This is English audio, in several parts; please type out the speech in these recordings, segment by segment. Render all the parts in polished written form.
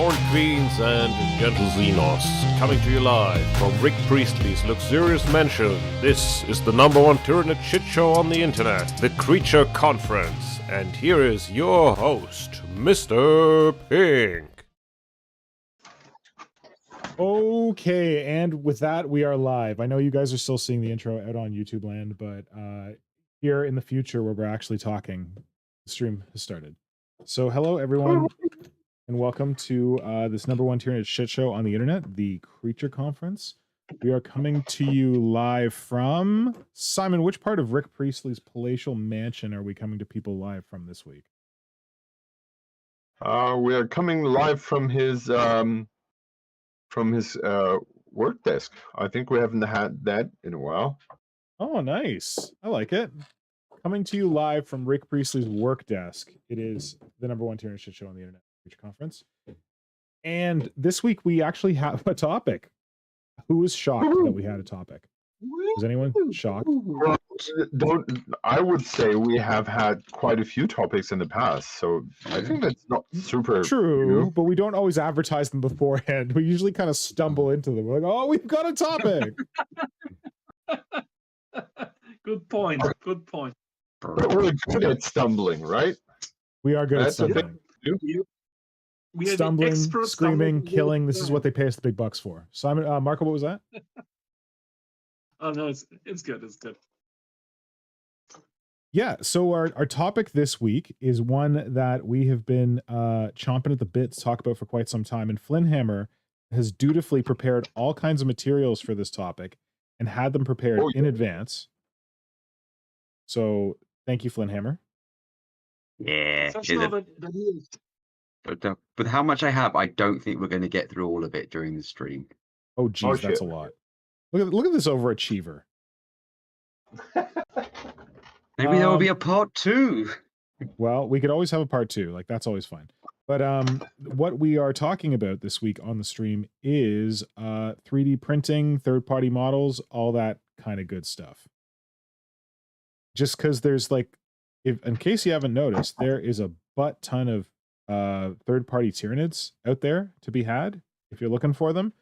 Corn Queens and Gentle Xenos, coming to you live from Rick Priestley's luxurious mansion. This is the #1 Tyranid shit show on the internet, the Creature Conference. And here is your host, Mr. Pink. Okay, and with that, we are live. I know you guys are still seeing the intro out on YouTube land, but here in the future where we're actually talking, the stream has started. So hello, everyone. And welcome to this #1 Tyranid shit show on the internet, the Creature Conference. We are coming to you live from... Simon, which part of Rick Priestley's palatial mansion are we coming to people live from this week? We are coming live from his work desk. I think we haven't had that in a while. Oh, nice. I like it. Coming to you live from Rick Priestley's work desk. It is the #1 Tyranid shit show on the internet. Conference. And this week we actually have a topic. Who was shocked that we had a topic? Was anyone shocked? Well, I would say we have had quite a few topics in the past, so I think that's not super true, but we don't always advertise them beforehand. We usually kind of stumble into them. We're like, oh, we've got a topic. Good point. Good point. We're good at stumbling, right? We are good at stumbling. We stumbling, screaming, killing. This is what they pay us the big bucks for. Simon, Marco, what was that? Oh no, it's good. It's good. Yeah. So our topic this week is one that we have been chomping at the bit to talk about for quite some time. And Flynhammer has dutifully prepared all kinds of materials for this topic and had them prepared in advance. So thank you, Flynhammer. Yeah. But with how much I have, I don't think we're going to get through all of it during the stream. Oh, geez, that's a lot. Look at this overachiever. Maybe there will be a part 2. Well, we could always have a part 2. Like, that's always fine. But what we are talking about this week on the stream is 3D printing, third-party models, all that kind of good stuff. Just because there's like, in case you haven't noticed, there is a butt ton of third-party Tyranids out there to be had if you're looking for them,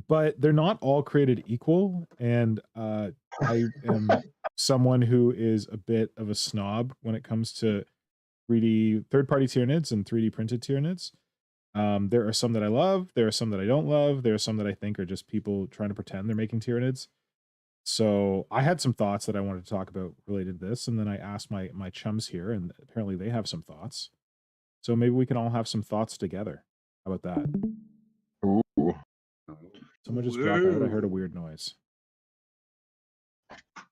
but they're not all created equal, and I am someone who is a bit of a snob when it comes to third-party Tyranids and 3D printed Tyranids. There are some that I love, there are some that I don't love, there are some that I think are just people trying to pretend they're making Tyranids. So I had some thoughts that I wanted to talk about related to this, and then I asked my chums here, and apparently they have some thoughts. So maybe we can all have some thoughts together. How about that? Ooh. Someone just dropped out. I heard a weird noise.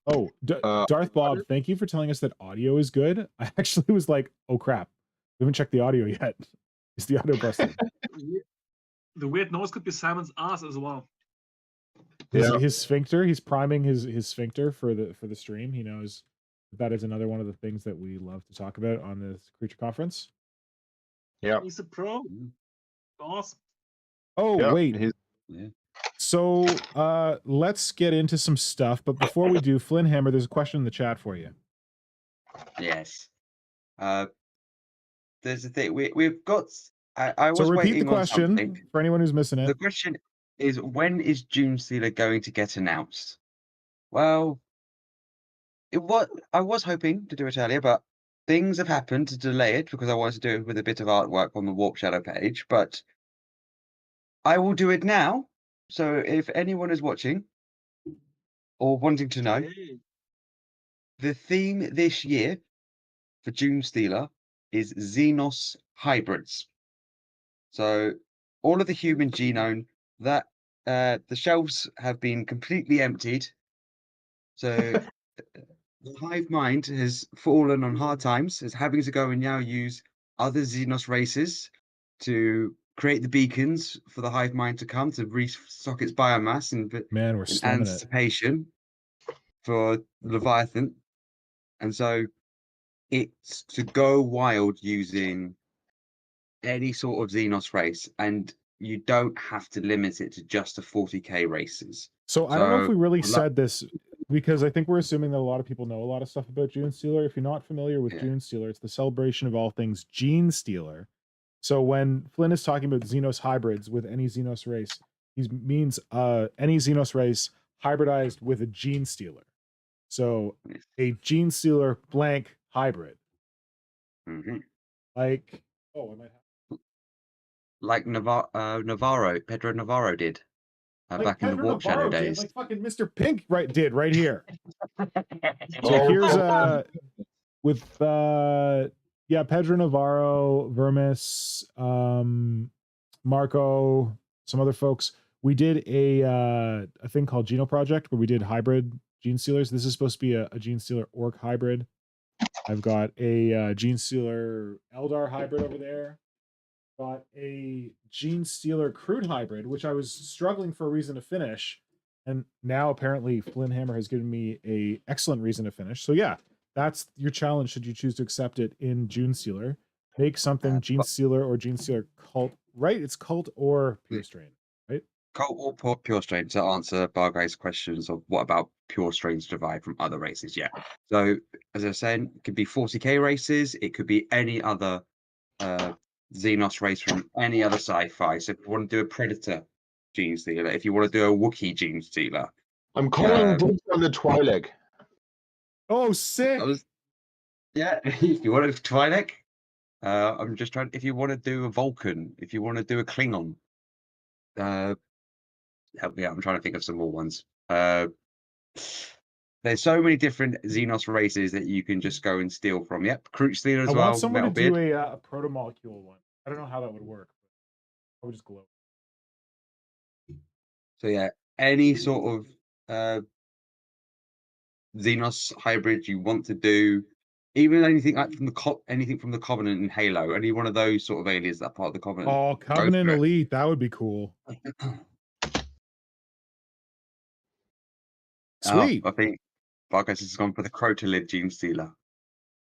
Oh, Darth Bob, thank you for telling us that audio is good. I actually was like, oh crap, we haven't checked the audio yet. Is the audio busted? The weird noise could be Simon's ass as well. His sphincter, he's priming his sphincter for the stream. He knows that is another one of the things that we love to talk about on this Creature Conference. Yeah. He's a pro. Awesome. Oh, yeah, wait. So let's get into some stuff. But before we do, Flynhammer, there's a question in the chat for you. Yes. There's a thing. We've got... I was so repeat waiting the question for anyone who's missing it. The question is, when is Junestealer going to get announced? Well, I was hoping to do it earlier, but things have happened to delay it because I wanted to do it with a bit of artwork on the Warp Shadow page, but I will do it now. So if anyone is watching or wanting to know, the theme this year for Junestealer is Xenos hybrids. So all of the human genome that the shelves have been completely emptied. So the hive mind has fallen on hard times, is having to go and now use other Xenos races to create the beacons for the hive mind to come to restock its biomass and in anticipation for Leviathan. And so it's to go wild using any sort of Xenos race, and you don't have to limit it to just the 40k races. So I don't know if we really said this, because I think we're assuming that a lot of people know a lot of stuff about Junestealer. If you're not familiar with Junestealer, it's the celebration of all things Genestealer. So when Flynn is talking about Xenos hybrids with any Xenos race, he means any Xenos race hybridized with a Genestealer. So a Genestealer blank hybrid. Mm-hmm. Like, oh, I might have. Like Navarro, Pedro Navarro did Like back in the Pedro Warp Shadow Navarro did, days. like fucking Mr. Pink did right here. So Oh, here's oh, with yeah, Pedro Navarro, Vermis, Marco, some other folks. We did a thing called Genoproject where we did hybrid Genestealers. This is supposed to be a Genestealer Orc hybrid. I've got a Genestealer Eldar hybrid over there. Got a Genestealer Crude hybrid, which I was struggling for a reason to finish. And now apparently Flynhammer has given me a excellent reason to finish. So yeah, that's your challenge should you choose to accept it in Junestealer. Make something Genestealer or Genestealer Cult, right? It's Cult or Pure Strain, right? Cult or Pure Strain to answer Bargray's questions of what about pure strains derived from other races. Yeah. So as I was saying, it could be 40k races, it could be any other Xenos race from any other sci-fi. So if you want to do a Predator Genestealer, if you want to do a Wookiee Genestealer. I'm calling dibs on the Twi'lek. Oh, sick! Yeah, if you want a Twi'lek, I'm just trying. If you want to do a Vulcan, if you want to do a Klingon, help me out. I'm trying to think of some more ones. There's so many different Xenos races that you can just go and steal from. Yep, Crew-Stealer as I well. want someone to do Metalbeard. a proto-molecule one. I don't know how that would work. I would just glow. So yeah, any sort of Xenos hybrid you want to do, even anything like from the Covenant and Halo, any one of those sort of aliens that are part of the Covenant. Oh, Covenant Elite, that would be cool. Sweet. Oh, I think Barkas has gone for the Crotolid Genestealer.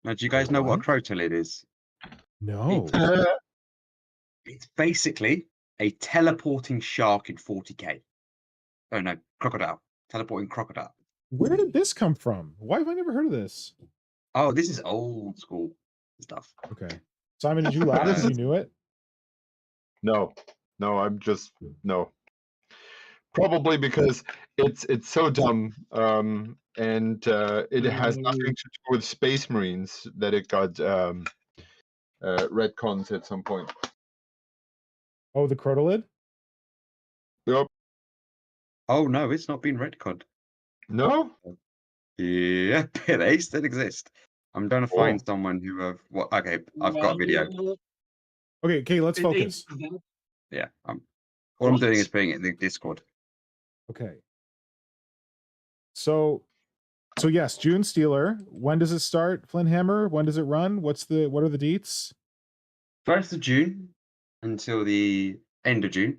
Now, do you guys know what a Crotolid is? No. It's basically a teleporting shark in 40k. Oh no, crocodile. Teleporting crocodile. Where did this come from? Why have I never heard of this? Oh, this is old school stuff. Okay. Simon, did you laugh if you knew it? No, I'm just no. Probably because it's so dumb, and it has nothing to do with Space Marines that it got retcons at some point. Oh, the Crotolid? Yep. Oh no, it's not been retconned. No? Yeah, they still exist. I'm trying to find someone who have what. Okay, I've got a video. Okay, let's focus. Yeah, all I'm doing is putting it in the Discord. Okay. So yes, Junestealer. When does it start? Flynhammer. When does it run? What are the dates? 1st of June until the end of June.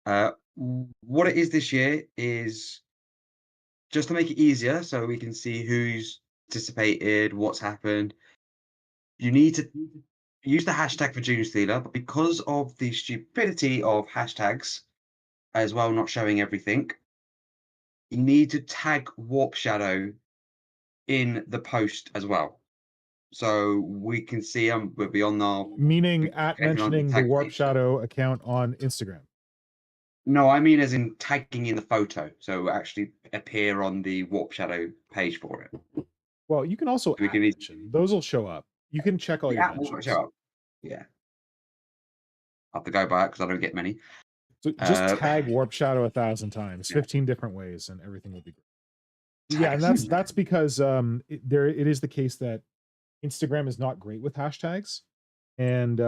What it is this year is just to make it easier so we can see who's participated, what's happened. You need to use the hashtag for Junestealer, but because of the stupidity of hashtags as well, not showing everything, you need to tag Warp Shadow in the post as well. So we can see we'll be on our... Meaning at mentioning the Warp Shadow account on Instagram. No, I mean as in tagging in the photo. So actually appear on the Warp Shadow page for it. Well, you can also mention. Those will show up. You can check all your mentions. Show up. Yeah. I have to go by it because I don't get many. So just tag Warp Shadow 1,000 times, 15 different ways, and everything will be great. Yeah, and that's because it is the case that Instagram is not great with hashtags, and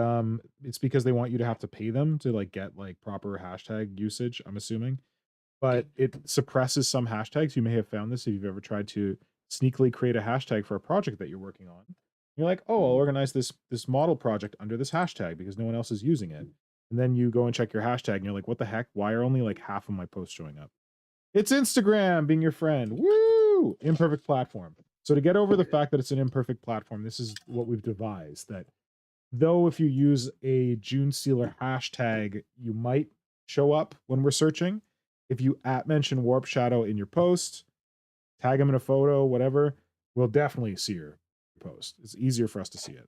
it's because they want you to have to pay them to like get like proper hashtag usage, I'm assuming, but it suppresses some hashtags. You may have found this if you've ever tried to sneakily create a hashtag for a project that you're working on. You're like, oh, I'll organize this model project under this hashtag because no one else is using it. And then you go and check your hashtag and you're like, what the heck? Why are only like half of my posts showing up? It's Instagram being your friend. Woo! Imperfect platform. So to get over the fact that it's an imperfect platform, this is what we've devised, that though if you use a Junestealer hashtag, you might show up when we're searching. If you mention Warp Shadow in your post, tag him in a photo, whatever, we'll definitely see your post. It's easier for us to see it.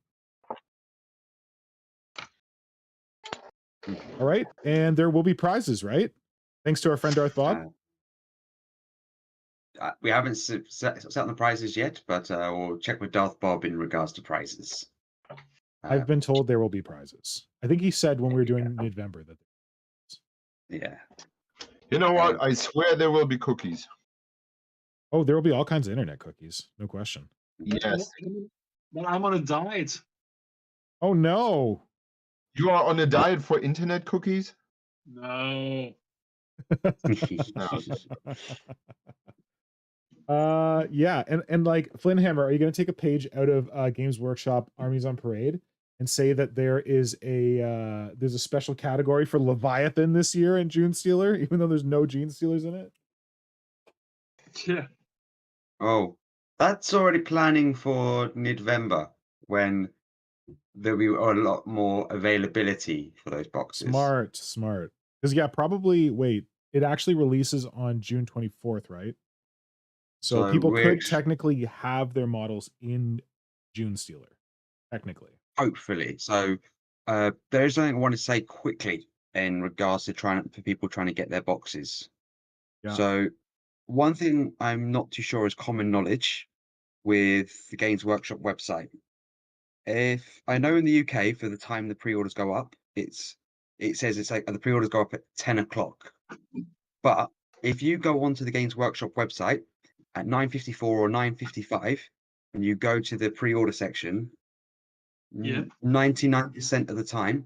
All right, and there will be prizes, right? Thanks to our friend Darth Bob. We haven't set the prizes yet, but we'll check with Darth Bob in regards to prizes. I've been told there will be prizes. I think he said when we were doing November that. Yeah. You know what? I swear there will be cookies. Oh, there will be all kinds of internet cookies, no question. Yes. But I'm on a diet. Oh no. You are on a diet for internet cookies? No. Yeah, and like Flynhammer, are you going to take a page out of Games Workshop Armies on Parade and say that there is there's a special category for Leviathan this year in Junestealer, even though there's no Junestealers in it? Yeah. Oh, that's already planning for November when there'll be a lot more availability for those boxes. Smart. Because yeah, probably wait, it actually releases on June 24th, right? So people could technically have their models in Junestealer, technically. Hopefully. So there's something I want to say quickly in regards to for people trying to get their boxes. Yeah. So one thing I'm not too sure is common knowledge with the Games Workshop website. If I know in the UK for the time the pre-orders go up, it says it's like the pre-orders go up at 10 o'clock. But if you go onto the Games Workshop website at 9:54 or 9:55 and you go to the pre-order section, 99% of the time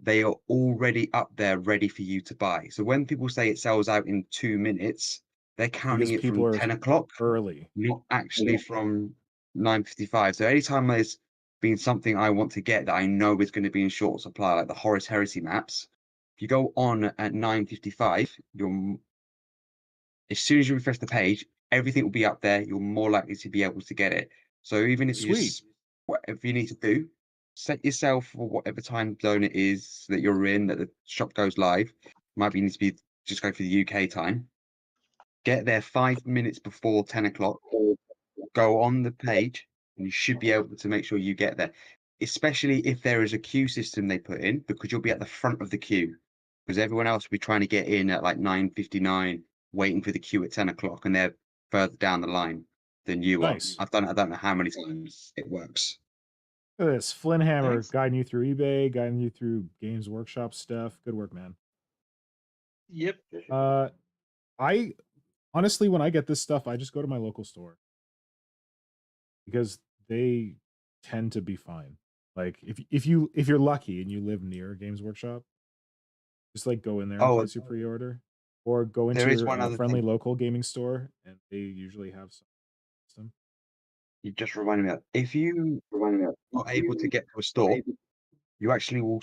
they are already up there ready for you to buy. So when people say it sells out in 2 minutes, they're counting it from 10 o'clock early, not actually from 9:55. So anytime there's been something I want to get that I know is going to be in short supply, like the Horus Heresy maps, if you go on at 9:55, as soon as you refresh the page, everything will be up there. You're more likely to be able to get it. So even if whatever you need to do, set yourself for whatever time zone it is that you're in, that the shop goes live. Might be need to be just go for the UK time. Get there 5 minutes before 10 o'clock. Go on the page, and you should be able to make sure you get there. Especially if there is a queue system they put in, because you'll be at the front of the queue. Because everyone else will be trying to get in at like 9:59, waiting for the queue at 10 o'clock, and they're further down the line than you are. I've done it. I don't know how many times it works. Look at this. Flynhammer guiding you through eBay, guiding you through Games Workshop stuff. Good work, man. Yep. I honestly, when I get this stuff, I just go to my local store because they tend to be fine. Like if you're lucky and you live near Games Workshop, just like go in there and place your pre-order, or go into your friendly local gaming store, and they usually have some. You just reminded me that if you are not able to get to a store, you actually will.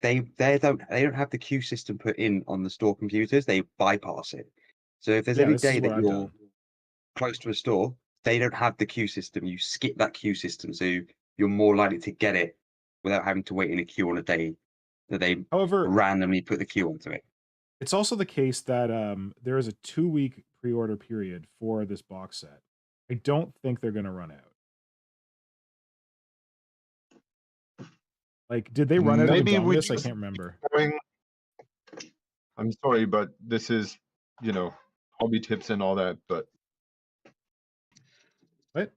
They don't have the queue system put in on the store computers. They bypass it. So if there's any day that you're close to a store, they don't have the queue system. You skip that queue system, so you're more likely to get it without having to wait in a queue on a day that they randomly put the queue onto it. It's also the case that there is a 2-week pre-order period for this box set. I don't think they're going to run out. Like, did they run out of this? I can't remember. I'm sorry, but this is, hobby tips and all that, but. What?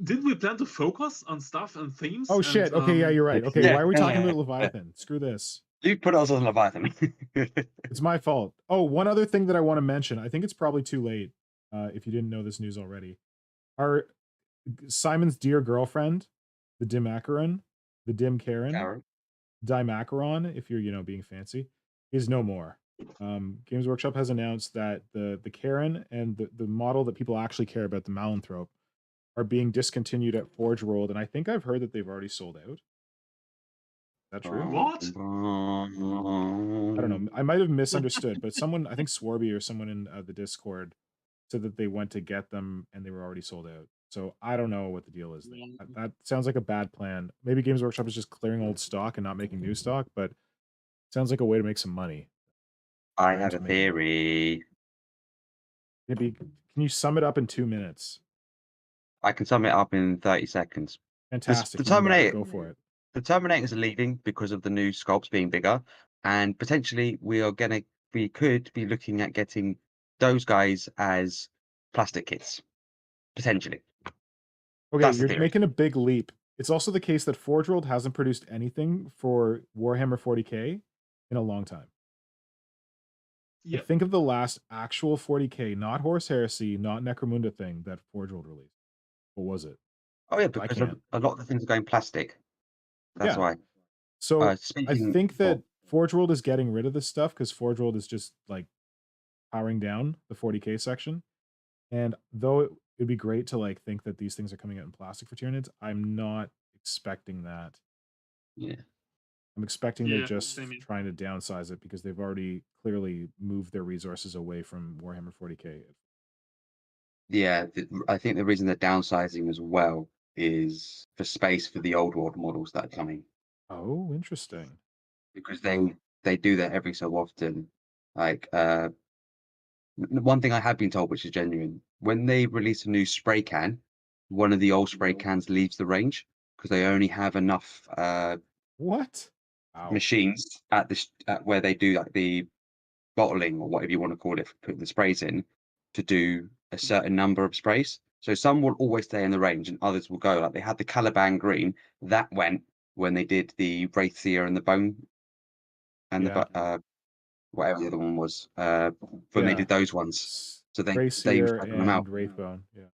Did we plan to focus on stuff and themes? Oh, shit. Okay, yeah, you're right. Okay, why are we talking about Leviathan? Screw this. You put us on Leviathan. It's my fault. Oh, one other thing that I want to mention. I think it's probably too late if you didn't know this news already. Simon's dear girlfriend, the Dimacaron, the Dim Karen, Dimacaron, if you're, being fancy, is no more. Games Workshop has announced that the Karen and the model that people actually care about, the Malanthrope, are being discontinued at Forge World, and I think I've heard that they've already sold out. Is that true? What? I don't know. I might have misunderstood, but someone, I think Swarby or someone in the Discord, said that they went to get them and they were already sold out. So I don't know what the deal is there. That sounds like a bad plan. Maybe Games Workshop is just clearing old stock and not making new stock, but it sounds like a way to make some money. I have a theory. Maybe, can you sum it up in 2 minutes? I can sum it up in 30 seconds. Fantastic. The Terminator, go for it. the Terminators are leaving because of the new sculpts being bigger, and potentially we could be looking at getting those guys as plastic kits. Potentially. Okay, That's the you're theory. making a big leap. It's also the case that Forge World hasn't produced anything for Warhammer 40k in a long time. Yeah. Like, think of the last actual 40k, not Horse Heresy, not Necromunda thing that Forge World released. What was it? Oh yeah, I because can't. a lot of the things are going plastic. That's Yeah. why. So I Speaking think that of, Forge World is getting rid of this stuff because Forge World is just like powering down the 40k section. And though it would be great to like think that these things are coming out in plastic for Tyranids, I'm not expecting that. yeah, I'm expecting they're Yeah, just same here. trying to downsize it because they've already clearly moved their resources away from Warhammer 40k. yeah. I think the reason they're downsizing as well is for space for the old world models that are coming, Oh, interesting. because they do that every so often. Like one thing I have been told, which is genuine, when they release a new spray can, one of the old spray cans leaves the range because they only have enough What? Wow. machines at where they do like the bottling or whatever you want to call it, for putting the sprays in, to do a certain number of sprays. So some will always stay in the range and others will go. Like they had the Caliban green that went when they did the Wraithseer and the Bone and Yeah. the whatever the other one was when they Yeah. did those ones. So they Grayseer flattened them out. and Wraithbone. Yeah.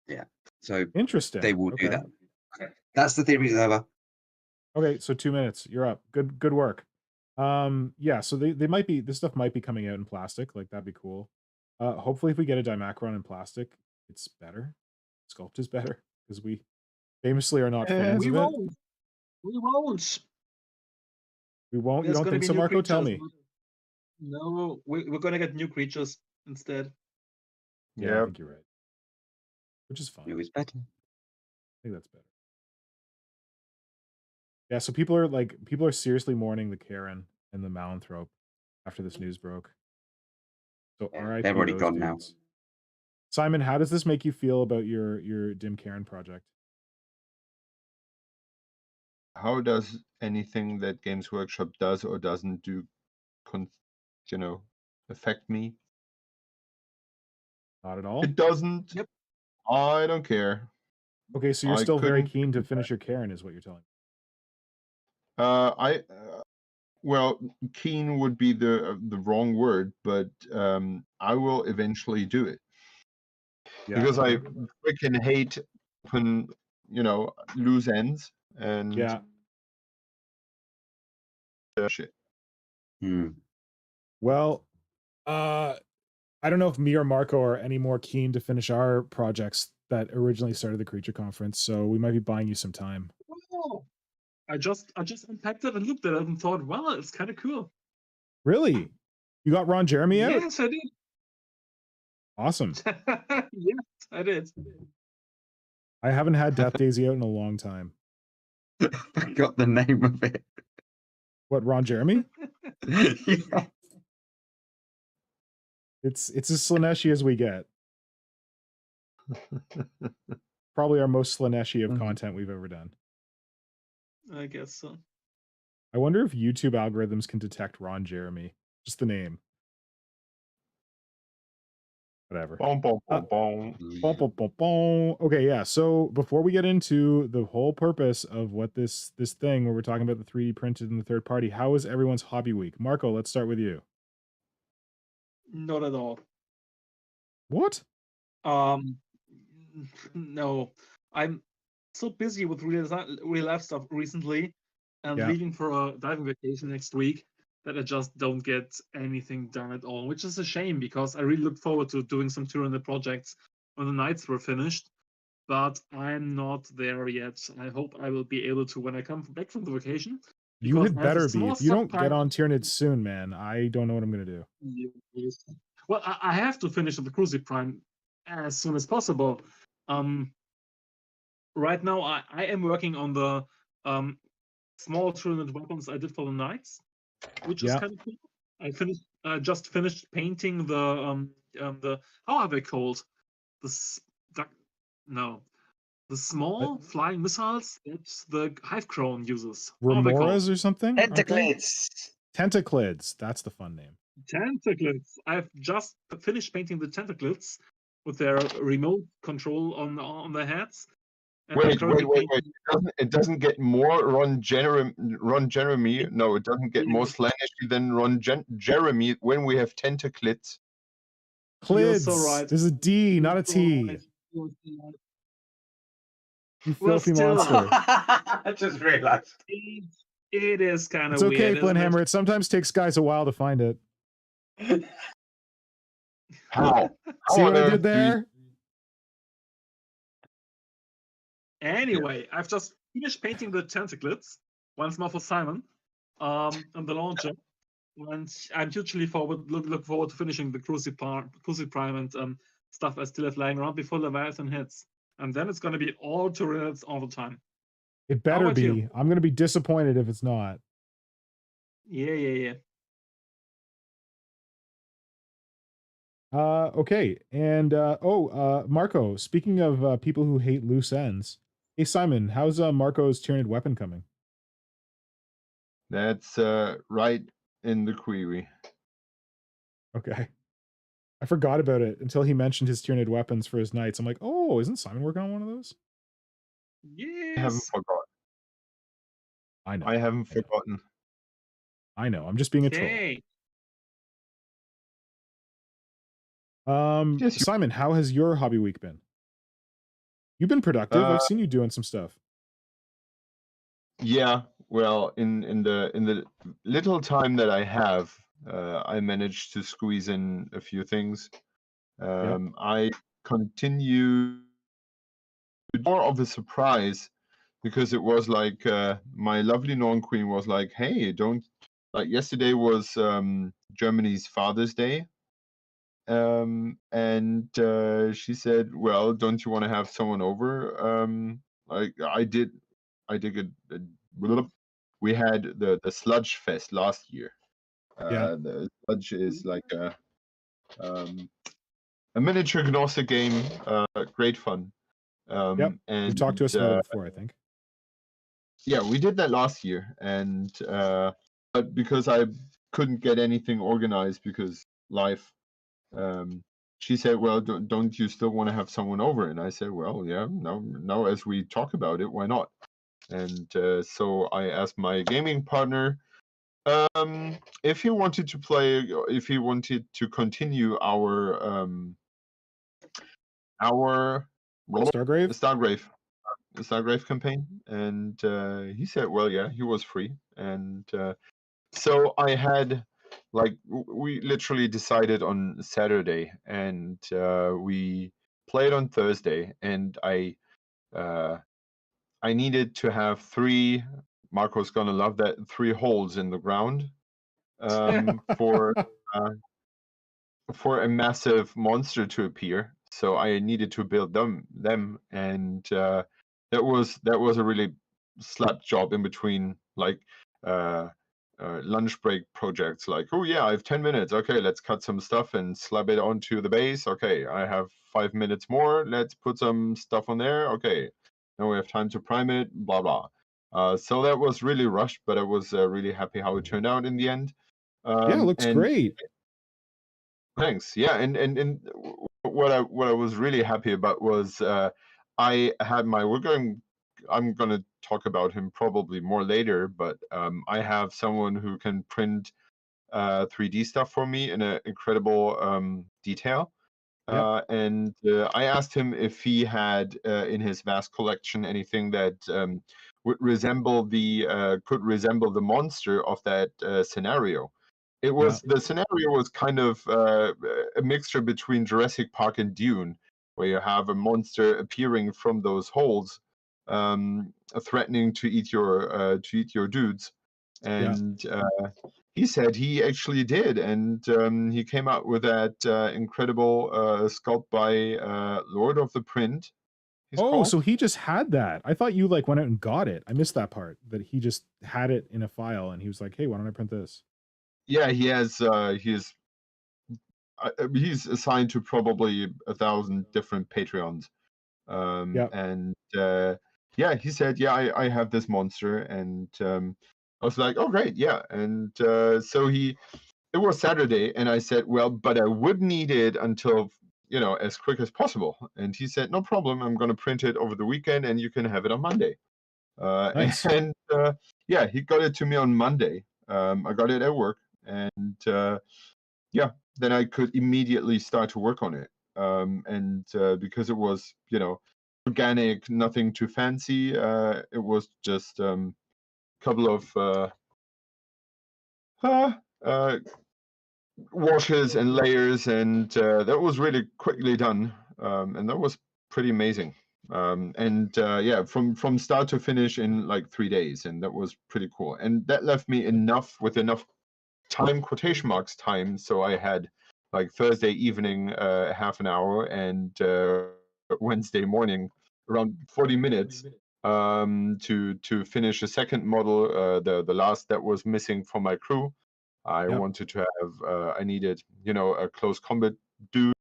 Yeah. So Interesting. they will do Okay. that. Okay. That's the theory, Over. Okay, so 2 minutes. You're up. Good work. Yeah, so they might be, this stuff might be coming out in plastic, like that'd be cool. Hopefully if we get a Dimacron in plastic, it's better. Sculpt is better, because we famously are not fans We of it. won't. We won't. We won't. You There's don't gonna think be so, new Marco? Tell creatures. me. No, we're gonna get new creatures instead. Yeah, I Yep. think you're right. Which is fine. It was better. I think that's better. Yeah, so people are seriously mourning the Karen and the Malanthrope after this news broke. So Yeah, RIP they're already those gone now. dudes. Simon, how does this make you feel about your Dim Karen project? How does anything that Games Workshop does or doesn't do, affect me? Not at all. It doesn't. Yep. I don't care. Okay, so you're I still very couldn't keen to do finish your Karen, is what you're telling me. Well, keen would be the wrong word, but I will eventually do it. Yeah, Because okay. I freaking hate open, loose ends and Yeah. shit. Well, I don't know if me or Marco are any more keen to finish our projects that originally started the Creature Conference, so we might be buying you some time. Oh, I just unpacked it and looked at it and thought, wow, it's kind of cool. Really? You got Ron Jeremy out? Yes, I did. Awesome. Yes, I did. I haven't had Death Daisy out in a long time. I got the name of it. What, Ron Jeremy? Yeah. It's as Slaneshi as we get. Probably our most Slaneshi of content we've ever done. I guess so. I wonder if YouTube algorithms can detect Ron Jeremy. Just the name. Whatever. Boom, boom, boom, boom. Okay, yeah. So before we get into the whole purpose of what this thing where we're talking about the 3D printed and the third party, how was everyone's hobby week? Marco, let's start with you. Not at all. What? No. I'm so busy with real life stuff recently and Yeah. leaving for a diving vacation next week that I just don't get anything done at all, which is a shame because I really look forward to doing some Tyranid projects when the nights were finished, but I'm not there yet. I hope I will be able to when I come back from the vacation. You because had I have a better be. small If you don't get stockpile- on Tyranid soon, man, I don't know what I'm going to do. Yes. Well, I have to finish the Crucible Prime as soon as possible. Right now, I am working on the small Tyranid weapons I did for the knights, which is Yeah. kind of cool. I just finished painting the how are they called? No, The small flying missiles that the Hive Crone uses. How are they called? Remoras or something? aren't they? Tentaclids. Tentaclids. That's the fun name. Tentaclids. I've just finished painting the Tentaclids with their remote control on their heads. And I'm Wait. currently painting- It doesn't get more Ron Jeremy. No, it doesn't get more Slanishly than Ron Jeremy when we have Tentaclids. You're Clids. so right. There's a D, not a You're so T. right. You're so right. You Well, filthy still- monster. I just realized. It is kind of It's okay, weird. isn't it? Flynhammer. It sometimes takes guys a while to find it. How? See How what on I earth did do you- there? Anyway, I've just finished painting the Tentaclids once more for Simon on the launcher. And I'm hugely look forward to finishing the Crucible Prime and stuff I still have lying around before Leviathan hits. And then it's going to be all Tyranids all the time. It better about be. you? I'm going to be disappointed if it's not. Yeah. Okay. And Marco, speaking of people who hate loose ends. Hey, Simon, how's Marco's Tyranid weapon coming? That's right in the query. Okay. I forgot about it until he mentioned his Tyranid weapons for his knights. I'm like, oh, isn't Simon working on one of those? I haven't Yes. forgotten. I know. I haven't forgotten. I know. I'm just being a troll. Okay. Yes, you- Simon, how has your hobby week been? You've been productive. I've seen you doing some stuff. Yeah, well, in the little time that I have, I managed to squeeze in a few things. I continue more of a surprise because it was like my lovely Norn Queen was like, "Hey, don't like yesterday was Germany's Father's Day." And she said, "Well, don't you want to have someone over?" Like I did we had the Sludge Fest last year. Yeah. The Sludge is like a miniature Gnostic game, great fun. Yep. And You've talked to us about it before, I think. yeah, we did that last year, and but because I couldn't get anything organized because life, she said, "Well, don't you still want to have someone over?" And I said, "Well, yeah, now as we talk about it, why not?" And so I asked my gaming partner if he wanted to play, if he wanted to continue our Stargrave? Stargrave campaign, and he said, "Well, yeah, he was free," and so I had like we literally decided on Saturday, and we played on Thursday, and I needed to have 3. Marco's gonna love that 3 holes in the ground for a massive monster to appear. So I needed to build them, and that was a really slap job in between like lunch break projects. Like, oh yeah, I have 10 minutes. Okay, let's cut some stuff and slap it onto the base. Okay, I have 5 minutes more. Let's put some stuff on there. Okay, now we have time to prime it. Blah blah. So that was really rushed, but I was really happy how it turned out in the end. Yeah, it looks and great. Thanks. Yeah, and what I was really happy about was I had my I'm gonna talk about him probably more later, but I have someone who can print 3D stuff for me in an incredible detail. Yep. And I asked him if he had in his vast collection anything that would resemble could resemble the monster of that scenario. It was the scenario was kind of a mixture between Jurassic Park and Dune, where you have a monster appearing from those holes, threatening to eat your dudes. And he said he actually did, and he came out with that incredible sculpt by Lord of the Print. Oh, so he just had that. I thought you like went out and got it. I missed that part. That he just had it in a file and he was like, "Hey, why don't I print this?" Yeah, he has. He's assigned to probably 1,000 different Patreons, Yep. And yeah, he said, yeah, I have this monster, and I was like, oh great, yeah. And so it was Saturday, and I said, well, but I would need it until as quick as possible. And he said, no problem, I'm going to print it over the weekend, and you can have it on Monday. Nice. And yeah, he got it to me on Monday. I got it at work, and yeah, then I could immediately start to work on it. And because it was, organic, nothing too fancy, it was just a couple of washes and layers, and that was really quickly done, and that was pretty amazing. And yeah, from start to finish in like 3 days, and that was pretty cool. And that left me with enough time, quotation marks time, so I had like Thursday evening half an hour, and Wednesday morning around 40 minutes to finish a second model, the last that was missing from my crew. I Yep. wanted to have, I needed, a close combat dude,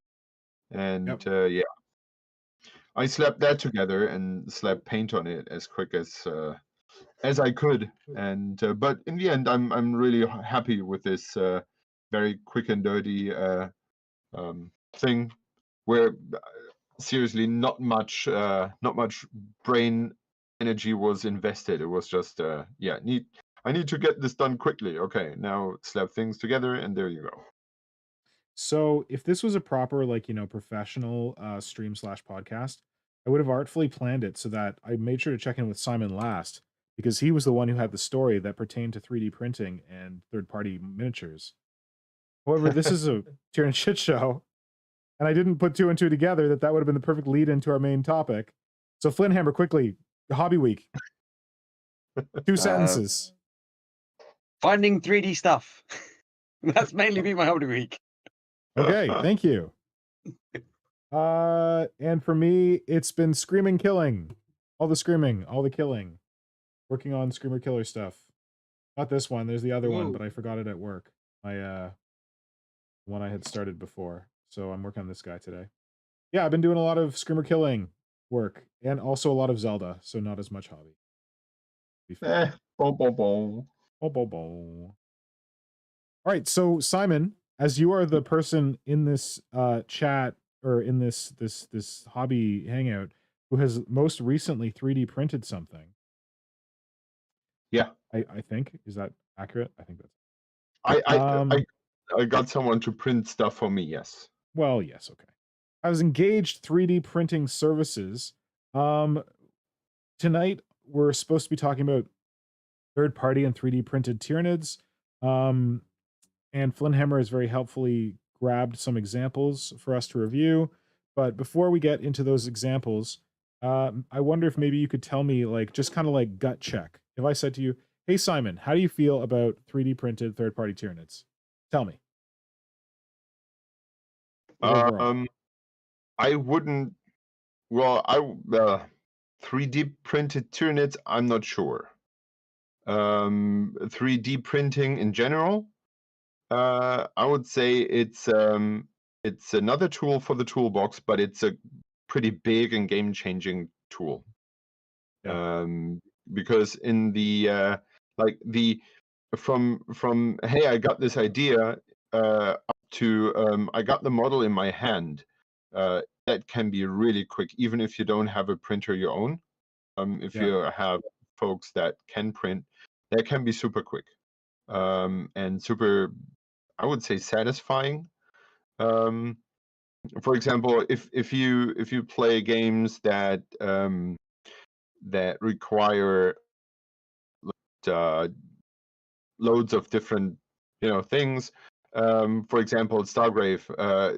and Yep. yeah, I slapped that together and slapped paint on it as quick as I could. And but in the end, I'm really happy with this very quick and dirty thing, where seriously not much brain energy was invested. It was just yeah, I need to get this done quickly. Okay, now slap things together, and there you go. So if this was a proper, professional stream/podcast, I would have artfully planned it so that I made sure to check in with Simon last, because he was the one who had the story that pertained to 3D printing and third-party miniatures. However, this is a Tyranid shit show, and I didn't put two and two together that would have been the perfect lead into our main topic. So Flynhammer, quickly, Hobby Week. 2 sentences. Finding 3D stuff. That's mainly been my hobby week. Okay, thank you. And for me, it's been screaming killing. All the screaming, all the killing. Working on screamer killer stuff. Not this one, there's the other one, Whoa. but I forgot it at work. My one I had started before. So I'm working on this guy today. Yeah, I've been doing a lot of screamer killing work, and also a lot of Zelda, so not as much hobby. Boom, boom, boom. Oh, bo, bo. All right, so Simon, as you are the person in this chat, or in this hobby hangout, who has most recently 3D printed something. Yeah, I think, is that accurate? I think that's I got someone to print stuff for me. Yes. well, yes, okay. I was engaged 3D printing services. Tonight we're supposed to be talking about third party and 3D printed Tyranids. And Flynhammer has very helpfully grabbed some examples for us to review. But before we get into those examples, I wonder if maybe you could tell me, just kind of like gut check. If I said to you, hey, Simon, how do you feel about 3D printed third-party Tyranids? Tell me. Overall. I wouldn't. Well, 3D printed Tyranids, I'm not sure. 3D printing in general, I would say it's another tool for the toolbox, but it's a pretty big and game-changing tool. Yeah. Because in the from hey, I got this idea up to I got the model in my hand, that can be really quick, even if you don't have a printer your own. If Yeah. you have folks that can print, that can be super quick, and super, I would say, satisfying. For example, if you play games that that require loads of different things, for example Stargrave,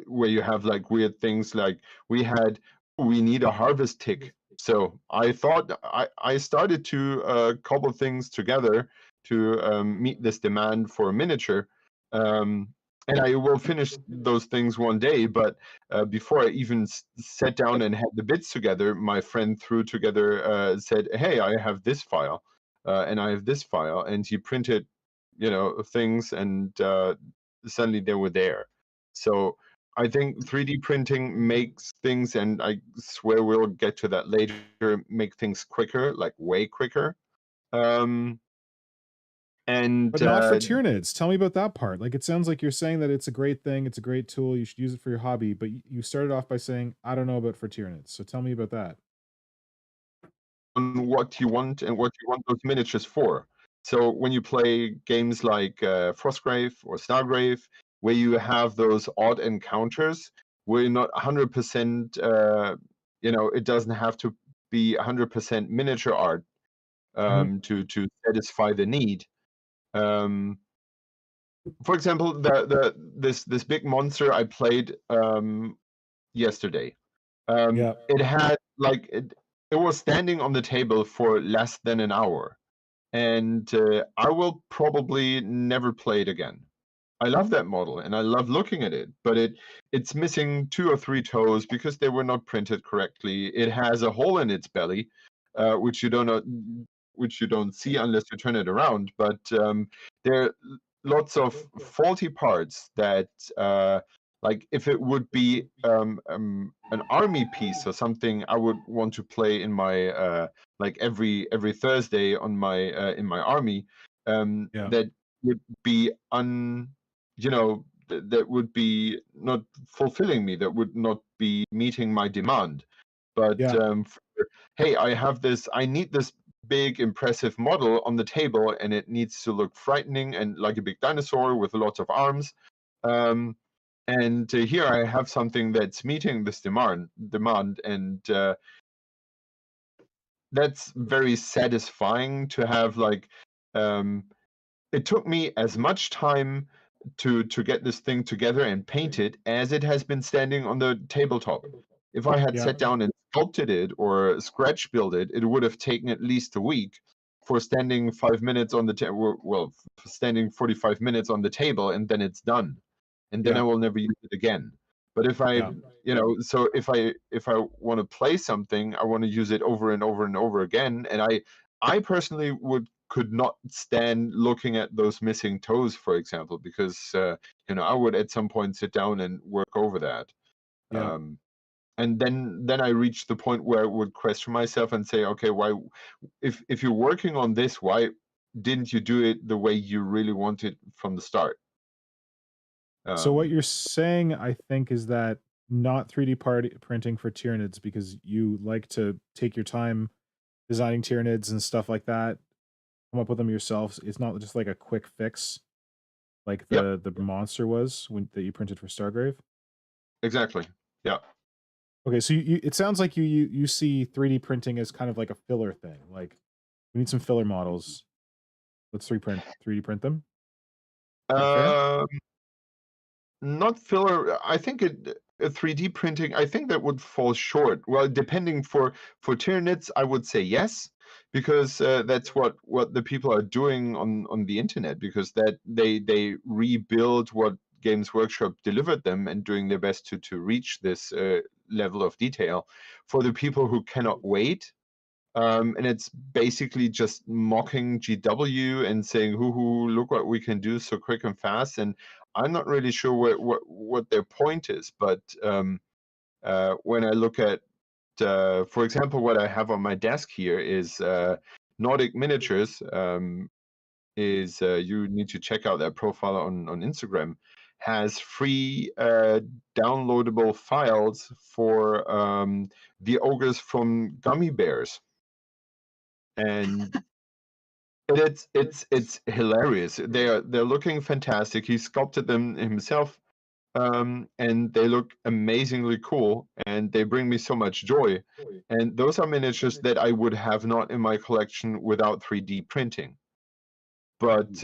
where you have like weird things, like we need a harvest tick. So I thought I started to cobble things together to meet this demand for a miniature, and I will finish those things one day. But before I even sat down and had the bits together, my friend threw together, said, hey, I have this file, and I have this file, and he printed things, and suddenly they were there. So I think 3D printing makes things, and I swear we'll get to that later, make things quicker, like way quicker. And But not for Tyranids. Tell me about that part. Like, it sounds like you're saying that it's a great thing, it's a great tool, you should use it for your hobby, but you started off by saying, I don't know about for Tyranids. So tell me about that. on what you want and what you want those miniatures for. So when you play games like Frostgrave or Stargrave, where you have those odd encounters, where you're not 100%, it doesn't have to be 100% miniature art to satisfy the need. For example, this big monster I played yesterday. It had like it was standing on the table for less than an hour, and I will probably never play it again. I love that model and I love looking at it, but it's missing 2 or 3 toes because they were not printed correctly. It has a hole in its belly, which you don't see unless you turn it around. But there are lots of faulty parts that, like if it would be an army piece or something, I would want to play in my like every Thursday on my in my army. That would be that would be not fulfilling me. That would not be meeting my demand. But hey, I need this big impressive model on the table, and it needs to look frightening and like a big dinosaur with lots of arms. And here I have something that's meeting this demand, and that's very satisfying to have. Like, it took me as much time to get this thing together and paint it as it has been standing on the tabletop. If I had sat down and sculpted it or scratch built it, it would have taken at least a week. For standing 5 minutes on the table, well, standing 45 minutes on the table, and then it's done, and then I will never use it again. But if I, so if I want to play something, I want to use it over and over and over again, and I personally could not stand looking at those missing toes, for example, because I would at some point sit down and work over that. And then I reached the point where I would question myself and say, okay, why, if you're working on this, why didn't you do it the way you really wanted from the start? So what you're saying, I think, is that not 3D printing for Tyranids because you like to take your time designing Tyranids and stuff like that, come up with them yourselves. It's not just like a quick fix like the monster was that you printed for Stargrave. Exactly. Yeah. Okay, so it sounds like you see 3D printing as kind of like a filler thing. Like, we need some filler models. Let's 3D print them. Not filler. I think 3D printing, I think that would fall short. Well, depending for Tyranids, I would say yes, because that's what the people are doing on the internet, because that they rebuild what Games Workshop delivered them and doing their best to reach this level of detail. For the people who cannot wait, and it's basically just mocking GW and saying, "Hoo, look what we can do so quick and fast." And I'm not really sure what their point is, but when I look at, for example, what I have on my desk here is Nordic Miniatures. You need to check out their profile on Instagram. Has free downloadable files for the ogres from Gummy Bears. And it's hilarious. They're looking fantastic. He sculpted them himself, and they look amazingly cool, and they bring me so much joy. And those are miniatures that I would have not in my collection without 3D printing. But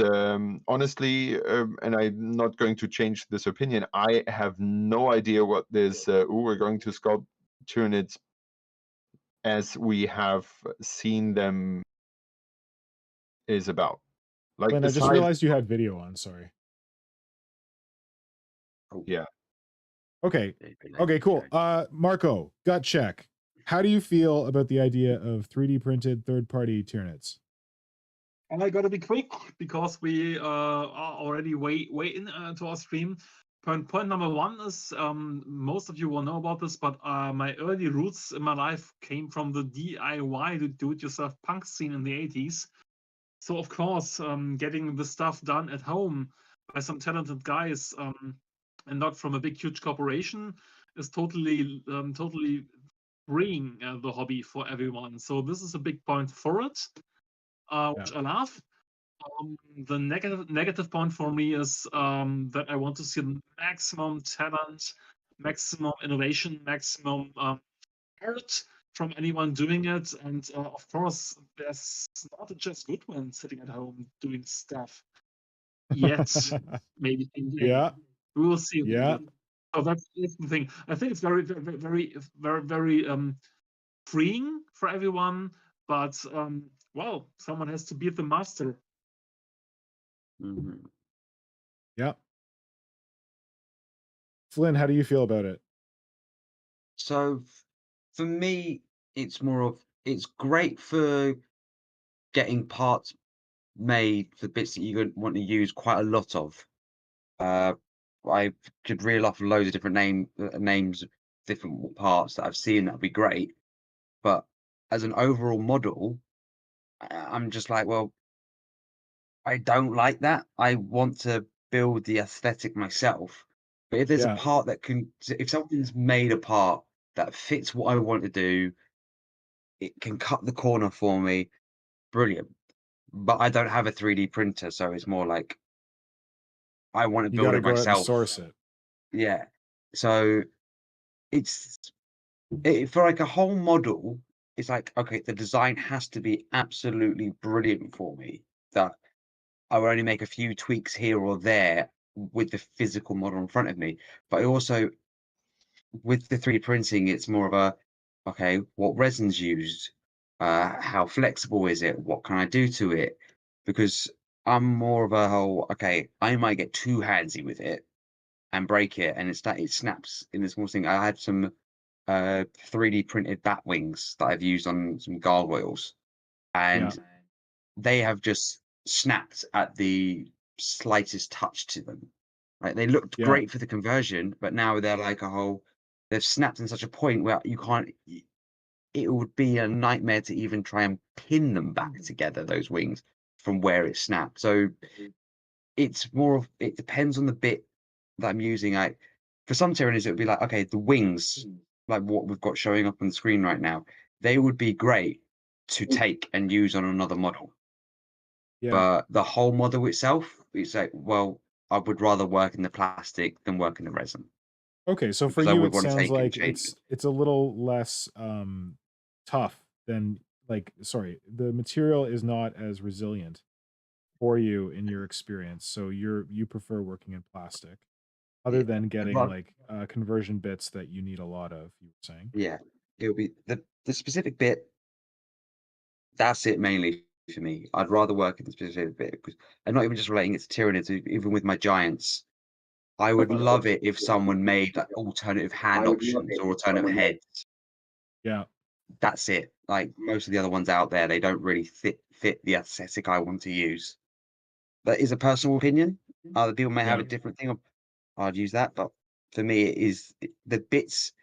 honestly, and I'm not going to change this opinion, I have no idea what this we're going to sculpt Tyranids as we have seen them is about. Like, Glenn, I just realized you had video on. Sorry. Yeah. Okay. Okay, cool. Marco, gut check. How do you feel about the idea of 3D printed third-party Tyranids? And I gotta be quick because we are already way into our stream. point number one is most of you will know about this, but my early roots in my life came from the DIY, the do-it-yourself punk scene in the 80s. So of course, getting the stuff done at home by some talented guys and not from a big huge corporation is totally freeing the hobby for everyone. So this is a big point for it, which I love. The negative point for me is that I want to see maximum talent, maximum innovation, maximum art from anyone doing it. And of course, there's not a just Goodwin sitting at home doing stuff yet. Maybe in the Yeah. we will see. Yeah. So that's the thing. I think it's very freeing for everyone. But well, someone has to be the master. Mhm. Yeah. Flynn, how do you feel about it? So for me, it's more of it's great for getting parts made for bits that you want to use quite a lot of. I could reel off loads of different names of different parts that I've seen. That'd be great. But as an overall model, I'm just like, well, I don't like that. I want to build the aesthetic myself. But if there's a Yeah. part that if someone's made a part that fits what I want to do, it can cut the corner for me, brilliant. But I don't have a 3D printer, so it's more like I want to You build got to it go out and myself. source it. Yeah. So it's for like a whole model, it's like, okay, the design has to be absolutely brilliant for me. That I will only make a few tweaks here or there with the physical model in front of me. But I also, with the 3D printing, it's more of a, okay, what resin's used? How flexible is it? What can I do to it? Because I'm more of a whole, okay, I might get too handsy with it and break it, and it snaps in the small thing. I had some 3D printed bat wings that I've used on some gargoyles, and they have just snapped at the slightest touch to them. Like they looked great for the conversion, but now they're like a whole. They've snapped in such a point where you can't. It would be a nightmare to even try and pin them back together. Those wings from where it snapped. So it's more of it depends on the bit that I'm using. For some Tyranids, it would be like, okay, the wings, like what we've got showing up on the screen right now, they would be great to take and use on another model. Yeah. But the whole model itself, it's like, well, I would rather work in the plastic than work in the resin. Okay, so for Because I you, would it want to sounds take and like change it. it's a little less tough than sorry, the material is not as resilient for you in your experience. So you prefer working in plastic, other Yeah. than getting Well, like conversion bits that you need a lot of. You were saying. yeah, it'll be the specific bit. That's it mainly for me. I'd rather work in the specific bit because, and not even just relating it to Tyranids, even with my giants. I would love it if someone made like alternative hand options or alternate heads. Yeah. That's it. Like most of the other ones out there, they don't really fit the aesthetic I want to use. That is a personal opinion. Other people may have a different thing. I'd use that, but for me, it is the bits.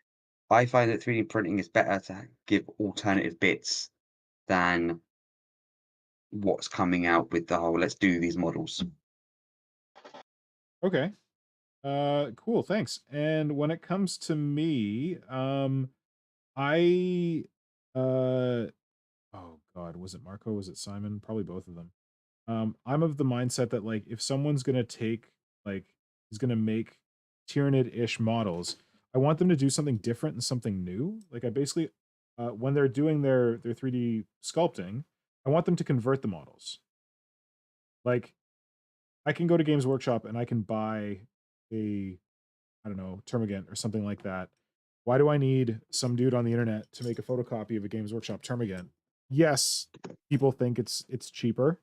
I find that 3D printing is better to give alternative bits than what's coming out with the whole let's do these models. Okay. Cool, thanks. And when it comes to me, I oh god, was it Marco? Was it Simon? Probably both of them. I'm of the mindset that like if someone's gonna take is gonna make Tyranid-ish models, I want them to do something different and something new. Like I basically when they're doing their 3D sculpting, I want them to convert the models. Like I can go to Games Workshop and I can buy a I don't know, Termagant or something like that. Why do I need some dude on the internet to make a photocopy of a Games Workshop Termagant? Yes, people think it's cheaper.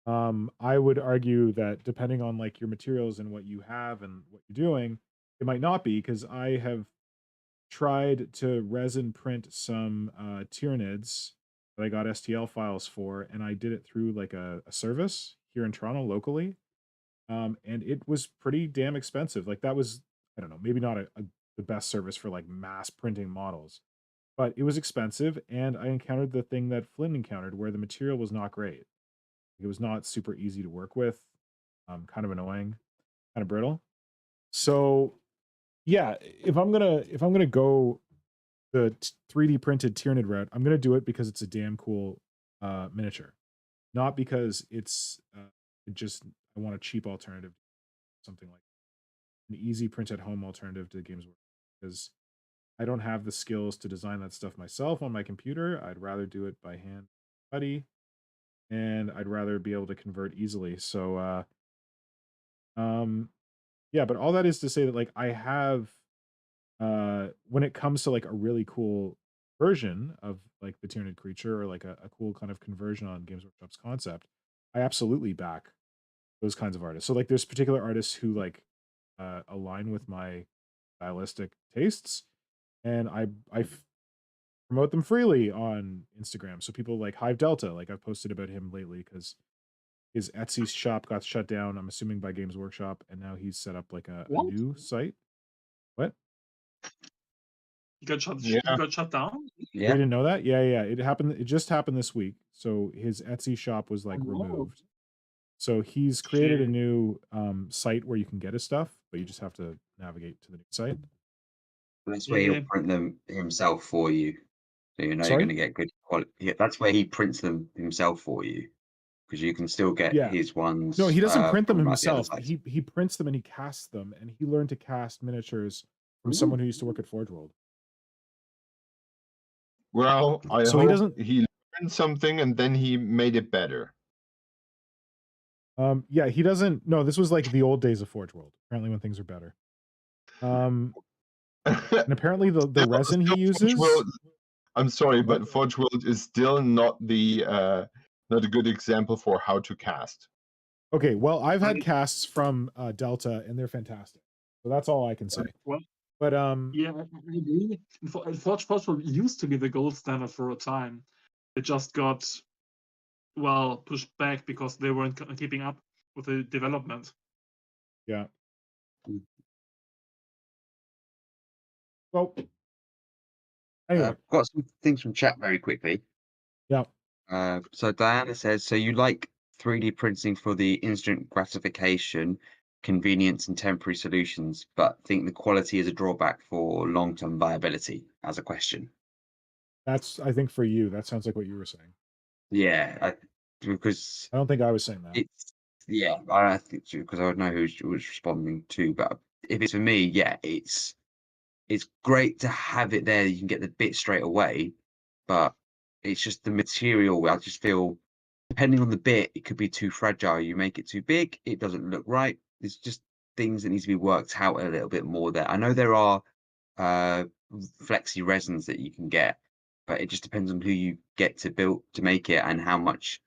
I would argue that depending on like your materials and what you have and what you're doing, it might not be because I have tried to resin print some Tyranids that I got STL files for, and I did it through like a service here in Toronto locally. and it was pretty damn expensive. Like that was, I don't know, maybe not the best service for like mass printing models, but it was expensive. And I encountered the thing that Flynn encountered, where the material was not great. It was not super easy to work with, kind of annoying, kind of brittle. So yeah, if I'm gonna go the 3D printed Tyranid route, I'm gonna do it because it's a damn cool miniature, not because it's I want a cheap alternative, something like an easy print at home alternative to Games Workshop, because I don't have the skills to design that stuff myself on my computer. I'd rather do it by hand, buddy, and I'd rather be able to convert easily. So yeah, but all that is to say that like I have when it comes to like a really cool version of like the Tyranid creature, or like a cool kind of conversion on Games Workshop's concept, I absolutely back those kinds of artists. So like there's particular artists who like align with my stylistic tastes, and I promote them freely on Instagram. So people like Hive Delta, like I've posted about him lately because his Etsy shop got shut down, I'm assuming by Games Workshop, and now he's set up like a What? new site. What? You got shut. Yeah. You got shut down. We Yeah. didn't know that? Yeah, yeah. It happened. It just happened this week. So his Etsy shop was like Oh, no. removed. So he's created a Shit. new site where you can get his stuff, but you just have to navigate to the new site. That's where Yeah. he'll print them himself for you. So you know Sorry? you're going to get good quality. Yeah, that's where he prints them himself for you, because you can still get Yeah. his ones. No, he doesn't print them from, like, the other himself. sites. He prints them and he casts them, and he learned to cast miniatures from Ooh. someone who used to work at Forge World. Well, I So he hope doesn't. he learned something and then he made it better. Yeah, he doesn't. No, this was like the old days of Forge World. Apparently, when things are better. And apparently, the Still- resin he still Forge uses. World- I'm sorry, What? but Forge World is still not not a good example for how to cast. Okay, well, I've had I- casts from Delta, and they're fantastic. So that's all I can say. Well, But yeah, I agree. Forge World used to be the gold standard for a time. It just got pushed back because they weren't keeping up with the development. yeah. Mm. Well, anyway, Got some things from chat very quickly. yeah. So Diana says, so you like 3D printing for the instant gratification, convenience, and temporary solutions, but think the quality is a drawback for long-term viability, as a question. That's, I think, for you. That sounds like what you were saying. Yeah, because I don't think I was saying that. it's I think because I would know who was responding to, but if it's for me, yeah, it's great to have it there. You can get the bit straight away, but it's just the material. I just feel, depending on the bit, it could be too fragile. You make it too big, it doesn't look right. There's just things that needs to be worked out a little bit more there. I know there are flexi resins that you can get, but it just depends on who you get to build to make it and how much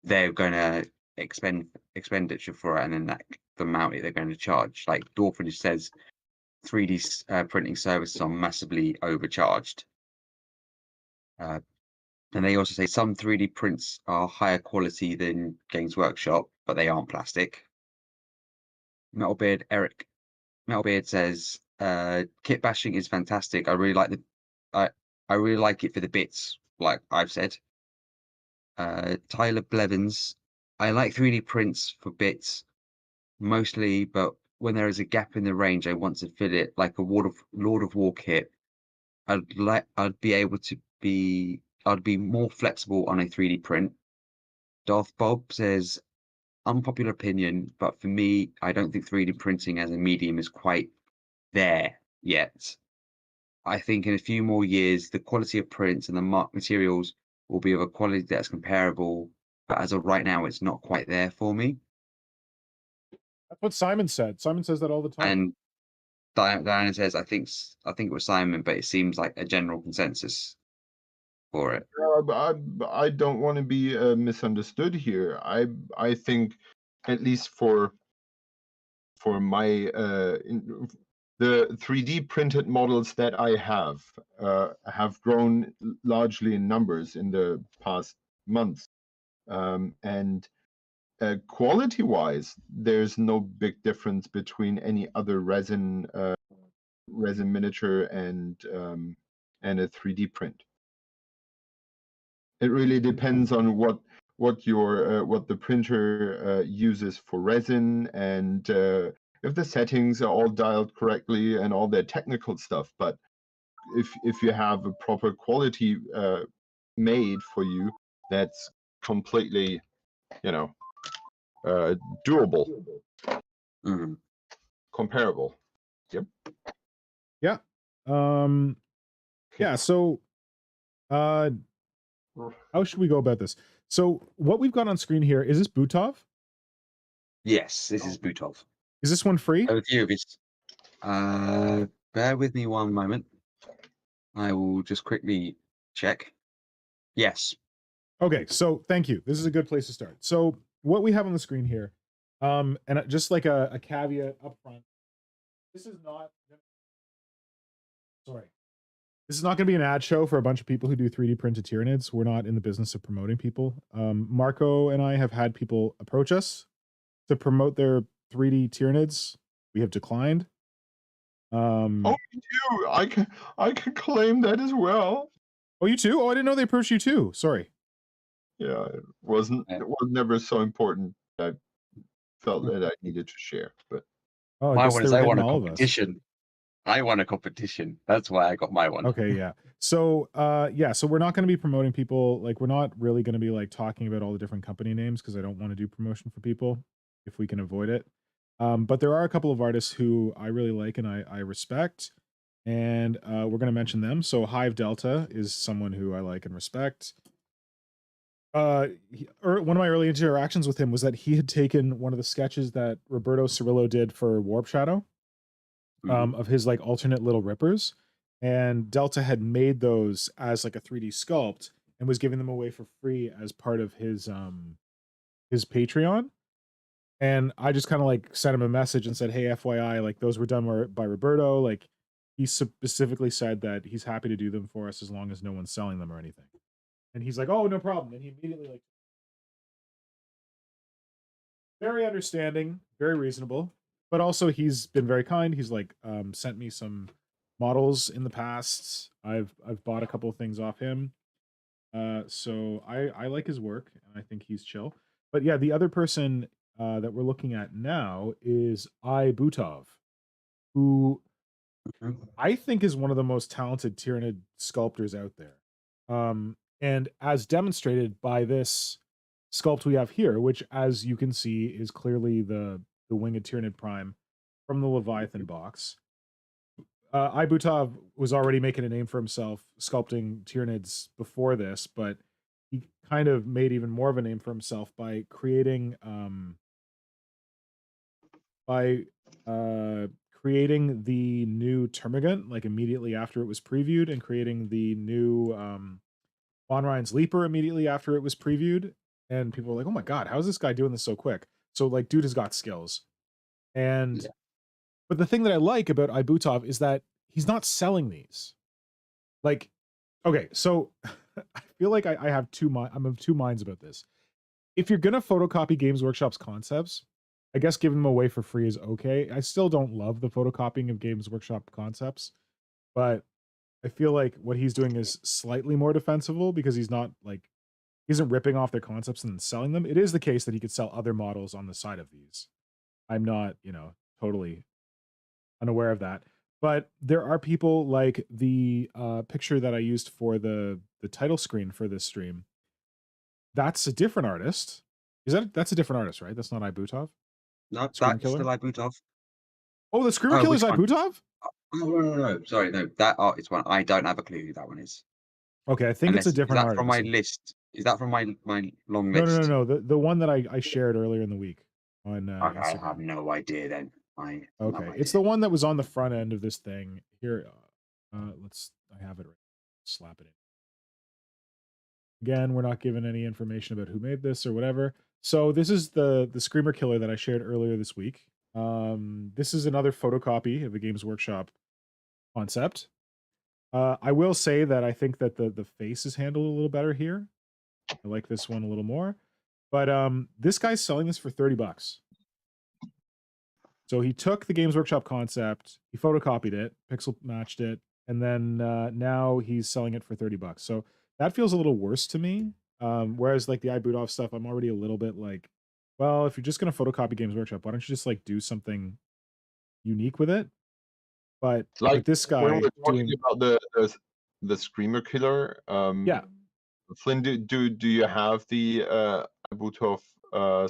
they're going to expenditure for it, and then the amount they're going to charge. Like Dwarfage says, 3D printing services are massively overcharged. And they also say some 3D prints are higher quality than Games Workshop, but they aren't plastic. Metalbeard says, kit bashing is fantastic. I really like I really like it for the bits, like I've said. Tyler Blevins, I like 3D prints for bits mostly, but when there is a gap in the range, I want to fill it like a Lord of War kit. I'd be more flexible on a 3D print. Darth Bob says, unpopular opinion, but for me, I don't think 3D printing as a medium is quite there yet. I think in a few more years, the quality of prints and the materials will be of a quality that's comparable, but as of right now, it's not quite there for me. That's what Simon said. Simon says that all the time. And Diana says, I think it was Simon, but it seems like a general consensus for it. I don't want to be misunderstood here. I think, at least for my the 3D printed models that I have grown largely in numbers in the past months, and quality-wise, there's no big difference between any other resin miniature and a 3D print. It really depends on what the printer uses for resin, and if the settings are all dialed correctly and all that technical stuff. But if you have a proper quality made for you, that's completely, doable, comparable. Yep. Yeah. Yeah. So, how should we go about this? So, what we've got on screen here, is this Butov? Yes, this is Butov. Is this one free? A few of his. Bear with me one moment. I will just quickly check. Yes. Okay, so thank you. This is a good place to start. So what we have on the screen here, and just like a caveat up front, this is not going to be an ad show for a bunch of people who do 3D printed Tyranids. We're not in the business of promoting people. Marco and I have had people approach us to promote their 3D Tyranids. We have declined. Oh, me too. I can claim that as well. Oh, you too? Oh, I didn't know they approached you too. Sorry. Yeah, it was never so important. I felt that I needed to share, but my one is I won a competition. I won a competition. That's why I got my one. Okay, yeah. So so we're not going to be promoting people. Like, we're not really going to be like talking about all the different company names, because I don't want to do promotion for people if we can avoid it. But there are a couple of artists who I really like and I respect, and we're going to mention them. So Hive Delta is someone who I like and respect. One of my early interactions with him was that he had taken one of the sketches that Roberto Cirillo did for Warp Shadow, of his like alternate little rippers, and Delta had made those as like a 3D sculpt and was giving them away for free as part of his Patreon. And I just kind of like sent him a message and said, hey, FYI, like those were done by Roberto. Like, he specifically said that he's happy to do them for us as long as no one's selling them or anything. And he's like, oh, no problem. And he immediately like, very understanding, very reasonable, but also he's been very kind. He's like sent me some models in the past. I've bought a couple of things off him. So I like his work and I think he's chill. But yeah, the other person that we're looking at now is Butov, who I think is one of the most talented Tyranid sculptors out there. And as demonstrated by this sculpt we have here, which, as you can see, is clearly the Winged Tyranid Prime from the Leviathan box. Butov was already making a name for himself sculpting Tyranids before this, but he kind of made even more of a name for himself by creating the new Termagant like immediately after it was previewed, and creating the new Von Ryan's Leaper immediately after it was previewed. And people were like, oh my god, how is this guy doing this so quick? So like, dude has got skills. And but the thing that I like about Butov is that he's not selling these. Like, okay, so I feel like I'm of two minds about this. If you're gonna photocopy Games Workshop's concepts, I guess giving them away for free is okay. I still don't love the photocopying of Games Workshop concepts, but I feel like what he's doing is slightly more defensible, because he's not like, he isn't ripping off their concepts and then selling them. It is the case that he could sell other models on the side of these. I'm not, totally unaware of that. But there are people like the picture that I used for the title screen for this stream. That's a different artist. That's a different artist, right? That's not Butov? No, that's still Butov. Oh, the Screamer Killer is Butov? Oh, no. Sorry, no. That artist one, I don't have a clue who that one is. Okay, I think it's a different artist. From my list? Is that from my long list? No. The one that I shared earlier in the week on I have no idea then. Okay, it's the one that was on the front end of this thing. Here, I have it right. Slap it in. Again, we're not given any information about who made this or whatever. So this is the Screamer Killer that I shared earlier this week. This is another photocopy of a Games Workshop concept. I will say that I think that the face is handled a little better here. I like this one a little more. But this guy's selling this for $30. So he took the Games Workshop concept, he photocopied it, pixel matched it, and then now he's selling it for $30. So that feels a little worse to me. Whereas like the iBootov stuff, I'm already a little bit like, well, if you're just gonna photocopy Games Workshop, why don't you just like do something unique with it? But Like with this guy when we're talking doing, about the Screamer Killer, yeah, Flynn, do you have the Abutov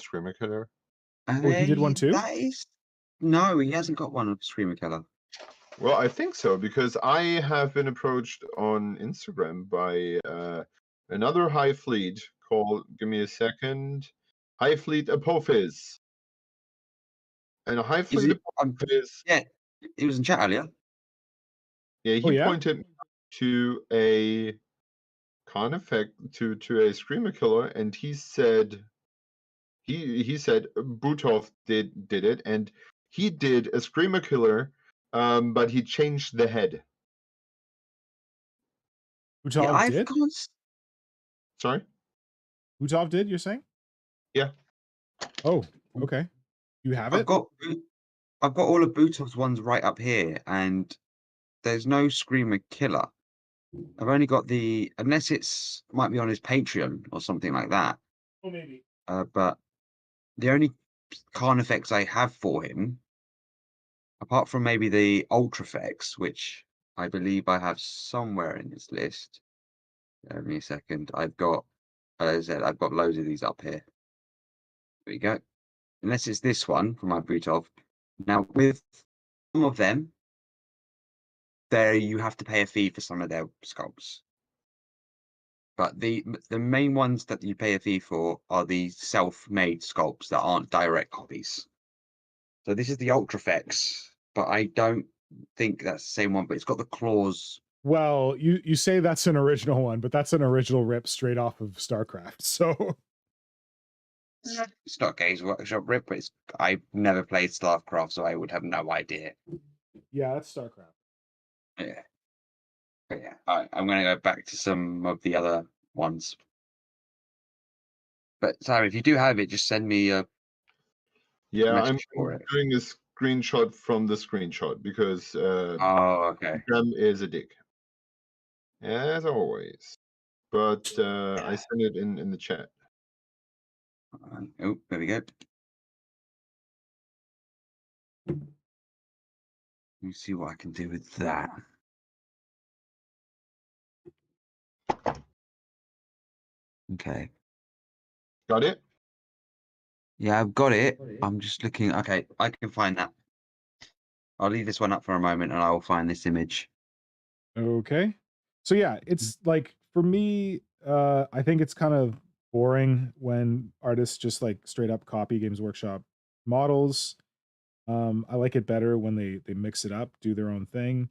Screamer Killer? oh, he did one too. That is no, he hasn't got one of Screamer Killer. Well, I think so because I have been approached on Instagram by another Hivefleet called. Give me a second. Hivefleet Apophis. And a Is Hivefleet it? Apophis. Yeah, he was in chat earlier. Yeah, Oh, he yeah? pointed to a con effect to a Screamer Killer, and he said Butov did it, and he did a Screamer Killer, but he changed the head. Butov Yeah, I've did? got. Sorry. Butov did, you're saying? Yeah. Oh, okay. You have it? I've got all of Butov's ones right up here, and there's no Screamer Killer. I've only got unless it's might be on his Patreon or something like that. Oh, maybe. But the only Khan effects I have for him, apart from maybe the Ultra effects, which I believe I have somewhere in this list. Give me a second. I've got, as I said, I've got loads of these up here. There we go. Unless it's this one from my Butov. Now, with some of them, there you have to pay a fee for some of their sculpts. But the main ones that you pay a fee for are the self-made sculpts that aren't direct copies. So this is the Ultra effects, but I don't think that's the same one. But it's got the claws. Well, you say that's an original one, but that's an original rip straight off of StarCraft. So It's not Games Workshop rip, but I've never played StarCraft, so I would have no idea. yeah, that's StarCraft. Yeah. But yeah, I'm going to go back to some of the other ones. But sorry, if you do have it, just send me a Yeah, I'm message for it. doing a screenshot from the screenshot because Oh, okay. Instagram is a dick, as always. But I sent it in the chat. Oh, there we go. Let me see what I can do with that. Okay. Got it? Yeah, I've got it. I'm just looking. Okay, I can find that. I'll leave this one up for a moment and I will find this image. Okay. So yeah, it's like for me, I think it's kind of boring when artists just like straight up copy Games Workshop models. I like it better when they mix it up, do their own thing.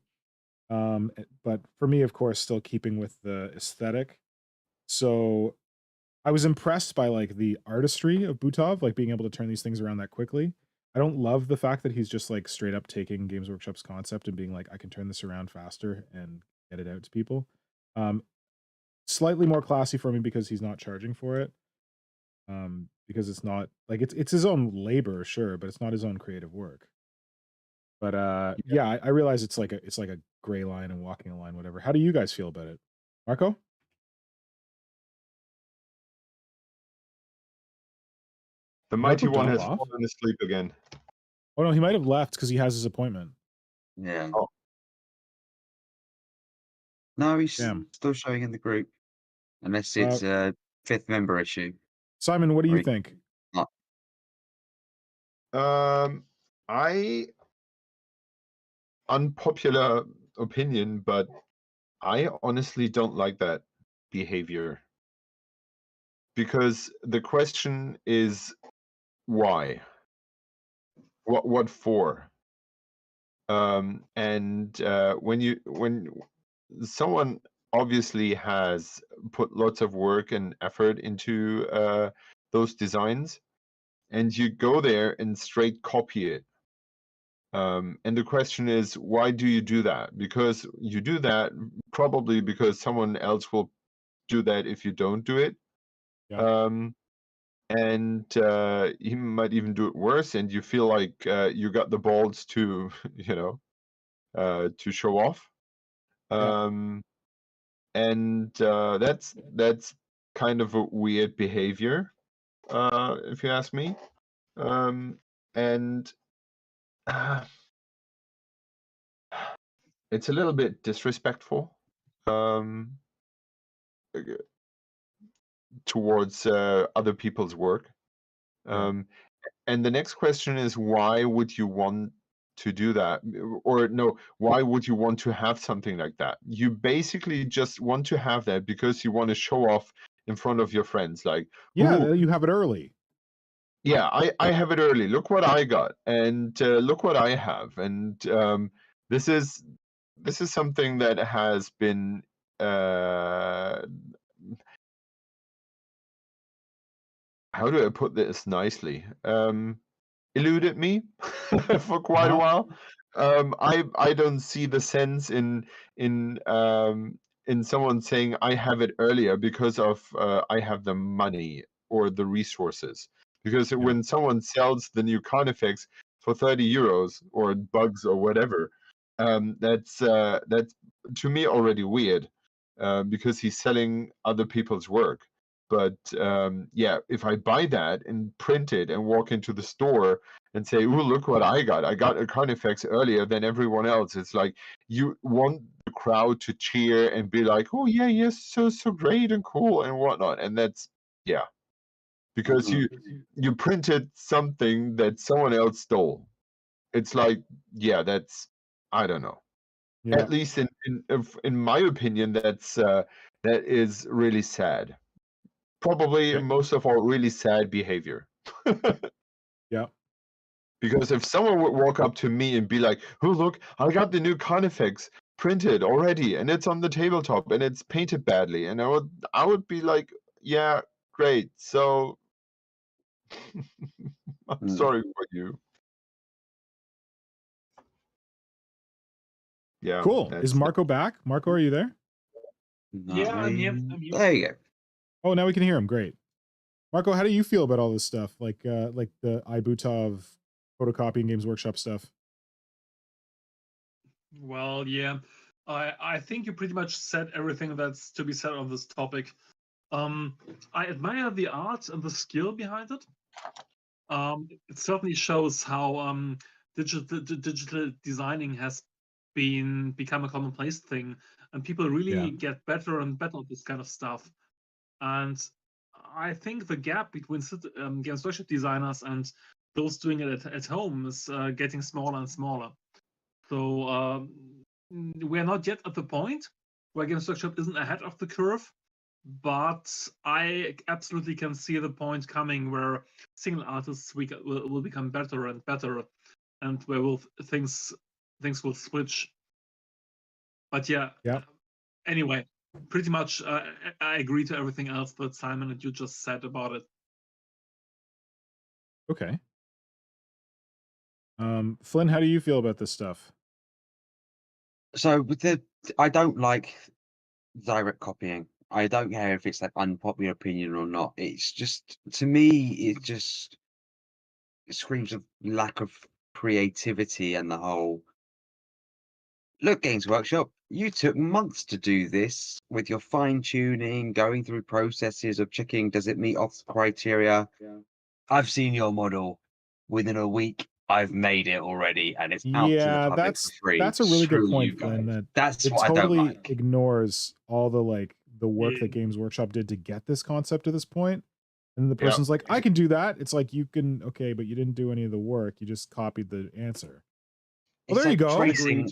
But for me, of course, still keeping with the aesthetic. So I was impressed by like the artistry of Butov, like being able to turn these things around that quickly. I don't love the fact that he's just like straight up taking Games Workshop's concept and being like, I can turn this around faster and get it out to people. Slightly more classy for me because he's not charging for it. Because it's not like it's his own labor, sure, but it's not his own creative work. But yeah, I realize it's like a gray line and walking a line, whatever. How do you guys feel about it, Marco? The Did mighty Marco one drop has off? fallen asleep again. Oh no, he might have left because he has his appointment. Yeah. Oh. No, he's Damn. still showing in the group. Unless it's a 5th member issue. Simon, what do you think? I unpopular opinion, but I honestly don't like that behavior. Because the question is why? What for? And when someone obviously has put lots of work and effort into those designs, and you go there and straight copy it. And the question is, why do you do that? Because you do that probably because someone else will do that if you don't do it. Yeah. and he might even do it worse, and you feel like you got the balls to, to show off. And that's kind of a weird behavior, if you ask me. And it's a little bit disrespectful towards other people's work. And the next question is, why would you want to do that? Or no, why would you want to have something like that? You basically just want to have that because you want to show off in front of your friends. Like, Yeah, you have it early. Yeah, I have it early. Look what I got, and look what I have. And this is something that has been how do I put this nicely? Eluded me for quite a while. I don't see the sense in someone saying I have it earlier because of I have the money or the resources. Because when someone sells the new Carnifex for 30 euros or bugs or whatever, that's to me already weird, because he's selling other people's work. But if I buy that and print it and walk into the store and say, "Ooh, look what I got! I got a Carnifex earlier than everyone else." It's like you want the crowd to cheer and be like, "Oh yeah, yes, so great and cool and whatnot." And that's because you printed something that someone else stole. It's like, that's, I don't know. Yeah. At least in my opinion, that is really sad. Probably most of all, really sad behavior. Yeah. Because if someone would walk up to me and be like, "Oh, look, I got the new Carnifex printed already, and it's on the tabletop, and it's painted badly," and I would be like, "Yeah, great. So I'm sorry for you." Yeah. Cool. Is Marco back? Marco, are you there? Yeah, I'm here. There you go. Oh, now we can hear him. Great. Marco, how do you feel about all this stuff? Like the iButov photocopying Games Workshop stuff? Well, yeah. I think you pretty much said everything that's to be said on this topic. I admire the art and the skill behind it. It certainly shows how digital designing has become a commonplace thing, and people really get better and better at this kind of stuff. And I think the gap between Games Workshop designers and those doing it at home is getting smaller and smaller. So we're not yet at the point where Games Workshop isn't ahead of the curve, but I absolutely can see the point coming where single artists will become better and better, and where things will switch. But anyway, pretty much I agree to everything else that Simon and you just said about it. Okay. Flynn, how do you feel about this stuff? So I don't like direct copying. I don't care if it's like unpopular opinion or not. It's just, to me, it just screams of lack of creativity and the whole. Look, Games Workshop, you took months to do this with your fine tuning, going through processes of checking does it meet off criteria. I've seen your model. Within a week, I've made it already, and it's out to the public for free. That's a really good Screw you point, Flynn. guys. That That's it what totally I don't like. ignores all the work that Games Workshop did to get this concept to this point. And the person's like, "I can do that." It's like, you can, okay, but you didn't do any of the work. You just copied the answer. Well, there you go. Tracing,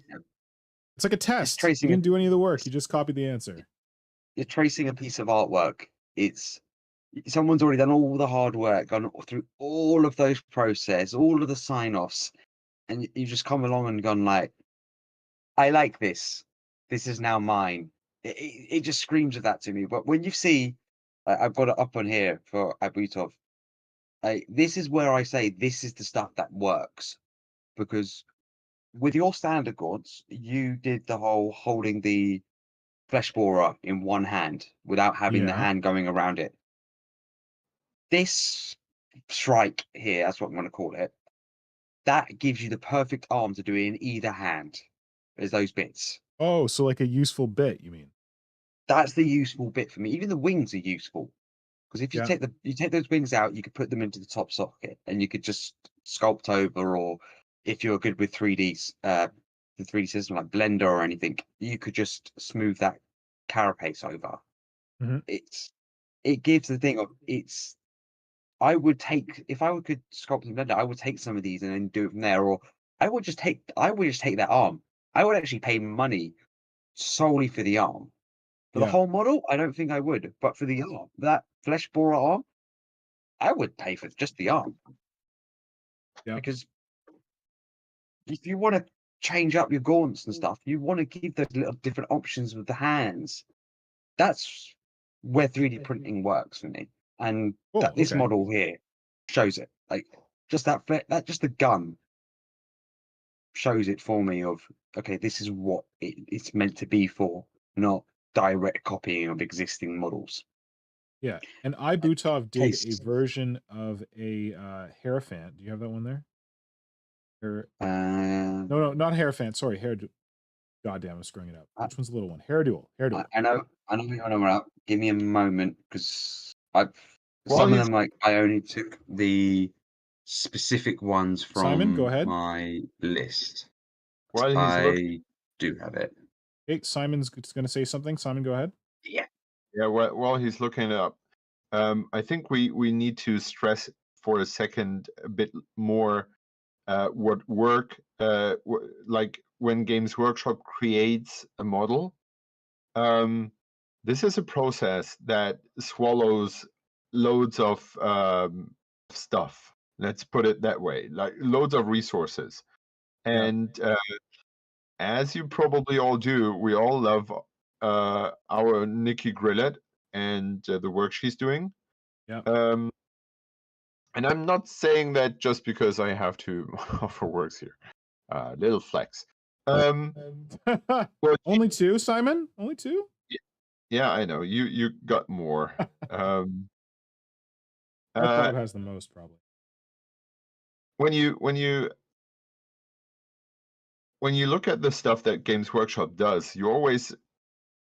it's like a test. You tracing didn't do any of the work. You just copied the answer. You're tracing a piece of artwork. It's someone's already done all the hard work, gone through all of those process, all of the sign-offs, and you just come along and gone like, I like this. This is now mine. It just screams of that to me. But when you see, I've got it up on here for iButov. This is where I say this is the stuff that works, because with your standard gods, you did the whole holding the flesh borer in one hand without having the hand going around it. this strike here, that's what I'm going to call it, that gives you the perfect arm to do it in either hand. There's those bits. Oh, so like a useful bit, you mean? That's the useful bit for me. Even the wings are useful. Because if you Yeah. take those wings out, you could put them into the top socket and you could just sculpt over, or if you're good with 3D, the 3D system like Blender or anything, you could just smooth that carapace over. Mhm. It gives the thing of I would take, if I could sculpt in Blender, I would take some of these and then do it from there, or I would just take that arm. I would actually pay money solely for the arm. For the Yeah. whole model, I don't think I would, but for the arm, that flesh borer arm, I would pay for just the arm. Yeah. Because if you want to change up your gaunts and stuff, you want to give those little different options with the hands. That's where 3D printing works for me. And Cool, this okay. model here shows it. Like just that just the gun shows it for me of, okay, this is what it's meant to be for, not direct copying of existing models. Yeah. And Ibutov did a Tastes. version of a Hierophant. Do you have that one there? No, not Hierophant. Sorry, Goddamn, I'm screwing it up. Which one's the little one? Hairduel. I know you're up. Give me a moment, because some Well, of he's- them, like, I only took the specific ones from Simon, go ahead. my list. While he's I do have it. Okay, Simon's going to say something. Simon, go ahead. Yeah. Yeah, while he's looking it up, I think we need to stress for a second a bit more what work like when Games Workshop creates a model. This is a process that swallows loads of stuff. Let's put it that way, like loads of resources. And as you probably all do, we all love our Nikki Grillett and the work she's doing. Yeah. And I'm not saying that just because I have to offer works here. Little flex. Well, Only two, Simon? Only two? yeah, I know. You got more. Our crowd has the most, probably. When you look at the stuff that Games Workshop does, you always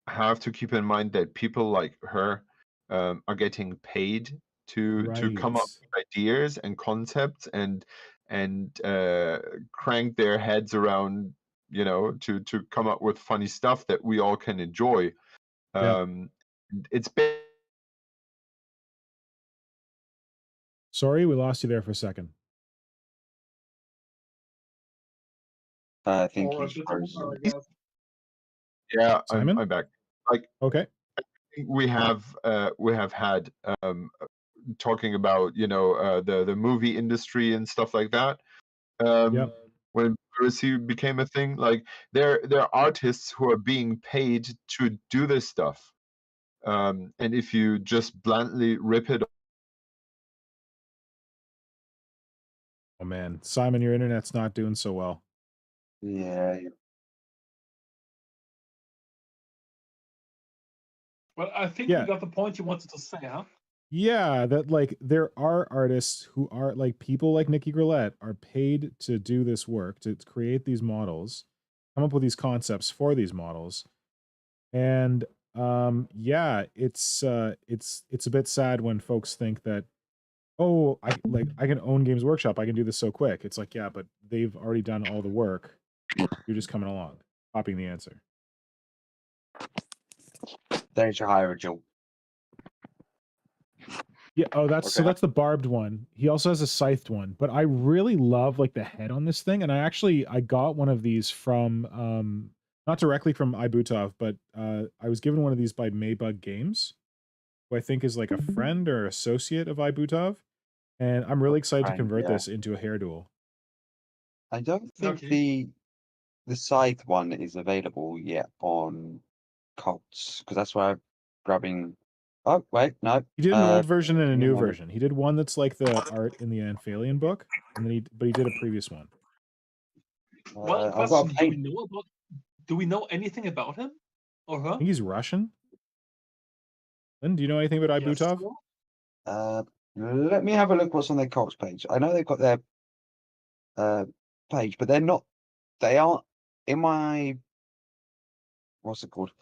have to keep in mind that people like her are getting paid to come up with ideas and concepts and crank their heads around, to come up with funny stuff that we all can enjoy. It's been. Sorry, we lost you there for a second. I think Or a he's bit frozen. older, I guess. Yeah, Simon? I'm back. Like, okay, I think we have had talking about the movie industry and stuff like that. When piracy became a thing, like there are artists who are being paid to do this stuff, and if you just bluntly rip it. Oh man, Simon, your internet's not doing so well. Yeah. Well, I think Yeah. we got the point you wanted to say, huh? Yeah, that like there are artists who are like people like Nikki Grillett are paid to do this work, to create these models, come up with these concepts for these models. And yeah, it's a bit sad when folks think that, oh, I can own Games Workshop, I can do this so quick. It's like, yeah, but they've already done all the work. You're just coming along, copying the answer. There's your higher Joe. Yeah, oh, so that's the barbed one. He also has a scythed one, but I really love like the head on this thing, and I got one of these from not directly from Ibutov, but I was given one of these by Maybug Games, who I think is like a friend or associate of Ibutov, and I'm really excited to convert this into a hair duel. I don't think the scythe one is available yet on Cults, because that's why I'm grabbing. Oh wait, no. He did an old version and a new version. He did one that's like the art in the Anphalian book, and then he did a previous one. One question: Do we know anything about him or her? I think he's Russian. Lynn, do you know anything about Ibutov? Let me have a look what's on their Cox page. I know they've got their page, but they're not. They aren't in my. What's it called?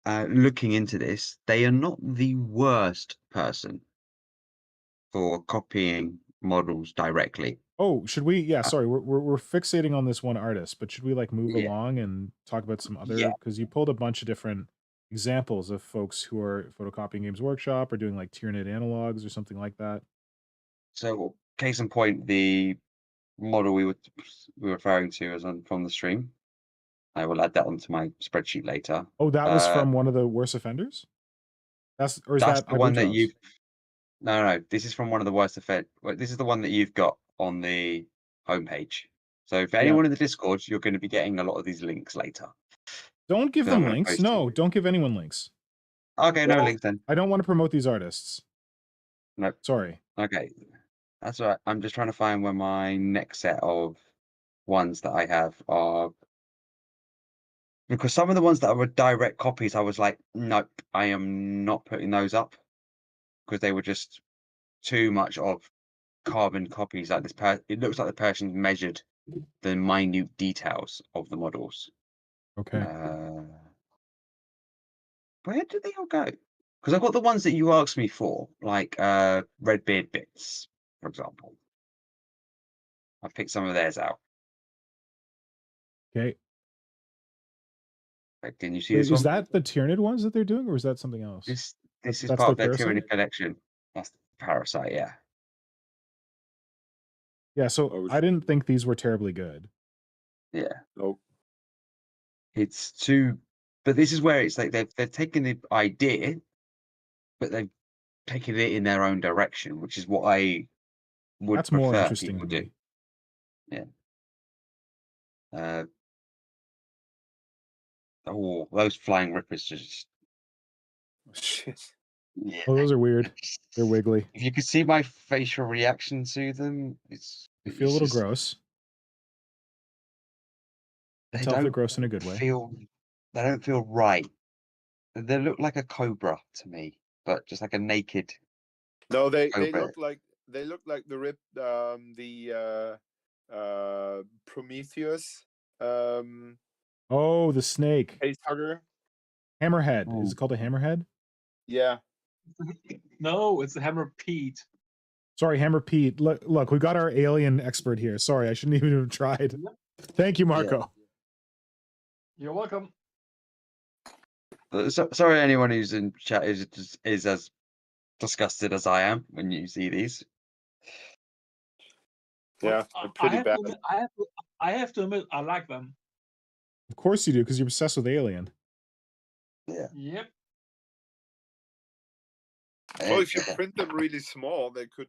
Looking into this, they are not the worst person for copying models directly. Oh, should we? Yeah, Uh, sorry, we're fixating on this one artist, but should we like move Yeah. along and talk about some other? Yeah. Because you pulled a bunch of different examples of folks who are photocopying Games Workshop or doing like Tyranid analogs or something like that. So, case in point, the model we were referring to is from the stream. I will add that onto my spreadsheet later. Oh, that was from one of the worst offenders. That's or is That's that the one that Ibutos? you've. No. This is from one of the worst offend. This is the one that you've got on the homepage. So for Yeah. anyone in the Discord, you're going to be getting a lot of these links later. Don't give 'Cause I'm them gonna links. post No, it. don't give anyone links. Okay, no Well- links then. I don't want to promote these artists. Nope. Sorry. Okay, that's all right. I'm just trying to find where my next set of ones that I have are. Because some of the ones that were direct copies, I was like, nope, I am not putting those up. Because they were just too much of carbon copies. Like this, it looks like the person measured the minute details of the models. Okay. Where did they all go? Because I've got the ones that you asked me for, like Redbeard bits, for example. I picked some of theirs out. Okay. Like, can you see Is this one? that the Tyranid ones that they're doing, or is that something else? This is that's part of their their Parasite? Tyranid collection. That's the Parasite, yeah. Yeah. So Oh, I didn't think these were terribly good. Yeah. Nope. It's too, but this is where it's like they've taken the idea, but they've taken it in their own direction, which is what I would That's more prefer interesting people to do. me. Oh, those flying rippers just Shit. yeah. Oh, those are weird. They're wiggly. If you could see my facial reaction to them, They feel a little gross. They Tell if they're don't gross in a good way. they don't feel right. They look like a cobra to me, but just like a naked. No, they Cobra. look like the Prometheus Oh, the snake. face hugger. Hammerhead. Is Ooh. it called a hammerhead? Yeah. No, it's a Hammer Pete. Sorry, Hammer Pete. Look, we got our alien expert here. Sorry, I shouldn't even have tried. Thank you, Marco. You're welcome. Sorry, anyone who's in chat is as disgusted as I am when you see these. Yeah, I- they're pretty I have bad. To admit, I have to admit, I like them. Of course you do, because you're obsessed with Alien. Yeah. Yep. Well, if you print them really small, they could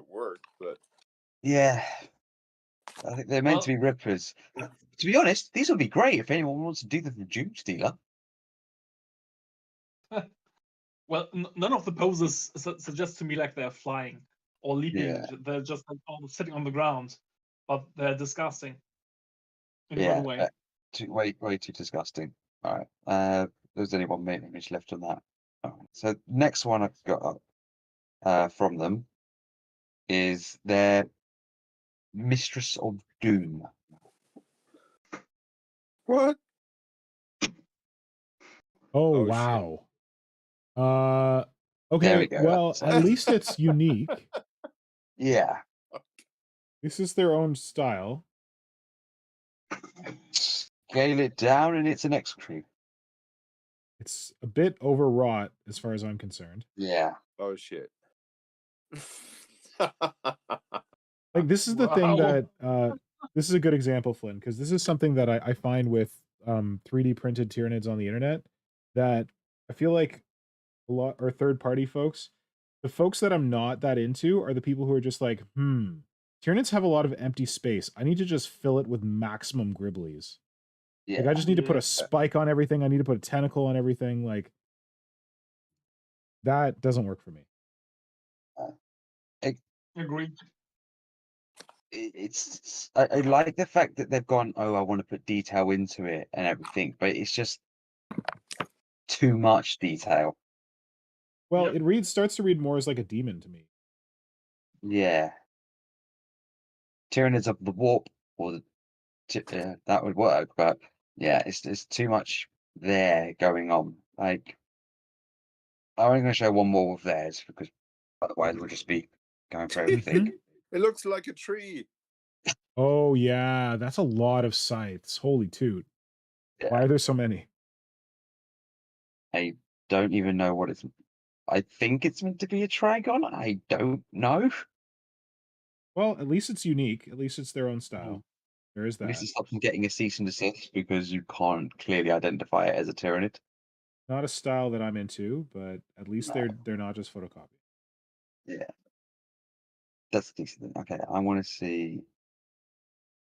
work, but Yeah. I think they're meant to be rippers. To be honest, these would be great if anyone wants to do them for Junestealer. Well, none of the poses suggest to me like they're flying or leaping. Yeah. They're just like sitting on the ground, but they're disgusting. In Yeah. one way. Way too disgusting. All right. There's only one main image left on that. All right. So next one I've got from them is their Mistress of Doom. what? Oh, Oh, shit. wow. There Okay, we go. well, at least it's unique. Yeah. This is their own style. Scale it down and it's an X-Crew. It's a bit overwrought as far as I'm concerned. Yeah. Oh shit. Like, this is the thing Wow. that this is a good example, Flynn, because this is something that I find with 3D printed Tyranids on the internet, that I feel like a lot or third-party folks, the folks that I'm not that into are the people who are just like, Tyranids have a lot of empty space. I need to just fill it with maximum gribblies. Yeah. Like, I just need to put Yeah. a spike on everything. I need to put a tentacle on everything. Like, that doesn't work for me. Agreed. I like the fact that they've gone, oh, I want to put detail into it and everything, but it's just too much detail. Well, Yep. it starts to read more as like a demon to me. Yeah. Tyranids of the warp or that would work, but yeah, it's too much there going on. Like, I'm only going to show one more of theirs because otherwise we'll just be going for everything. It looks like a tree. Oh yeah, that's a lot of scythes. Holy toot! Yeah. Why are there so many? I don't even know what it's. I think it's meant to be a trigon. I don't know. Well, at least it's unique. At least it's their own style. There is At least that. it stops them getting a cease and desist because you can't clearly identify it as a Tyranid. Not a style that I'm into, but at least No. they're not just photocopy. Yeah. That's decent. Okay, I want to see.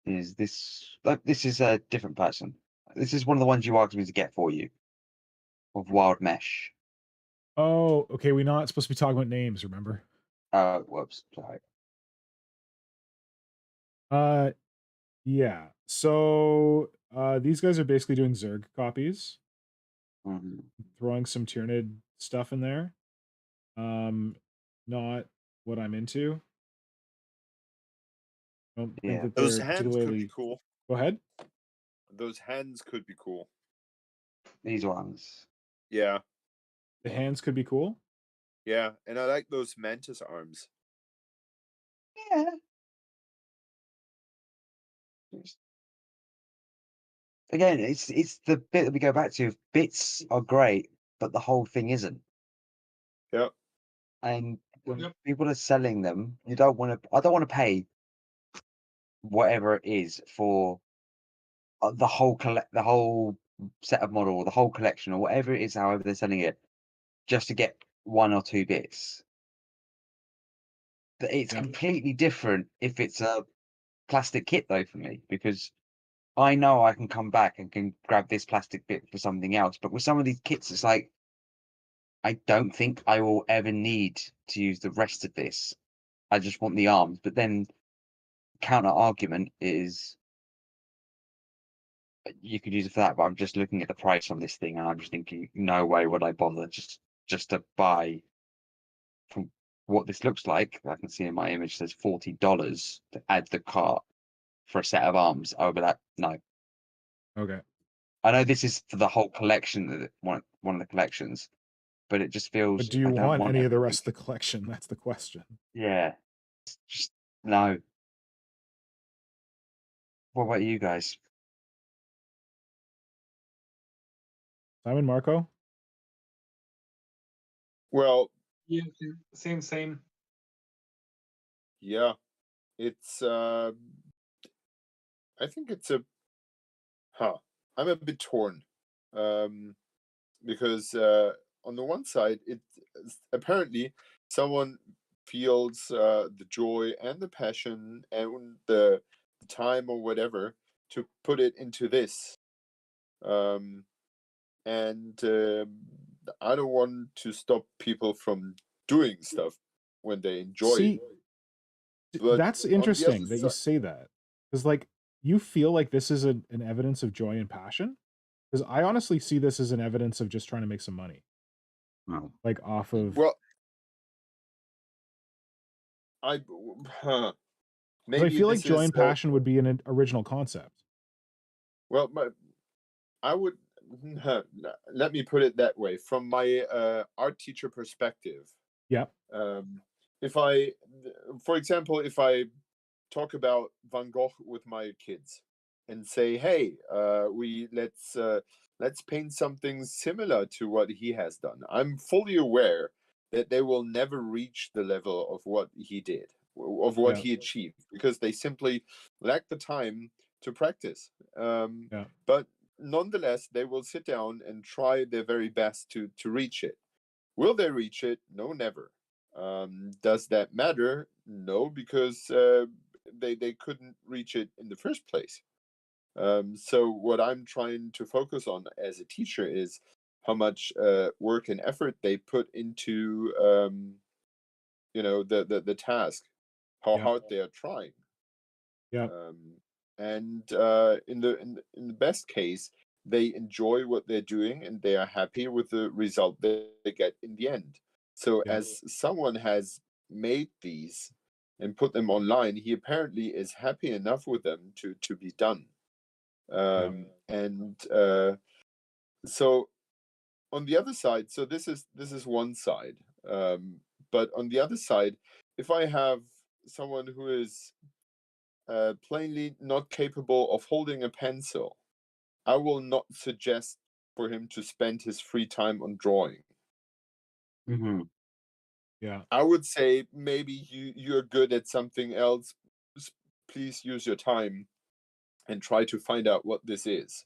Is this like this is a different person? This is one of the ones you asked me to get for you. Of Wild Mesh. Oh, okay. We're not supposed to be talking about names, remember? Whoops, sorry. Yeah. So these guys are basically doing Zerg copies, throwing some Tyranid stuff in there. Not what I'm into. I don't think that Those they're hands could be particularly cool. Go ahead. Those hands could be cool. These ones. Yeah, The hands could be cool. yeah, and I like those mantis arms. Yeah. Again, it's the bit that we go back to. Bits are great, but the whole thing isn't. Yep. And when people are selling them, you don't want to. I don't want to pay whatever it is for the whole the whole set of model, the whole collection, or whatever it is. However they're selling it, just to get one or two bits. But it's completely different if it's a plastic kit, though, for me, because I know I can come back and can grab this plastic bit for something else. But with some of these kits, it's like, I don't think I will ever need to use the rest of this. I just want the arms. But then counter argument is you could use it for that, but I'm just looking at the price on this thing and I'm just thinking, no way would I bother just to buy from what this looks like. I can see in my image says $40 to add the cart for a set of arms. I would be like, no. Okay. I know this is for the whole collection, one of the collections, but it just feels. But do you I don't want any of the everything. rest of the collection? That's the question. Yeah, it's just no. What about you guys? Simon, Marco? Well, Yeah, same. yeah, it's. I think it's a. I'm a bit torn, because on the one side, it apparently someone feels the joy and the passion and the time or whatever to put it into this, and I don't want to stop people from doing stuff when they enjoy See, it. But that's on the other interesting that you side, say that. Because, like, you feel like this is an evidence of joy and passion? Because I honestly see this as an evidence of just trying to make some money. Oh. Like, off of... well, maybe I feel like this joy is, and passion would be an original concept. well, I would let me put it that way. From my art teacher perspective, Yep. if I, for example, if I talk about Van Gogh with my kids and say, "Hey, let's paint something similar to what he has done," I'm fully aware that they will never reach the level of what he did, of what he achieved, because they simply lack the time to practice. But nonetheless, they will sit down and try their very best to reach it. Will they reach it? No, never. Does that matter? No, because they couldn't reach it in the first place. So what I'm trying to focus on as a teacher is how much work and effort they put into the task, how hard they are trying. Yeah. And in the best case, they enjoy what they're doing and they are happy with the result they get in the end. So as someone has made these, and put them online, he apparently is happy enough with them to be done. And so on the other side, so this is one side, but on the other side, if I have someone who is plainly not capable of holding a pencil, I will not suggest for him to spend his free time on drawing. Mm-hmm. Yeah. I would say maybe you're good at something else. Please use your time and try to find out what this is.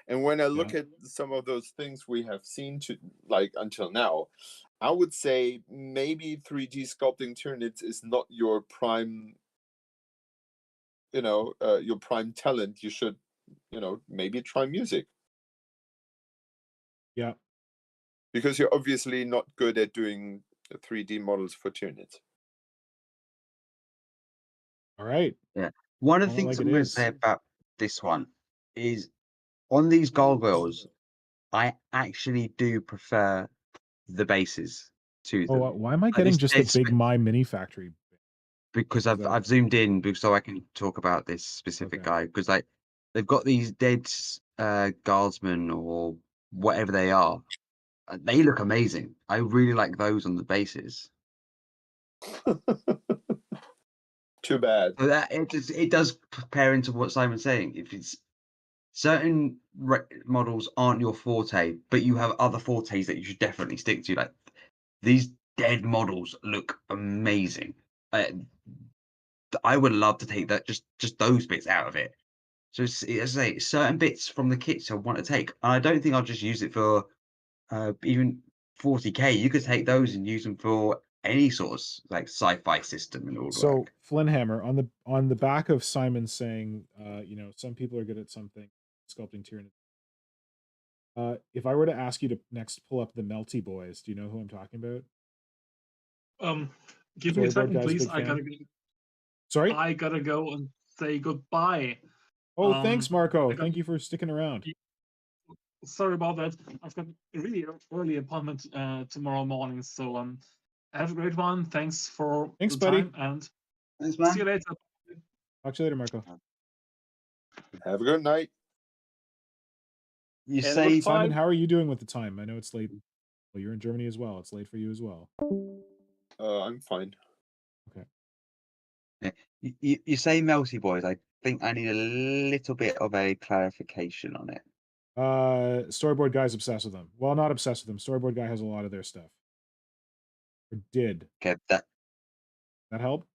And when I look at some of those things we have seen until now, I would say maybe 3D sculpting Tyranids is not your prime, your prime talent. You should, maybe try music. Yeah. Because you're obviously not good at doing 3D models for Tyranids. All right. Yeah. One of the Well, things like I'm it going to is. say about this one is on these gargoyles, I actually do prefer the bases to them. Why am I Like getting this just dead the big My Mini Factory? because I've zoomed in because so I can talk about this specific guy because like they've got these dead guardsmen or whatever they are. They look amazing. I really like those on the bases. Too bad. So that it does pair into what Simon's saying. If it's certain models aren't your forte, but you have other fortes that you should definitely stick to. Like these dead models look amazing. I would love to take that just those bits out of it. So as I say, certain bits from the kits I want to take, and I don't think I'll just use it for even 40k. You could take those and use them for any sort of like sci-fi system and all So that. Flynhammer on the back of Simon saying, some people are good at something, sculpting Tyranid. If I were to ask you to next pull up the Melty Boys, do you know who I'm talking about? Give me a Storyboard second, guy's a please. big I gotta fan. go. Sorry? I gotta go and say goodbye. Oh, thanks, Marco. I got- Thank you for sticking around. Sorry about that. I've got a really early appointment tomorrow morning. So have a great one. Thanks for Thanks, the buddy. time and Thanks, see you later. Talk to you later, Marco. Have a good night. You And say with Simon, five- how are you doing with the time? I know it's late. Well, you're in Germany as well. It's late for you as well. I'm fine. Okay. you say Melty Boys. I think I need a little bit of a clarification on it. Storyboard guy's obsessed with them. Well, not obsessed with them. Storyboard guy has a lot of their stuff. Or did. Okay, that help?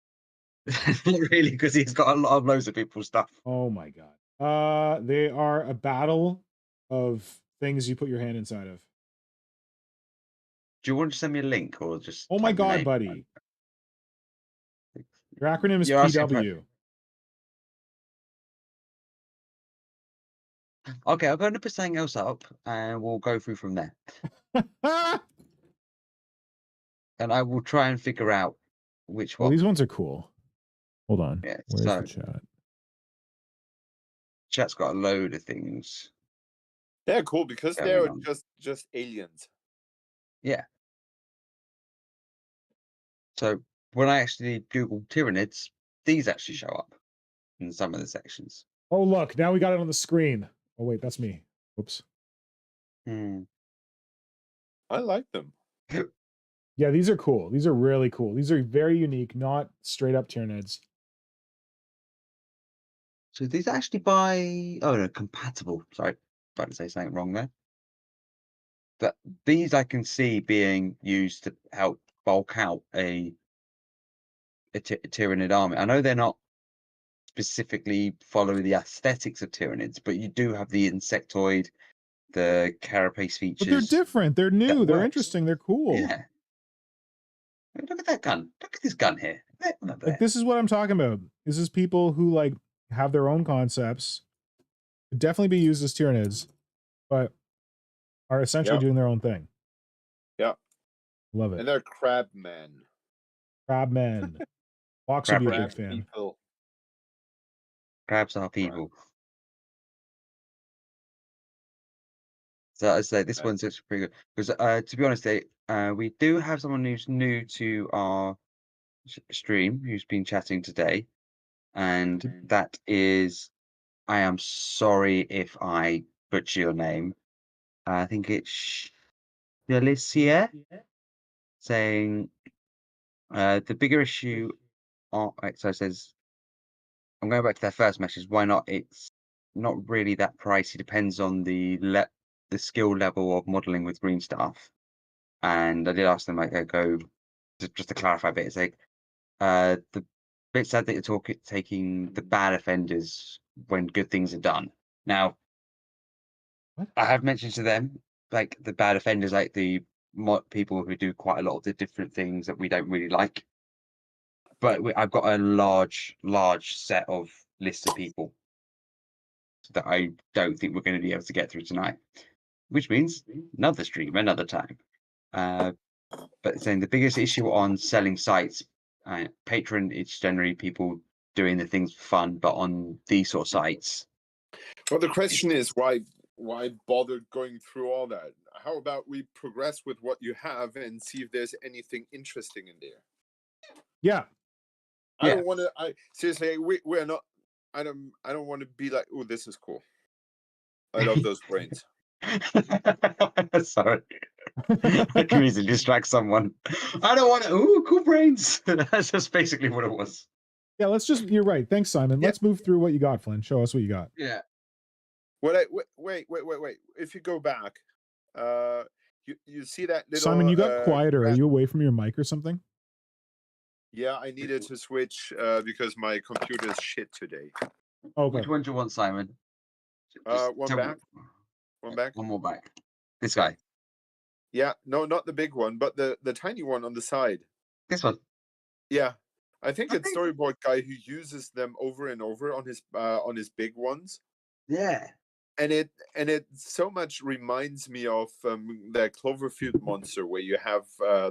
not really because he's got a lot of loads of people's stuff. Oh my god. They are a battle of things you put your hand inside of. Do you want to send me a link or just? Oh my type the god, name? buddy. Your acronym is You're asking for- PW. Okay, I'm going to put something else up and we'll go through from there. And I will try and figure out which Well, one. these ones are cool. Hold on. Yeah, Where's so- the chat? Chat's got a load of things. They're cool because Going they're on. just aliens. Yeah. So when I actually Google Tyranids, these actually show up in some of the sections. Oh, look. Now we got it on the screen. Oh, wait. That's me. Oops. Hmm. I like them. Yeah, these are cool. These are really cool. These are very unique, not straight up Tyranids. So these actually no, compatible. Sorry, about to say something wrong there. But these I can see being used to help bulk out a Tyranid army. I know they're not specifically follow the aesthetics of Tyranids, but you do have the insectoid, the carapace features. But they're different. They're new. that They're works. interesting. They're cool. Yeah. Look at that gun. Look at this gun here. Like, this is what I'm talking about. This is people who like have their own concepts, could definitely be used as Tyranids, but are essentially doing their own thing. Yeah. Love it. And they're crab men. Crab men. Fox would be a big fan. People. Crabs are people. So I say this one's actually pretty good because to be honest, we do have someone who's new to our stream who's been chatting today, and that is, I am sorry if I butcher your name. I think it's Delicia saying the bigger issue. So it says, I'm going back to their first message. Why not? It's not really that pricey. Depends on the skill level of modeling with green stuff. And I did ask them, like, I go just to clarify a bit. It's like the bit sad that you're taking the bad offenders when good things are done. Now, What? I have mentioned to them, like, the bad offenders, like the people who do quite a lot of the different things that we don't really like. But I've got a large set of list of people that I don't think we're going to be able to get through tonight, which means another stream, another time. But saying the biggest issue on selling sites, Patreon, it's generally people doing the things for fun, but on these sort of sites. Well, the question is why bother going through all that? How about we progress with what you have and see if there's anything interesting in there? Yeah. I don't want to. Seriously, we're not. I don't want to be like, oh, this is cool. I love those brains. Sorry. I can easily distract someone. I don't want to. Ooh, cool brains. That's just basically what it was. Yeah, you're right. Thanks, Simon. Yeah. Let's move through what you got, Flynn. Show us what you got. Yeah. Wait. If you go back, you see that little. Simon, you got quieter. Are you away from your mic or something? Yeah, I needed to switch because my computer is shit today. Okay. Which one do you want, Simon? One back. One back. One more back. This guy. Yeah, no, not the big one, but the tiny one on the side. This one. Yeah, I think it's Storyboard Guy who uses them over and over on his big ones. Yeah. And it so much reminds me of the Cloverfield monster, where you have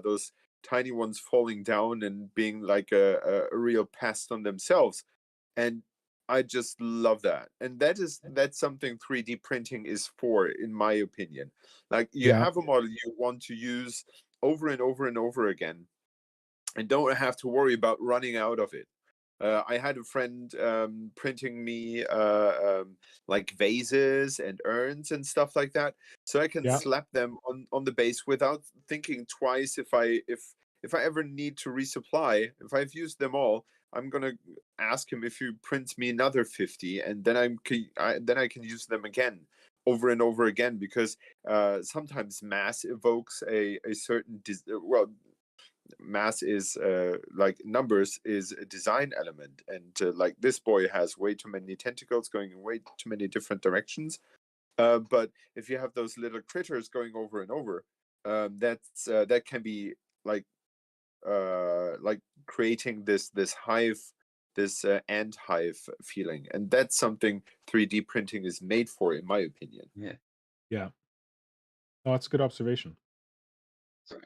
those tiny ones falling down and being like a real pest on themselves, and I just love that. And that's something 3D printing is for, in my opinion. Like, you have a model you want to use over and over and over again, and don't have to worry about running out of it. I had a friend printing me like vases and urns and stuff like that, so I can slap them on the base without thinking twice. If I ever need to resupply, if I've used them all, I'm gonna ask him if he prints me another 50, and then I can use them again over and over again, because sometimes mass evokes a certain mass is like numbers is a design element, and like this boy has way too many tentacles going in way too many different directions, but if you have those little critters going over and over, that can be like creating this hive, this ant hive feeling, and that's something 3D printing is made for, in my opinion. Yeah. Oh, that's a good observation.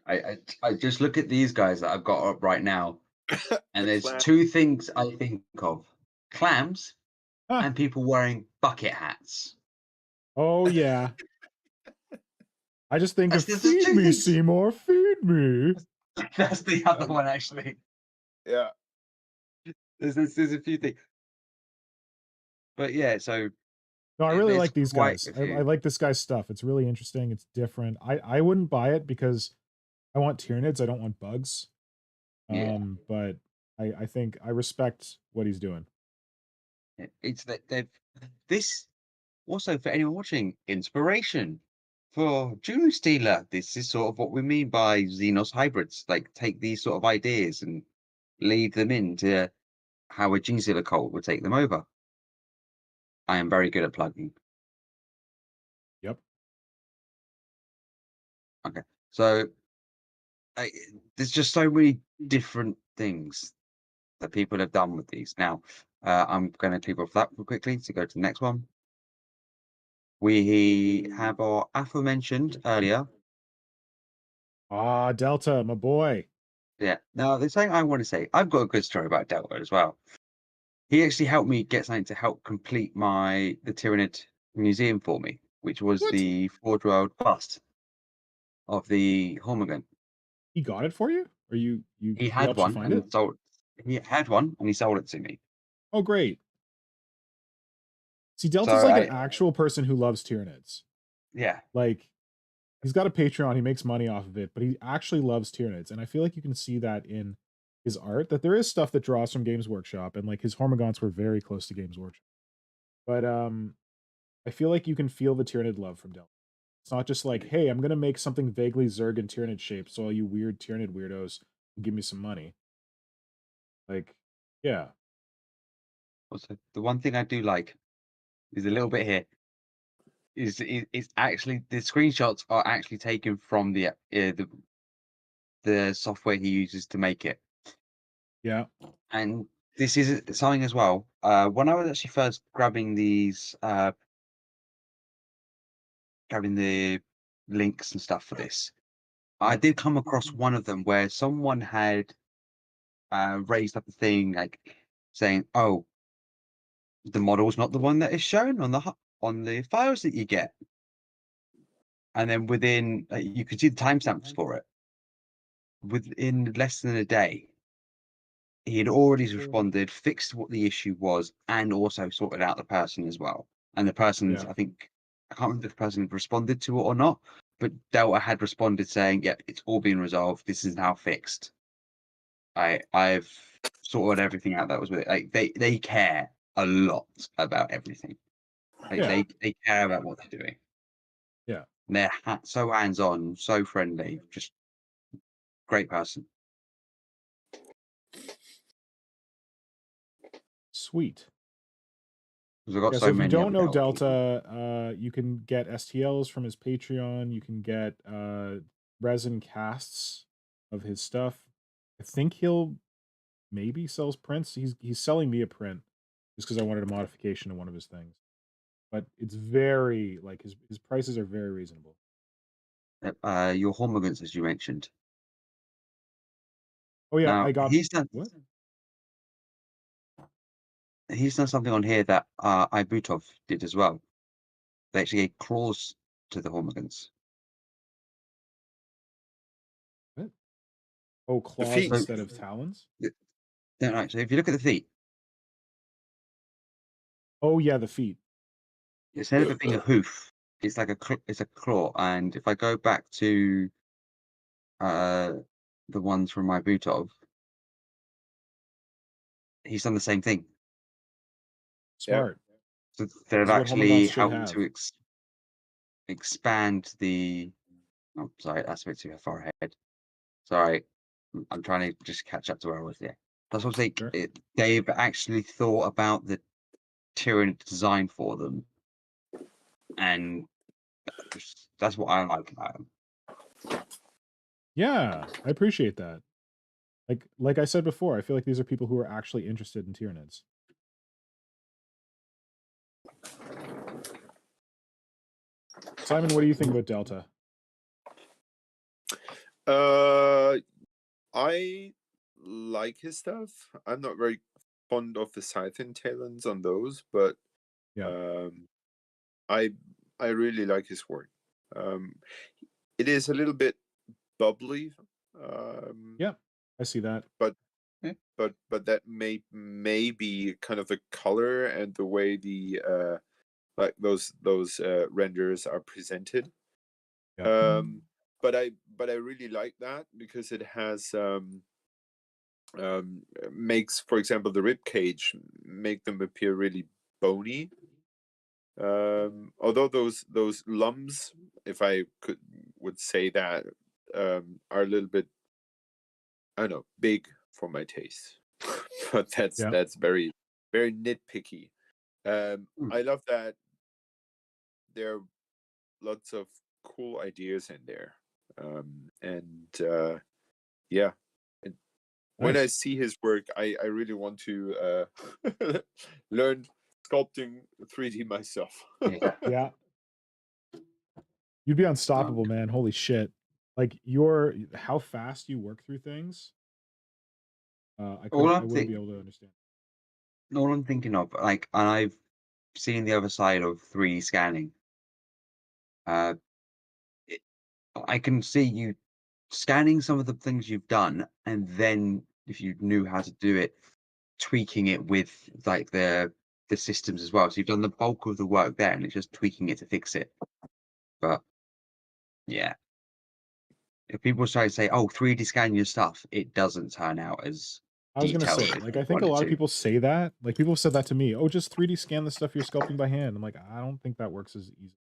I just look at these guys that I've got up right now, and there's two things I think of: clams and people wearing bucket hats. Oh yeah. I just think of feed me, Seymour, feed me. That's the other one, actually. Yeah. There's a few things, but yeah. So no, I really like these quite guys. I like this guy's stuff. It's really interesting. It's different. I wouldn't buy it because I want Tyranids. I don't want bugs. But I think I respect what he's doing. It's that this also, for anyone watching, inspiration for Junestealer. This is sort of what we mean by Xenos hybrids. Like, take these sort of ideas and lead them into how a Junestealer cult would take them over. I am very good at plugging. Yep. Okay, so there's just so many different things that people have done with these. Now, I'm going to click off that real quickly to go to the next one. We have our aforementioned earlier. Delta, my boy. Yeah. Now, there's something I want to say. I've got a good story about Delta as well. He actually helped me get something to help complete the Tyranid museum for me, which was the Forge World bust of the Hormigant. He got it for you? Or you He had helped you one find it? and sold. He had one and he sold it to me. Oh, great. See, Delta's So like an actual person who loves Tyranids. yeah, Like, he's got a Patreon, he makes money off of it, but he actually loves Tyranids. And I feel like you can see that in his art, that there is stuff that draws from Games Workshop, and like his Hormagaunts were very close to Games Workshop. But I feel like you can feel the Tyranid love from Delta. It's not just like, hey, I'm gonna make something vaguely Zerg and Tyranid shaped, so all you weird Tyranid weirdos can give me some money. Like, yeah. also the one thing I do like is a little bit here. Is actually the screenshots are actually taken from the software he uses to make it. Yeah. And this is something as well. When I was actually first grabbing these, grabbing the links and stuff for this, I did come across one of them where someone had raised up a thing like saying, "Oh, the model's not the one that is shown on the files that you get," and then within you could see the timestamps for it. Within less than a day, he had already responded, fixed what the issue was, and also sorted out the person as well. And the person's, Yeah. I think, I can't remember if the person responded to it or not, but Delta had responded saying, "Yeah, it's all been resolved. This is now fixed. I've sorted everything out that was with it." Like they care a lot about everything. Like Yeah. they care about what they're doing. Yeah. And they're so hands on, so friendly, just great person. Sweet. Because I've got Yeah, so so if you many. don't know other people. Delta, you can get STLs from his Patreon. You can get resin casts of his stuff. I think he'll maybe sells prints. He's selling me a print just because I wanted a modification to one of his things. But it's very like his prices are very reasonable. Your Hormagaunts, as you mentioned. Oh yeah, Now I got he's done. what? He's done something on here that Ibutov did as well. They actually gave claws to the Hormagaunts. What? Oh, claws feet. instead of talons? No, right. So if you look at the feet, Oh yeah, the feet. instead of it being a hoof, it's like it's a claw. And if I go back to the ones from Ibutov, he's done the same thing. Smart. So This they've is what actually Hormagaunts should helped have. to expand the. Oh, sorry, that's a bit too far ahead. Sorry, I'm trying to just catch up to where I was there. That's what I'm saying. Sure. They've actually thought about the Tyranid design for them, and that's what I like about them. Yeah, I appreciate that. Like I said before, I feel like these are people who are actually interested in Tyranids. Simon, what do you think about Delta? I like his stuff. I'm not very fond of the Scythian talons on those, but Yeah. I really like his work. It is a little bit bubbly. Yeah, I see that. But that may be kind of the color and the way the like those renders are presented. Yeah. But I really like that because it has makes, for example, the rib cage make them appear really bony. Although those lumps, if I would say that, are a little bit, I don't know, big for my taste. But that's very very nitpicky. I love that there are lots of cool ideas in there, and yeah. When I see his work, I really want to learn sculpting 3D myself. Yeah. You'd be unstoppable, man. Holy shit. Like how fast you work through things. I wouldn't be able to understand. All I'm thinking of, like, and I've seen the other side of 3D scanning. I can see you scanning some of the things you've done, and then if you knew how to do it, tweaking it with like the systems as well. So you've done the bulk of the work there, and it's just tweaking it to fix it. But yeah, if people try to say, "Oh, 3D scan your stuff," it doesn't turn out as I was gonna detailed say, as like, you I think a want it lot of to. people say that. Like, people have said that to me. Oh, just 3D scan the stuff you're sculpting by hand. I'm like, I don't think that works as easy.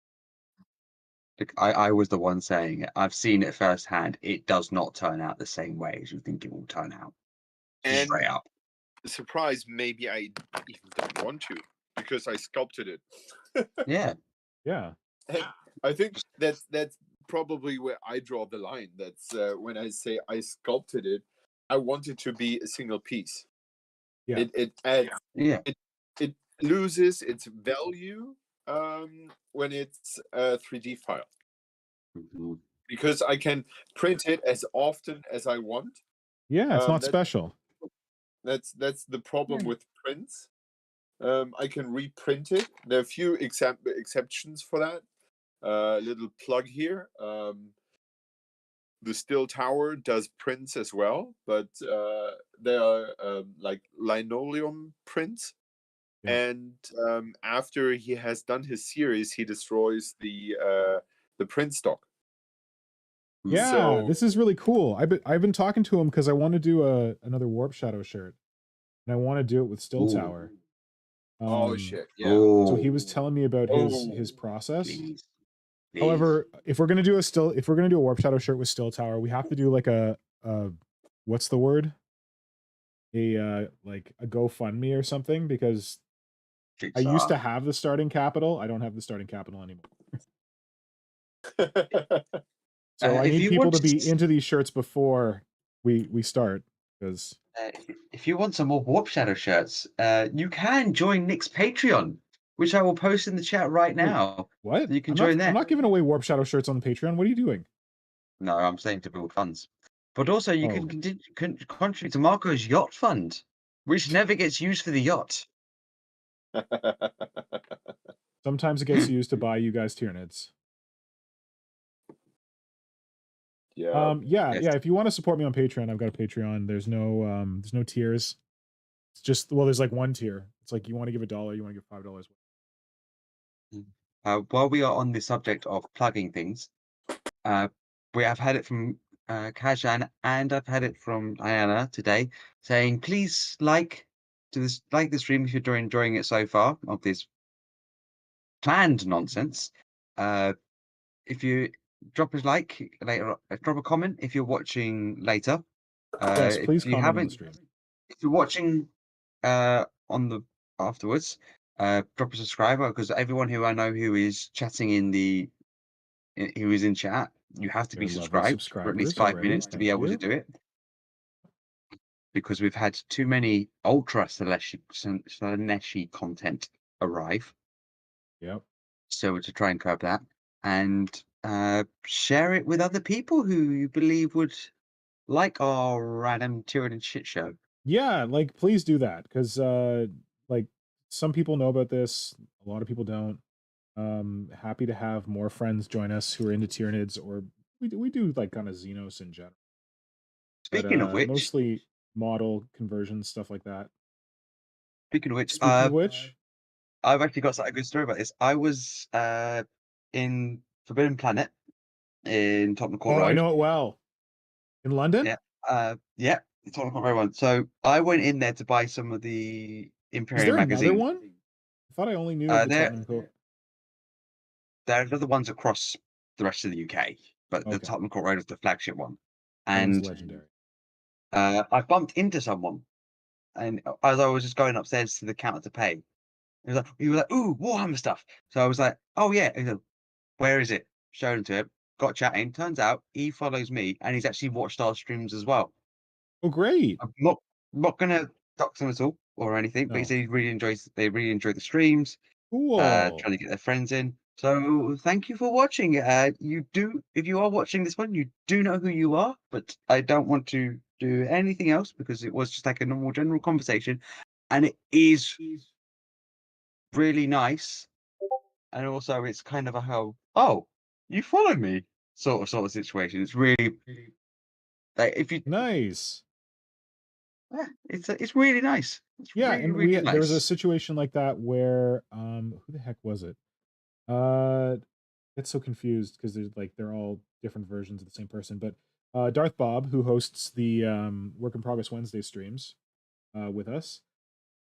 Like, I was the one saying it. I've seen it firsthand. It does not turn out the same way as you think it will turn out. And Straight up. surprise, maybe I even don't want to because I sculpted it. Yeah. Yeah. And I think that's probably where I draw the line. That's when I say I sculpted it, I want it to be a single piece. Yeah. It adds, Yeah. it loses its value when it's a 3D file, Mhm. because I can print it as often as I want. Yeah, it's not That's special. that's the problem Yeah. with prints. I can reprint it. There are a few exceptions for that. Little plug here. The Still Tower does prints as well, but they are like linoleum prints. Yeah. And after he has done his series, he destroys the print stock. Yeah, So this is really cool. I've been talking to him because I want to do another Warp Shadow shirt, and I want to do it with Still Ooh. Tower. oh shit, yeah. So he was Oh, telling me about his process. please. However, if we're gonna do a Warp Shadow shirt with Still Tower, we have to do like a what's the word? Like a GoFundMe or something, because I used to have the starting capital. I don't have the starting capital anymore. So I if need you people want to be s- into these shirts before we start, because if you want some more Warp Shadow shirts, you can join Nick's Patreon, which I will post in the chat right now. what? You can I'm join not, there. I'm not giving away Warp Shadow shirts on the Patreon. What are you doing? No, I'm saying to build funds. But also, you Oh. can contribute to Marco's yacht fund, which never gets used for the yacht. Sometimes it gets used to buy you guys Tyranids. yeah. Yeah. Yes. If you want to support me on Patreon, I've got a Patreon. There's no tiers. It's just, well, there's like one tier. It's like, you want to give $1, you want to give $5. While we are on the subject of plugging things, we have had it from Kajan, and I've had it from Diana today, saying please like the stream if you're enjoying it so far of this planned nonsense. If you drop a like later, drop a comment if you're watching later. Yes, please if you comment on the haven't, stream. if you're watching on the afterwards, drop a subscriber, because everyone who I know who is chatting who is in chat, you have to be They're lovely subscribed for at least subscribers 5 already. minutes to be Thank able to you. do it, because we've had too many ultra Slaneshi content arrive. Yep. So to try and curb that, and share it with other people who you believe would like our random Tyranid shit show. Yeah, like, please do that, because like, some people know about this, a lot of people don't. Happy to have more friends join us who are into Tyranids, or we do like kind of Xenos in general. Speaking of which, mostly model conversions, stuff like that. speaking of which, I've actually got a good story about this. I was in Forbidden Planet in Tottenham Court Road. I know it well. In London? Yeah, Tottenham Court Road one. So I went in there to buy some of the Is Imperium there magazine. another one? I thought I only knew the Tottenham Court. There are other ones across the rest of the UK, but the Okay. Tottenham Court Road is the flagship one. That one's And legendary. I bumped into someone, and as I was just going upstairs to the counter to pay, he was like, "Ooh, Warhammer stuff." So I was like, "Oh yeah." He said, "Where is it?" Showed him to him. Got chatting. Turns out he follows me, and he's actually watched our streams as well. Oh, great! I'm not gonna dox him at all or anything, but he No. said they really enjoy the streams. Cool. Trying to get their friends in. So thank you for watching. If you are watching this one, you do know who you are, but I don't want to do anything else because it was just like a normal general conversation, and it is really nice. And also, it's kind of a how, oh, you follow me sort of situation. It's really Like if you, Nice. yeah, it's really nice. It's Yeah, really, and really there was a nice. situation like that where who the heck was it? Get so confused because they're all different versions of the same person. But Darth Bob, who hosts the Work in Progress Wednesday streams with us,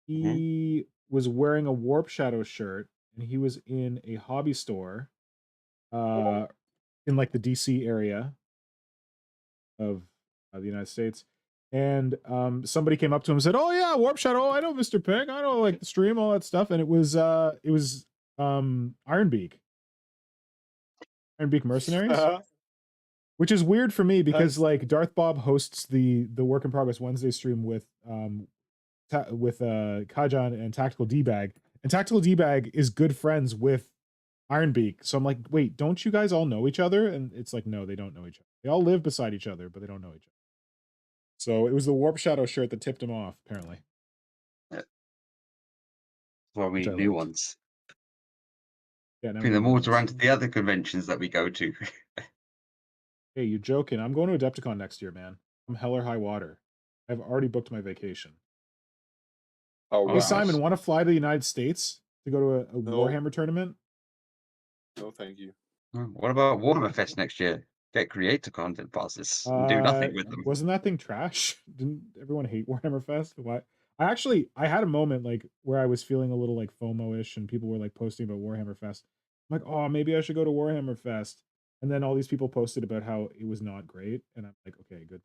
Mhm. he was wearing a Warp Shadow shirt, and he was in a hobby store in like the DC area of the United States. And somebody came up to him and said, "Oh yeah, Warp Shadow. Oh, I know Mr. Pig. I know like the stream, all that stuff." And it was Ironbeak Mercenaries, which is weird for me because Nice. like Darth Bob hosts the Work in Progress Wednesday stream with Kajan and Tactical D-Bag, and Tactical D-Bag is good friends with Ironbeak. So I'm like, wait, don't you guys all know each other? And it's like, no, they don't know each other. They all live beside each other, but they don't know each other. So it was the Warp Shadow shirt that tipped him off, apparently. Well, we Which I need new liked. ones. Yeah, now we Bring them need new all around ones. to the other conventions that we go to. Hey, you're joking. I'm going to Adepticon next year, man. I'm hell or high water. I've already booked my vacation. Oh, Hey, wow. Simon, want to fly to the United States to go to a No. Warhammer tournament? No, thank you. What about Warhammer Fest next year? Get creator content passes and do nothing with them. Wasn't that thing trash? Didn't everyone hate Warhammer Fest? Why? I had a moment like where I was feeling a little like FOMO-ish and people were like posting about Warhammer Fest. I'm like, oh, maybe I should go to Warhammer Fest. And then all these people posted about how it was not great. And I'm like, okay, good.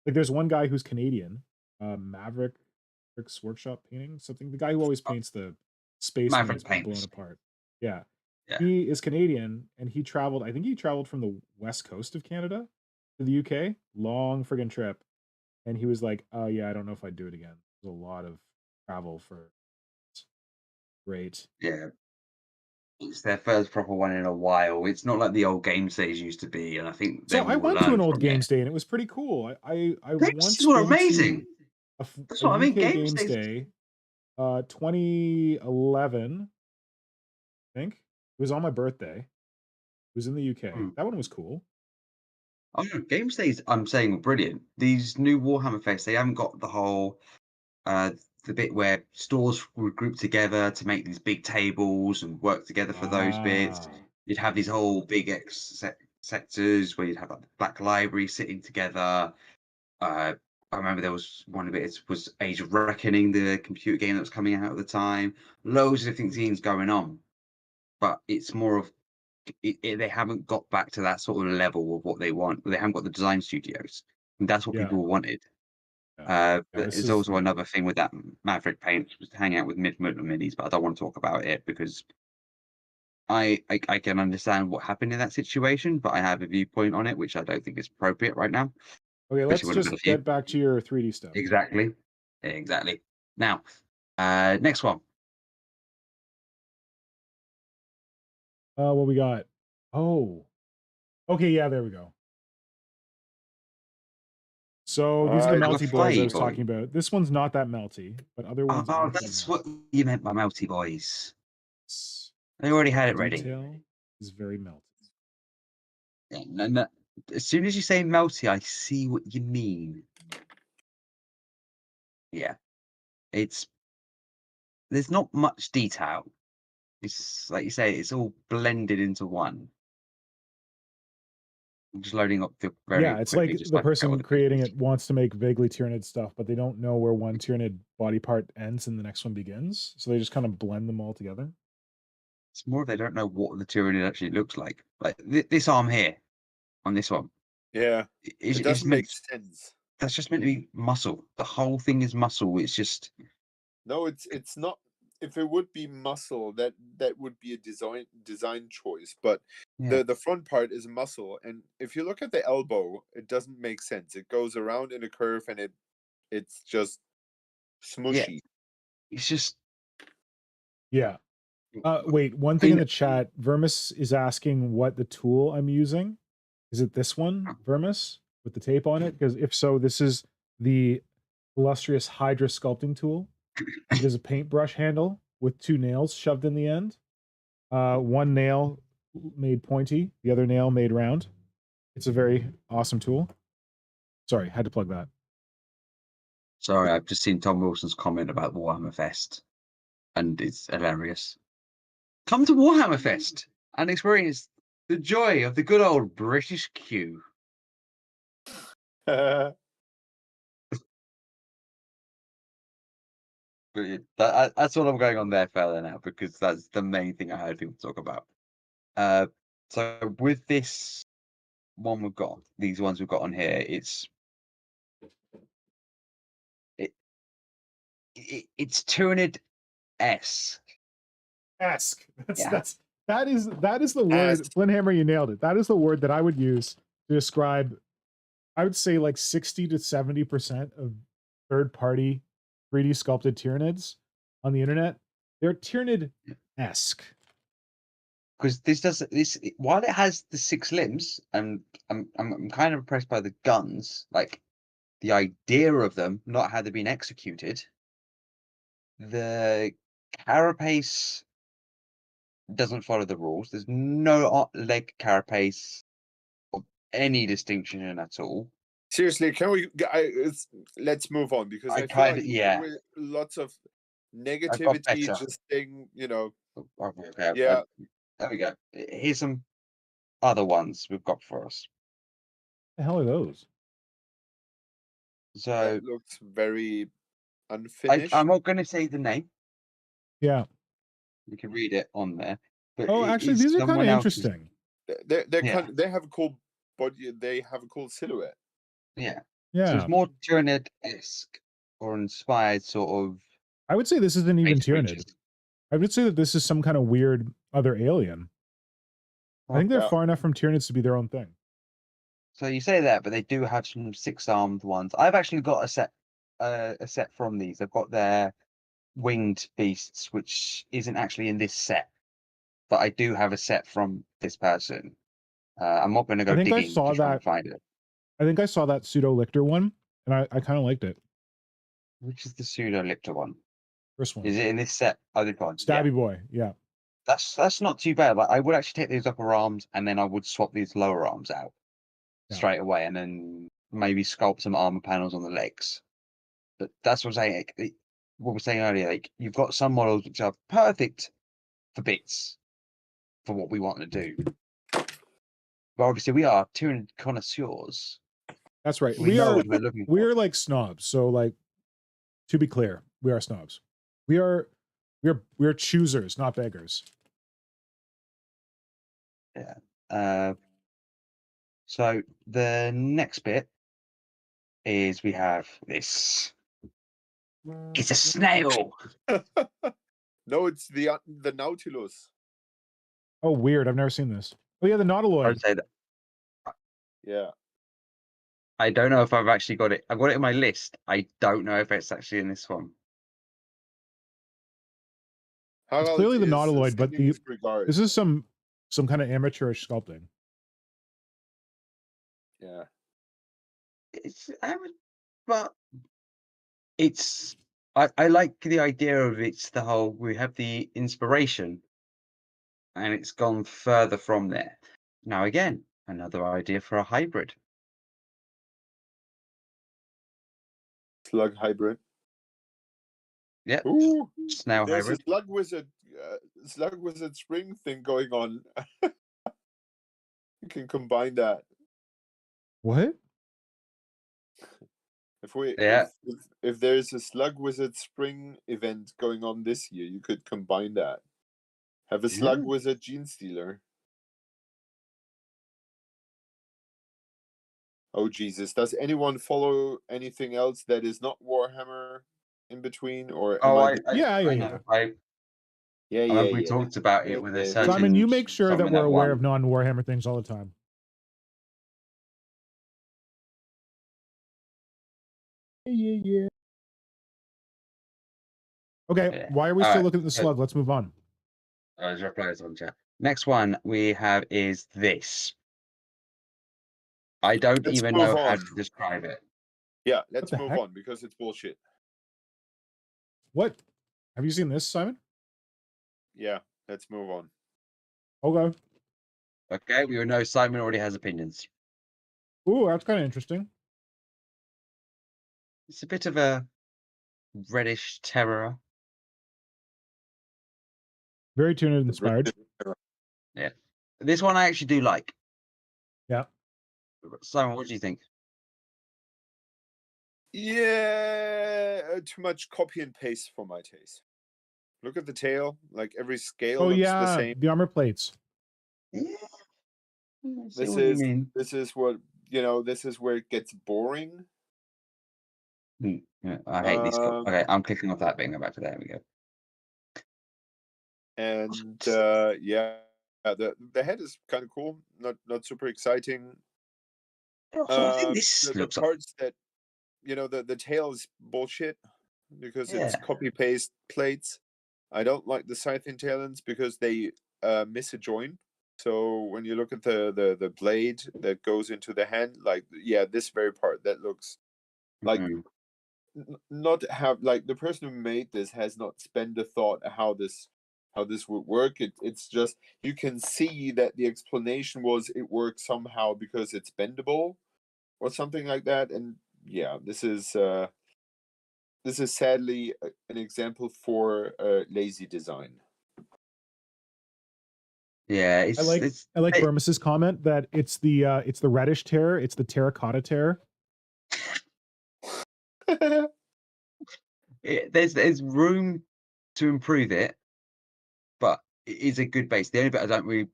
Like there's one guy who's Canadian, Maverick's Workshop Painting, something. The guy who always paints the space Maverick marines being blown paints. apart. Yeah. Yeah. He is Canadian and he traveled, I think he traveled from the west coast of Canada to the UK. Long friggin' trip. And he was like, oh yeah, I don't know if I'd do it again. There's a lot of travel for great. Yeah. It's their first proper one in a while. It's not like the old game days used to be, and I think they So I will went to learn an old from Games it. Day and it was pretty cool. I Games once were been amazing. to That's a what I mean. UK Games Games days. Day, 2011, I think. It was on my birthday. It was in the UK. Hmm. That one was cool. Oh no, Games days I'm saying were brilliant. These new Warhammer Fest, they haven't got the whole the bit where stores would group together to make these big tables and work together for those bits. Ah, You'd have these whole big sectors where you'd have like the Black Library sitting together. I remember there was one of it was Age of Reckoning, the computer game that was coming out at the time. Loads of different things going on, but it's more of they haven't got back to that sort of level of what they want. They haven't got the design studios, and that's what yeah. people wanted. Yeah, But this there's is also another thing with that Maverick paint was to hang out with mid-motor minis, but I don't want to talk about it because I can understand what happened in that situation, but I have a viewpoint on it which I don't think is appropriate right now. okay. Let's Especially when I've got a just few. get back to your 3D stuff. Exactly. Now, next one. What we got? Oh, okay. Yeah, there we go. So these are the I melty boys I was boy. talking about. This one's not that melty, but other ones. Oh, are pretty that's melty. what you meant by melty boys. It's- They already had it ready. Detail is very melty. Yeah, no. As soon as you say melty, I see what you mean. Yeah, there's not much detail. It's like you say, it's all blended into one. I'm just loading up the very Yeah, it's quickly. like Just the like to person cover the creating pictures. it wants to make vaguely Tyranid stuff, but they don't know where one Tyranid body part ends and the next one begins. So they just kind of blend them all together. It's more they don't know what the Tyranid actually looks like. Like this arm here on this one. Yeah, It's it doesn't meant, make sense. that's just meant to be muscle. The whole thing is muscle. It's just No, it's not. If it would be muscle, that would be a design choice. But yeah. the front part is muscle, and if you look at the elbow, it doesn't make sense. It goes around in a curve, and it's just smushy. It's just Yeah. Wait, one thing in the chat, Vermis is asking what the tool I'm using. Is it this one, Vermis, with the tape on it? Because if so, this is the illustrious Hydra sculpting tool. It is a paintbrush handle with 2 nails shoved in the end. One nail made pointy, the other nail made round. It's a very awesome tool. Sorry, had to plug that. Sorry, I've just seen Tom Wilson's comment about Warhammer Fest, and it's hilarious. Come to Warhammer Fest and experience the joy of the good old British queue. Brilliant. That's what I'm going on there further now, because that's the main thing I heard people talk about. So with this one we've got, these ones we've got on here, it's Tyranid-esque. Esque. Yeah. That is the word. Esque. Flynhammer, you nailed it. That is the word that I would use to describe. I would say like 60 to 70% of third-party 3D sculpted Tyranids on the internet. They're Tyranid-esque. Because this while it has the 6 limbs, and I'm kind of impressed by the guns, like the idea of them, not how they've been executed. The carapace doesn't follow the rules. There's no leg carapace of any distinction at all. Seriously, can we? Let's move on, because I feel like with lots of negativity, just saying, Okay, yeah. There we go. Here's some other ones we've got for us. The hell are those? So that looks very unfinished. I'm not going to say the name. Yeah, you can read it on there. But actually, these are kind of interesting. They have a cool body. They have a cool silhouette. Yeah. Yeah. So it's more Tyranid-esque or inspired, sort of. I would say this isn't even Tyranid. I would say that this is some kind of weird other alien. I think they're far enough from Tyranids to be their own thing. So you say that, but they do have some 6-armed ones. I've actually got a set from these. I've got their winged beasts, which isn't actually in this set, but I do have a set from this person. I'm not going to go digging to try and find it. I think I saw that pseudo lictor one, and I kind of liked it. Which is the pseudo lictor one? First one. Is it in this set? Oh, this one. Stabby boy. Yeah. That's not too bad. Like, I would actually take these upper arms, and then I would swap these lower arms out straight away, and then maybe sculpt some armor panels on the legs. But that's what I'm saying. What we were saying earlier, like, you've got some models which are perfect for bits for what we want to do. But obviously, we are Tyranid connoisseurs. That's right. We are like snobs. So, like, to be clear, we are snobs. We are choosers, not beggars. Yeah. So the next bit is we have this. It's a snail. No, it's the Nautilus. Oh, weird. I've never seen this. Oh yeah, the Nautiloid. I'd say that. Yeah. I don't know if I've actually got it. I've got it in my list. I don't know if it's actually in this one. It's clearly the Nautiloid, but this is some kind of amateurish sculpting. Yeah. But it's I like the idea of it's the whole, we have the inspiration and it's gone further from there. Now again, another idea for a hybrid. Slug hybrid. Yep. Ooh, Snail there's hybrid. a slug wizard spring thing going on. You can combine that. What? If there's a slug wizard spring event going on this year, you could combine that. Have a slug wizard Genestealer. Oh Jesus! Does anyone follow anything else that is not Warhammer in between? Or Yeah. We talked about it with a certain. Simon, you make sure that we're aware of non-Warhammer things all the time. Yeah. Okay, why are we still looking at the slug? Let's move on. There's replies on chat. Next one we have is this. I don't even know how to describe it. Yeah, let's move on because it's bullshit. What? Have you seen this, Simon? Yeah, let's move on. Okay. Okay, we know Simon already has opinions. Ooh, that's kind of interesting. It's a bit of a reddish terror. Very Tyranid inspired. Yeah. This one I actually do like. Yeah. Simon, what do you think? Yeah, too much copy and paste for my taste. Look at the tail; like every scale Oh looks the yeah, same. the armor plates. Yeah. I see This what you is mean. this is what This is where it gets boring. Yeah, I hate these. Um, Okay, I'm clicking off that thing. Go back to there. We go. And yeah, the head is kind of cool. Not super exciting. Also, I think this The looks. parts that the tail is bullshit because it's Yeah. copy paste plates. I don't like the Scythian talons because they miss a joint. So when you look at the blade that goes into the hand, like this very part that looks like Mhm. not have like the person who made this has not spent a thought how this would work. It's just you can see that the explanation was it works somehow because it's bendable or something like that. And yeah, this is sadly an example for lazy design. Yeah, I like it's Burmis's comment that it's the reddish tear, it's the terracotta tear. there's room to improve it, but it is a good base. The only bit I don't really,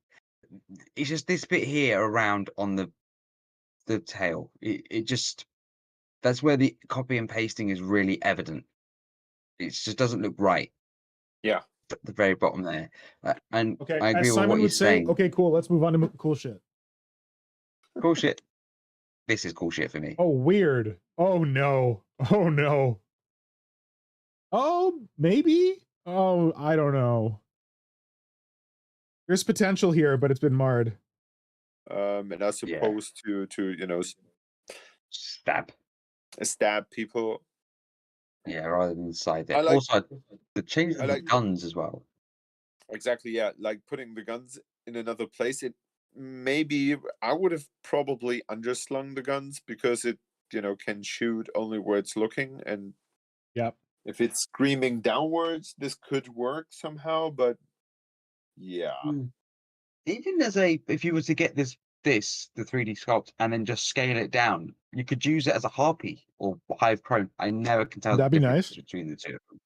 it's just this bit here around on the tail. It just that's where the copy and pasting is really evident. It just doesn't look right. Yeah. At the very bottom there, and Okay, I agree as with Simon what you're would say, saying. okay, cool, let's move on to cool shit. Cool shit. This is cool shit for me. Oh, weird. Oh no. Oh no. Oh, maybe? Oh, I don't know. There's potential here, but it's been marred. And as opposed to Stab. stab people. Yeah, rather than side there. I like- Also, the change I of the like- guns as well. Exactly, yeah. Like putting the guns in another place. It maybe I would have probably underslung the guns because it can shoot only where it's looking, and Yep. if it's screaming downwards, this could work somehow. But yeah, Even as if you were to get the 3D sculpt, and then just scale it down, you could use it as a harpy or hive crone. I never can tell That'd the be difference nice. between the two of them.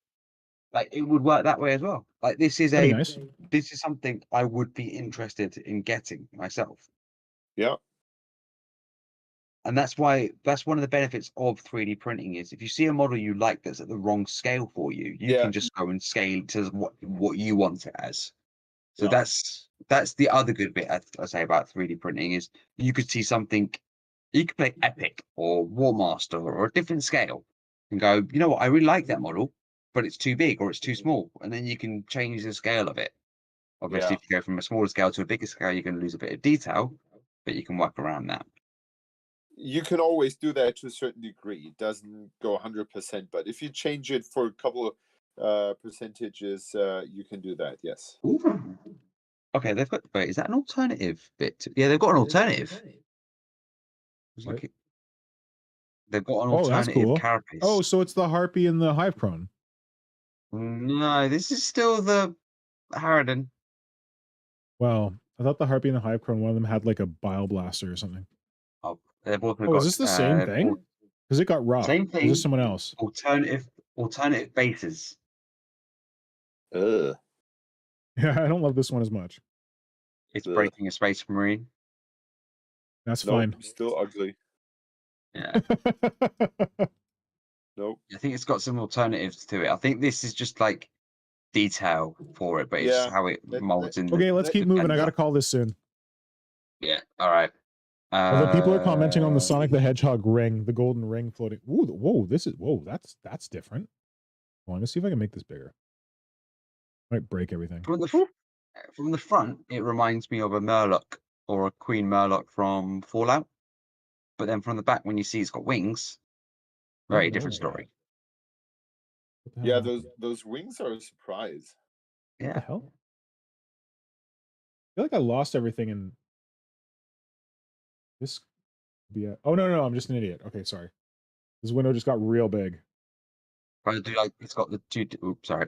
Like it would work that way as well. Like this is That'd be nice. this is something I would be interested in getting myself. yeah, And that's one of the benefits of 3D printing is if you see a model you like that's at the wrong scale for you, you Yeah. can just go and scale to what you want it as. So Yeah. that's the other good bit I say about 3D printing is you could see something, you could play Epic or War Master or a different scale and go, you know what, I really like that model, but it's too big or it's too small. And then you can change the scale of it. Obviously, Yeah. if you go from a smaller scale to a bigger scale, you're going to lose a bit of detail, but you can work around that. You can always do that to a certain degree. It doesn't go 100%, but if you change it for a couple of percentages, you can do that. Yes. Ooh. Okay, they've got. Wait, is that an alternative bit? Yeah, they've got an alternative. What? They've got an Oh, that's alternative cool. carapace. Oh, so it's the harpy and the hive crone. No, this is still the Harridan. Well, I thought the harpy and the hive crone, one of them had like a bile blaster or something. Oh, they've also Oh, got. is this the same thing? Because it got rough. Same Or is thing. this someone else? Alternative bases. Ugh. Yeah, I don't love this one as much. It's Ugh. breaking a space marine. That's Nope, fine. still ugly. Yeah, Nope. I think it's got some alternatives to it. I think this is just like detail for it, but it's Yeah. how it molds in. Okay, let's keep moving. I gotta call this soon. Yeah. All right. Although people are commenting on the Sonic the Hedgehog ring, the golden ring floating. Ooh, whoa, that's different. Well, let me see if I can make this bigger. Might break everything. From the front, it reminds me of a Murloc or a Queen Murloc from Fallout. But then from the back, when you see it's got wings, very different story. What the hell Yeah, happened? those wings are a surprise. What the Yeah. hell? I feel like I lost everything in this. Oh no, I'm just an idiot. Okay, sorry. This window just got real big. But I do like it's got the two. Oops, sorry.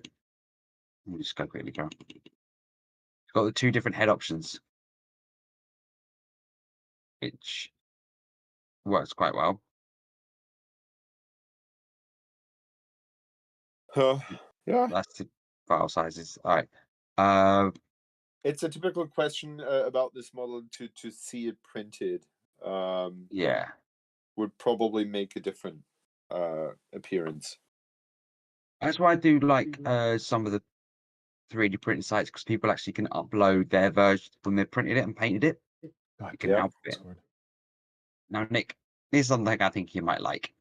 Let me just go quickly, Carol. It's got the two different head options, which works quite well. Yeah, That's the file sizes. All right. it's a typical question about this model to see it printed. Yeah. Would probably make a different appearance. That's why I do like some of the 3D printing sites because people actually can upload their version when they printed it and painted it. God, You can Yeah. help it. Discord. Now, Nick, this is something I think you might like.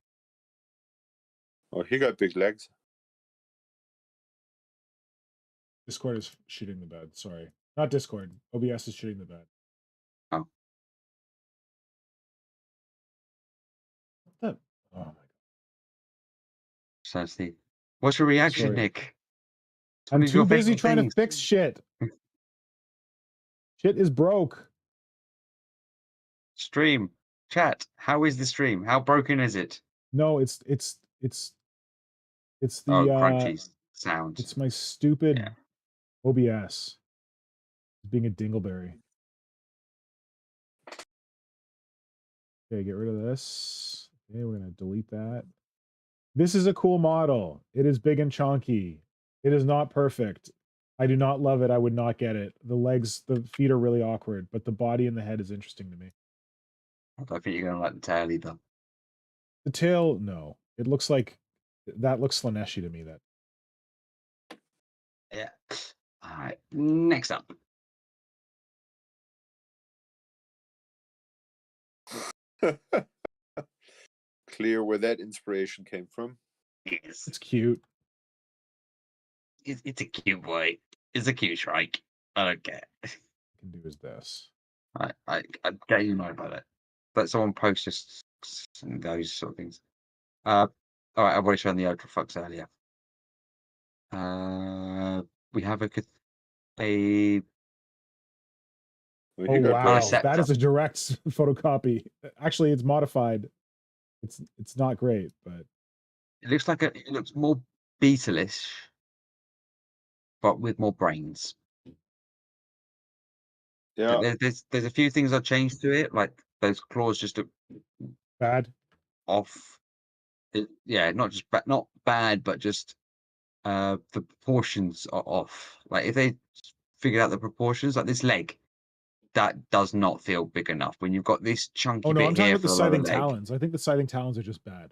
Oh, he got big legs. Discord is shooting the bed. Sorry, not Discord. OBS is shooting the bed. Oh. What the? Oh my god. So, Steve, what's your reaction, Sorry. Nick? It's I'm one of your too busy favorite trying to things. fix shit. Shit is broke. Stream, chat. How is the stream? How broken is it? No, it's the Crunchy sound. it's my stupid Yeah. OBS being a dingleberry. Okay, get rid of this. Okay, we're gonna delete that. This is a cool model. It is big and chunky. It is not perfect. I do not love it. I would not get it. The legs, the feet are really awkward, but the body and the head is interesting to me. I don't think you're gonna like the tail either. The tail, no. It looks like that looks Slaneshi to me. That Yeah. All right. Next up. Clear where that inspiration came from. Yes. it's cute. It's a cute boy. It's a cute shrike. I don't care. Can do is this. I get you know about it. But someone posts just those sort of things. All right, I've already shown the Ultra Fox earlier. We have a Well, Oh he got wow, brains. that is a direct photocopy. Actually, it's modified. It's not great, but it looks like it looks more beetleish, but with more brains. Yeah. Like, there's a few things I've changed to it, like those claws just look bad. off. Yeah, not bad, but just the proportions are off. Like if they figured out the proportions, like this leg, that does not feel big enough. When you've got this chunky Oh no, bit I'm talking here about the for the lower scything leg. talons. I think the scything talons are just bad.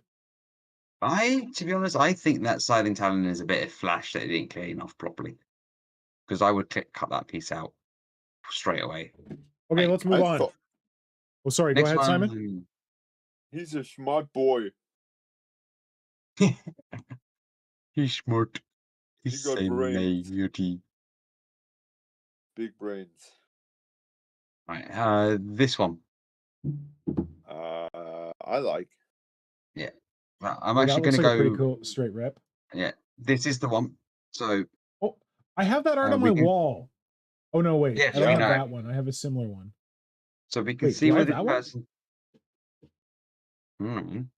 To be honest, I think that scything talon is a bit of flash that it didn't clean off properly. Because I would cut that piece out straight away. Okay, Right. let's move on. Oh, sorry. Go Next ahead, one, Simon. He's a smart boy. He's smart. He He's got so brains. naughty. Big brains. Right. This one. I like. Yeah. I'm That actually going looks to like a pretty go. cool straight rip. Yeah. This is the one. So. Oh, I have that art on my wall. Oh no, wait. Yes, I don't we have know. that one. I have a similar one. So we can Wait, see do I where have this that one? person.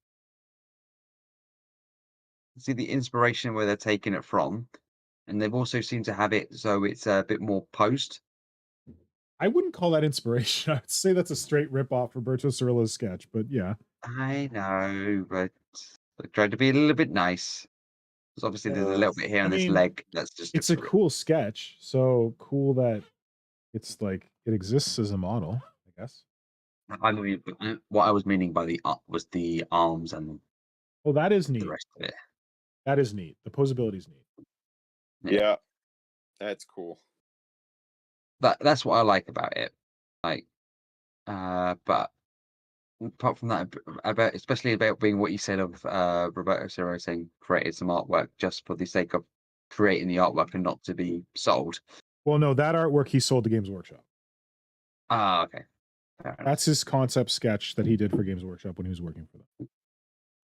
See the inspiration where they're taking it from, and they've also seemed to have it so it's a bit more post. I wouldn't call that inspiration. I'd say that's a straight rip off Roberto Cirilla's sketch, but yeah. I know, but I tried to be a little bit nice. Because obviously there's a little bit here on this leg that's just. It's a cool sketch. So cool that it's like it exists as a model, I guess. I mean, what I was meaning by was the arms and. Oh, that is neat. The rest of it. That is neat. The posability is neat. Yeah, that's cool. That's what I like about it. Like, but apart from that, especially about being what you said of Roberto Ciro saying created some artwork just for the sake of creating the artwork and not to be sold. Well, no, that artwork he sold to Games Workshop. Ah, okay. That's his concept sketch that he did for Games Workshop when he was working for them.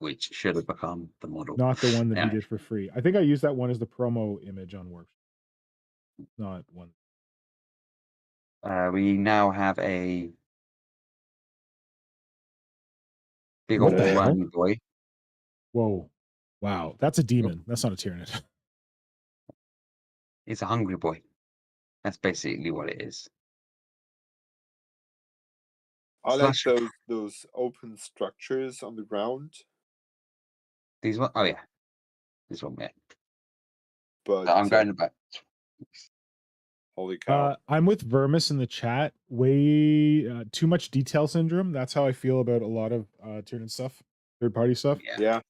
Which should have become the model. Not the one that he did for free. I think I used that one as the promo image on Workshop. Not one. We now have a big What old the hell? wormy boy. Whoa. Wow. That's a demon. That's not a Tyranid. It's a hungry boy. That's basically what it is. I like Slash- those open structures on the ground, These one, oh yeah, this one, yeah. but I'm going back. holy cow. I'm with Vermis in the chat. Way too much detail syndrome. That's how I feel about a lot of Tyranid stuff, third-party stuff. Yeah. Yeah.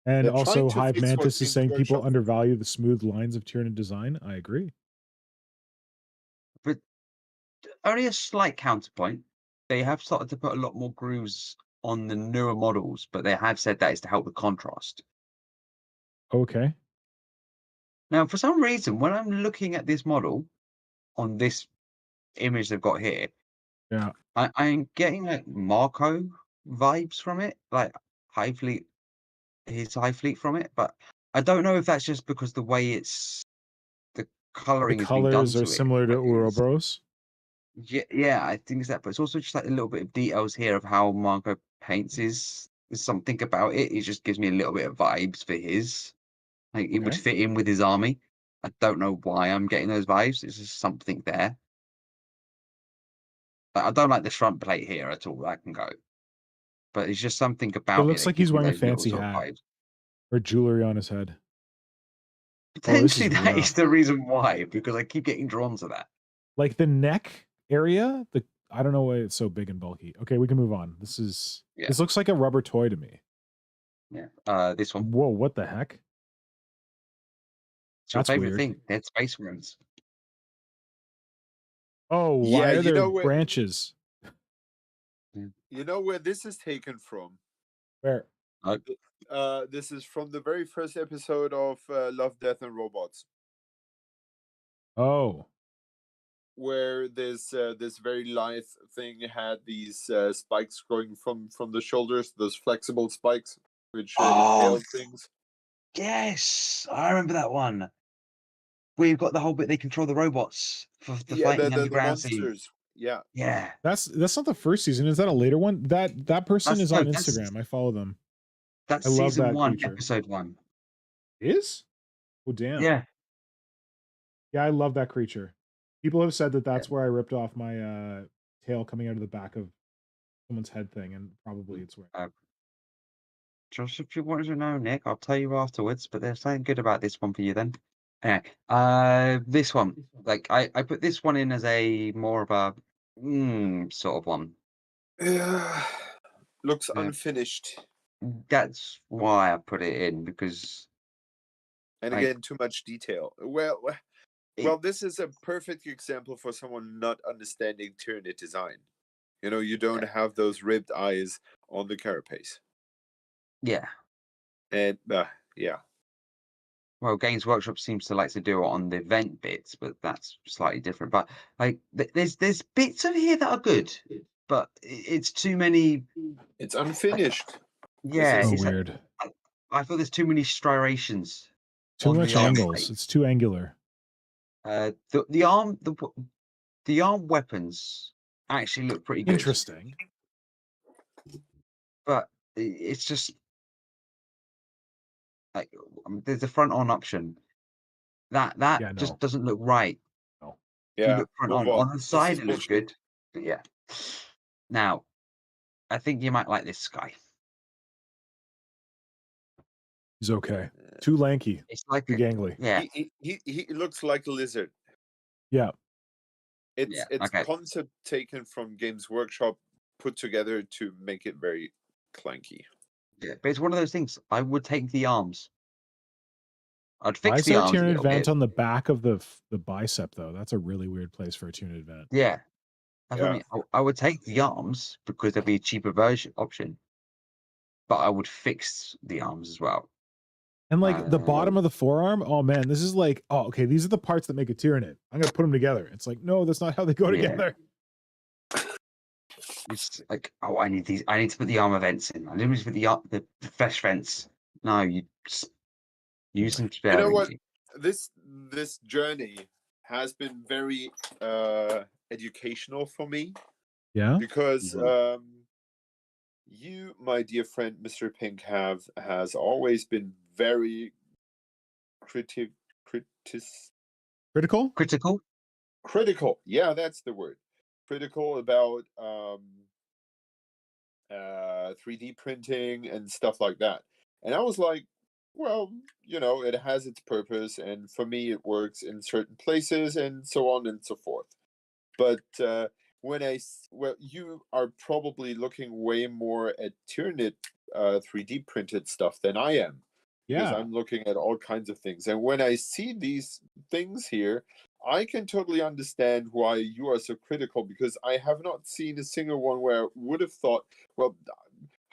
And They're also, trying to Hive fix what Mantis is Games saying people Workshop- undervalue the smooth lines of Tyranid design. I agree. But only a slight counterpoint. They have started to put a lot more grooves on the newer models, but they have said that is to help with contrast. Okay. Now, for some reason, when I'm looking at this model on this image they've got here, Yeah. I'm getting like Marco vibes from it, like Hivefleet, his Hivefleet from it, but I don't know if that's just because the way it's the coloring The has been done colors to are it. similar to Like, it's- Ouroboros. Yeah, I think it's that, but it's also just like a little bit of details here of how Marco paints his. There's something about it. It just gives me a little bit of vibes for his. Like it would Okay. fit in with his army. I don't know why I'm getting those vibes. It's just something there. Like, I don't like this front plate here at all. That can go. But it's just something about it. It looks that like he's gives me wearing a those little fancy sort of hat vibes. or jewelry on his head. Potentially, that rough. is the reason why, because I keep getting drawn to that. Like the neck area, I don't know why it's so big and bulky. Okay, we can move on. This looks like a rubber toy to me. Yeah. This one. Whoa, what the heck? It's your That's favorite weird. thing. Dead Space Runes. Oh, why Yeah, are you there know what- branches? You know where this is taken from? Where? This is from the very first episode of Love, Death, and Robots, Oh, where this very lithe thing had these spikes growing from the shoulders, those flexible spikes, which impaled things. Yes, I remember that one. We've got the whole bit they control the robots for the Yeah, fighting the underground scene. monsters. Yeah, Yeah, that's not the first season. Is that a later one? That person is on that's- Instagram. I follow them. that's I love season that 1, creature. episode 1. Is? Oh, damn. Yeah, Yeah, I love that creature. People have said that that's where I ripped off my tail coming out of the back of someone's head thing, and probably it's where. just if you wanted to know, Nick, I'll tell you afterwards. But there's something good about this one for you then. Anyway, this one, like I put this one in as a more of a sort of one. looks Yeah. unfinished, That's why I put it in, because and Like- again, too much detail. Well, this is a perfect example for someone not understanding Tyranid design. You know, you don't have those ribbed eyes on the carapace, yeah. and yeah. Well, Games Workshop seems to like to do it on the event bits, but that's slightly different. But like, there's bits of here that are good, but it's too many. It's unfinished. Yeah, So it's like- weird. I feel there's too many striations. Too on much the arm angles. plate. It's too angular. The arm weapons actually look pretty good. Interesting. But it's just like there's a front on option that Yeah, just no. doesn't look right. If you Yeah. look front move on the This side is it looks bullshit. good, but yeah. Now, I think you might like this guy. He's okay. Too lanky. It's like Too a, gangly. yeah, He looks like a lizard. Yeah. It's Yeah, okay. concept taken from Games Workshop, put together to make it very clanky. yeah, but it's one of those things. I would take the arms. I'd Why fix is the there a arms a Tyranid little vent bit. on the back of the bicep though? That's a really weird place for a Tyranid vent. Yeah, that's what I Yeah. mean. I would take the arms because there'd be a cheaper version option, but I would fix the arms as well. And like the bottom of the forearm, oh man, this is like, oh, okay, these are the parts that make a Tyranid. I'm gonna put them together. It's like, no, that's not how they go Yeah. together. It's like, oh, I need these. I need to put the armor vents in. I didn't put the flesh vents. No, you just use them You know what? sparingly. This journey has been very educational for me Yeah. because you, my dear friend, Mr. Pink, has always been very critical. Critical. Yeah, that's the word. Critical about 3D printing and stuff like that. And I was like, well, it has its purpose, and for me, it works in certain places, and so on and so forth. But you are probably looking way more at Tyranid 3D printed stuff than I am, because Yeah. I'm looking at all kinds of things. And when I see these things here, I can totally understand why you are so critical, because I have not seen a single one where I would have thought, well,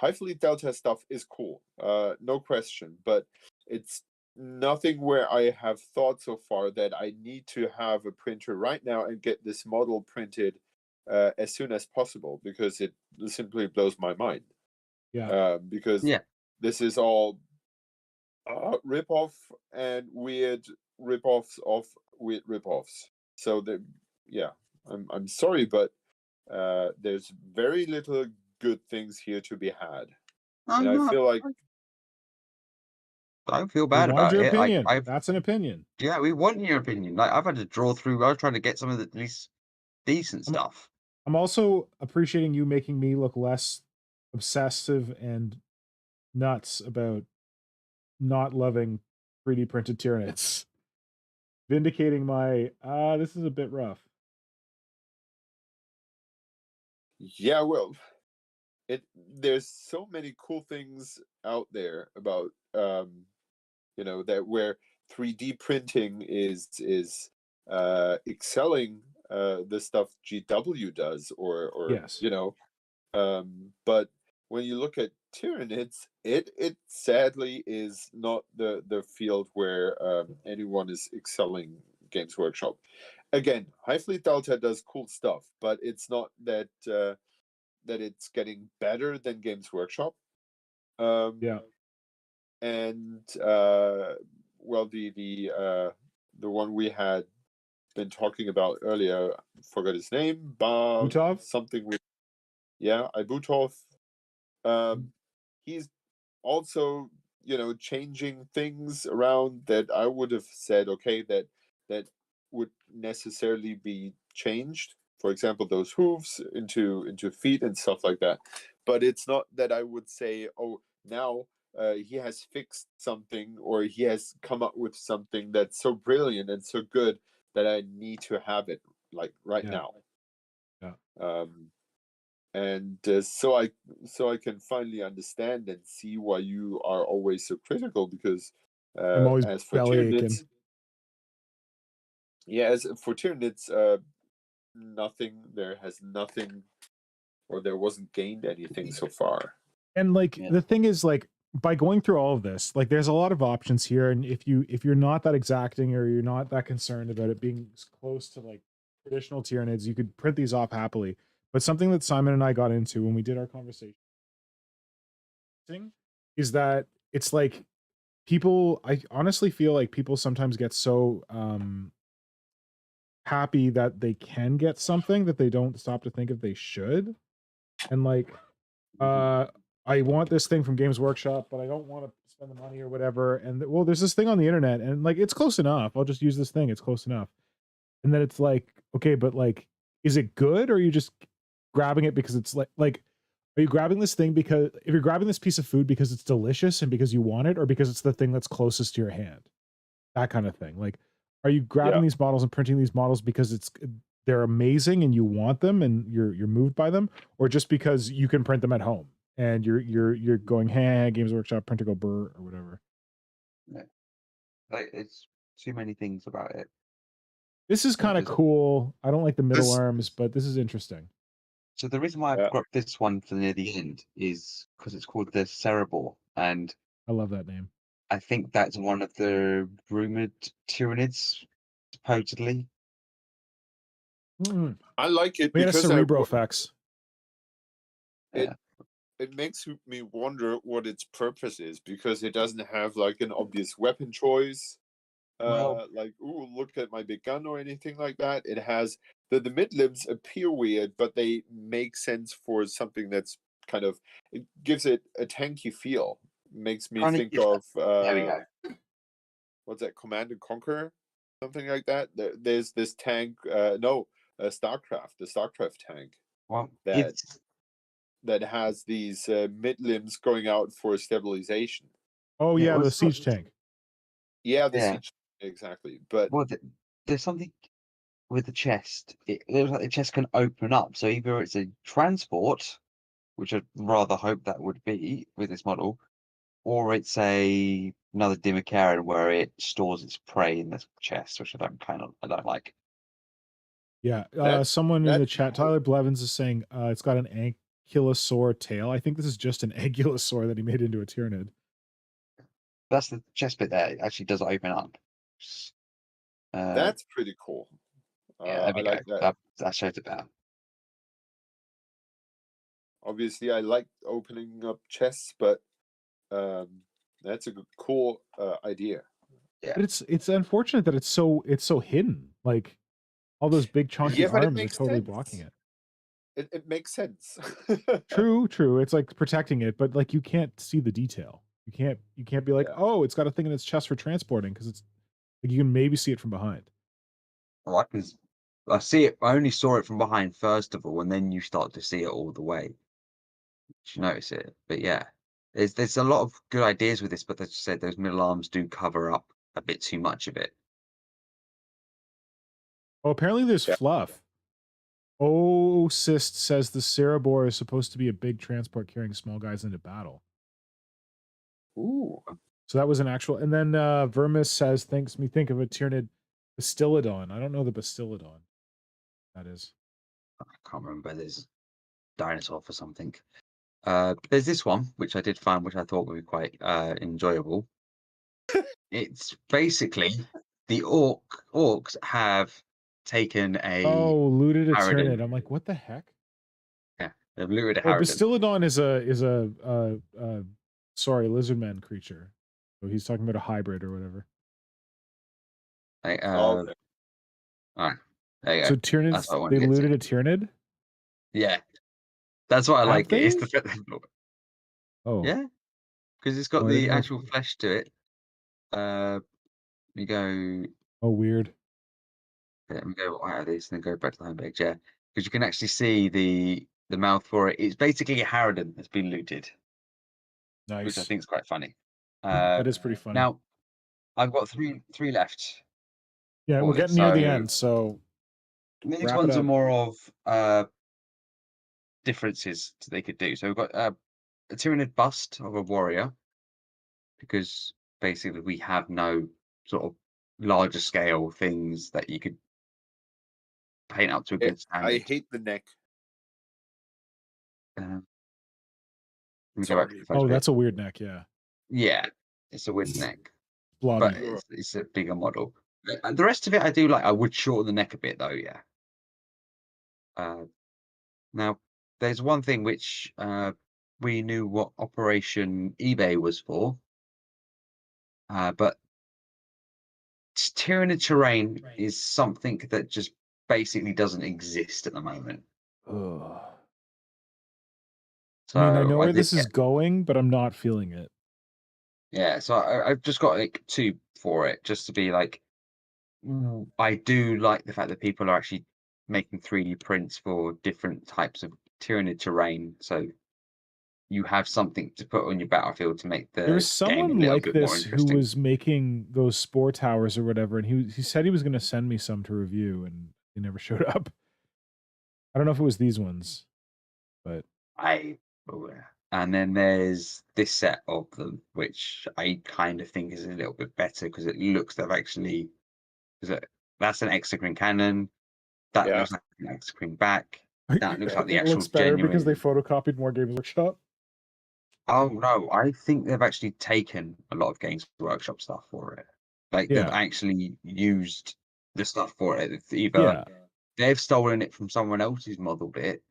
Hivefleet Delta stuff is cool, no question, but it's nothing where I have thought so far that I need to have a printer right now and get this model printed as soon as possible, because it simply blows my mind. Yeah. Because Yeah. this is all rip-off and weird rip-offs of weird rip-offs. So I'm sorry, but there's very little good things here to be had. And I feel like I don't feel We bad want about your it. opinion. I've That's an opinion. Yeah, we want your opinion. Like, I've had to draw through. I was trying to get some of the at least decent stuff. I'm also appreciating you making me look less obsessive and nuts about not loving 3D printed Tyranids. Vindicating my this is a bit rough. Yeah, well, there's so many cool things out there about that where 3D printing is excelling the stuff GW does, or Yes. but when you look at Tyranids, it sadly is not the field where anyone is excelling Games Workshop. Again, Hivefleet Delta does cool stuff, but it's not that that it's getting better than Games Workshop. Yeah. And well, the one we had been talking about earlier, forgot his name, Butov? something with Ibutov. He's also changing things around that I would have said okay that would necessarily be changed. For example, those hooves into feet and stuff like that. But it's not that I would say, oh, now he has fixed something, or he has come up with something that's so brilliant and so good that I need to have it like right now. Yeah. And so I can finally understand and see why you are always so critical, because I'm always as for belly aching. Tyranids, as for Tyranids, nothing, or there wasn't gained anything so far. And like the thing is, like, by going through all of this, like, there's a lot of options here, and if you're not that exacting, or you're not that concerned about it being close to like traditional Tyranids, you could print these off happily. But something that Simon and I got into when we did our conversation is that it's like I honestly feel like people sometimes get so happy that they can get something that they don't stop to think if they should. And like I want this thing from Games Workshop, but I don't want to spend the money or whatever. And well, there's this thing on the internet, and like it's close enough. I'll just use this thing. It's close enough. And then it's like, okay, but like, is it good, or are you just grabbing it because it's like are you grabbing this thing because if you're grabbing this piece of food because it's delicious and because you want it, or because it's the thing that's closest to your hand? That kind of thing. Like, are you grabbing these models and printing these models because they're amazing and you want them and you're moved by them, or just because you can print them at home and you're going, hey, Games Workshop, printer go burr, or whatever? Yeah. Like, it's too many things about it. This is kind of cool. I don't like the middle arms, but this is interesting. So the reason why I've got this one for near the end is because it's called the Cerebore, and I love that name. I think that's one of the rumored Tyranids, supposedly. I like it We had a because Cerebore effects. It makes me wonder what its purpose is, because it doesn't have like an obvious weapon choice. Like, ooh, look at my big gun or anything like that. It has the mid libs appear weird, but they make sense for something that's kind of, it gives it a tanky feel. Makes me Kinda think gives of There we go. what's that, Command and Conquer, something like that. There's this tank, StarCraft, the StarCraft tank Well, that it's that has these mid limbs going out for stabilization. Oh Yeah, yeah, well, the it's not- siege tank. Yeah, the Yeah. siege, exactly. But well, there's something with the chest. It looks like the chest can open up. So either it's a transport, which I'd rather hope that would be with this model, or it's another Dimmacaran where it stores its prey in the chest, which I don't like. Yeah. That's- Someone in the that's chat, cool. Tyler Blevins, is saying it's got an ankylosaur tail. I think this is just an ankylosaur that he made into a Tyranid. That's the chest bit there. It actually does open up. That's pretty cool. Yeah, there I we like go. that. That shows it better. Obviously, I like opening up chests, but that's a cool idea. Yeah. But it's unfortunate that it's so hidden. Like all those big chunky Yeah, but it arms are makes totally sense. blocking it. It makes sense. True. It's like protecting it, but like you can't see the detail. You can't be like, Yeah. oh, it's got a thing in its chest for transporting, because it's like you can maybe see it from behind. Well, I see it. I only saw it from behind first of all, and then you start to see it all the way. You notice it, but yeah, there's a lot of good ideas with this, but as I said, those middle arms do cover up a bit too much of it. Oh, apparently there's Yeah. fluff. Oh, Sist says the Cerebore is supposed to be a big transport carrying small guys into battle. Ooh. So that was an actual. And then Vermis says, thanks me think of a Tyranid Bastillodon. I don't know the Bastillodon. That is. I can't remember. There's dinosaur for something. There's this one which I did find, which I thought would be quite enjoyable. It's basically the orcs have taken a Oh, looted a Harridan. Tyranid. I'm like, what the heck? Yeah, they've lured a Oh, Harridan. Bastillodon is a sorry, lizardman creature. So he's talking about a hybrid or whatever. Like, Okay. all right, there you go. So That's Tyranids, what I wanted they to get to. looted a Tyrannid? Yeah, that's what I Have like. It's they? the Oh. yeah, because it's got Oh, I the didn't know. actual flesh to it. You go. Oh, weird. Let me go out of this and then go back to the homepage. Yeah, because you can actually see the mouth for it. It's basically a Harridan that's been looted, which I Nice. think is quite funny. That is pretty funny. Now, I've got three left. Yeah, for we're this, getting near the so end, so these wrap it ones are up. more of differences they could do. So we've got a Tyranid bust of a warrior, because basically we have no sort of larger scale things that you could paint up to a good I standard. hate the neck. Let me go back to the Sorry. first Oh, bit. that's a weird neck, yeah. Yeah, it's a weird neck, Blobby. but it's a bigger model. The rest of it I do like. I would shorten the neck a bit though, yeah. Now, there's one thing which we knew what Operation eBay was for, but Tyranid terrain is something that just basically doesn't exist at the moment. Ugh. So I mean, I know where did this is get- going, but I'm not feeling it. Yeah, so I've just got like two for it, just to be like, I do like the fact that people are actually making 3D prints for different types of Tyranid terrain, so you have something to put on your battlefield to make the There was game a someone little like bit more this who interesting. was making those spore towers or whatever, and he said he was going to send me some to review, and he never showed up. I don't know if it was these ones, but And then there's this set of them, which I kind of think is a little bit better because it looks they've actually. That's an hexagon cannon. That Yeah. looks like an hexagon back. That looks like the it actual looks better genuine. because they photocopied more Games Workshop. Oh no, I think they've actually taken a lot of Games Workshop stuff for it. Like they've Yeah. actually used the stuff for it. It's either Yeah. they've stolen it from someone else's model bit,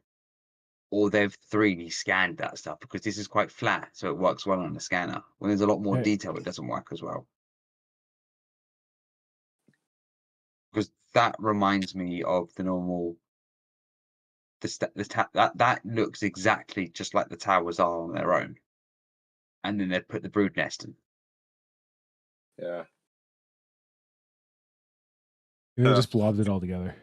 or they've 3D scanned that stuff, because this is quite flat, so it works well on the scanner. When there's a lot more Hey. detail, it doesn't work as well. Because that reminds me of the normal that looks exactly just like the towers are on their own, and then they put the brood nest in. Yeah. They just blobbed it all together.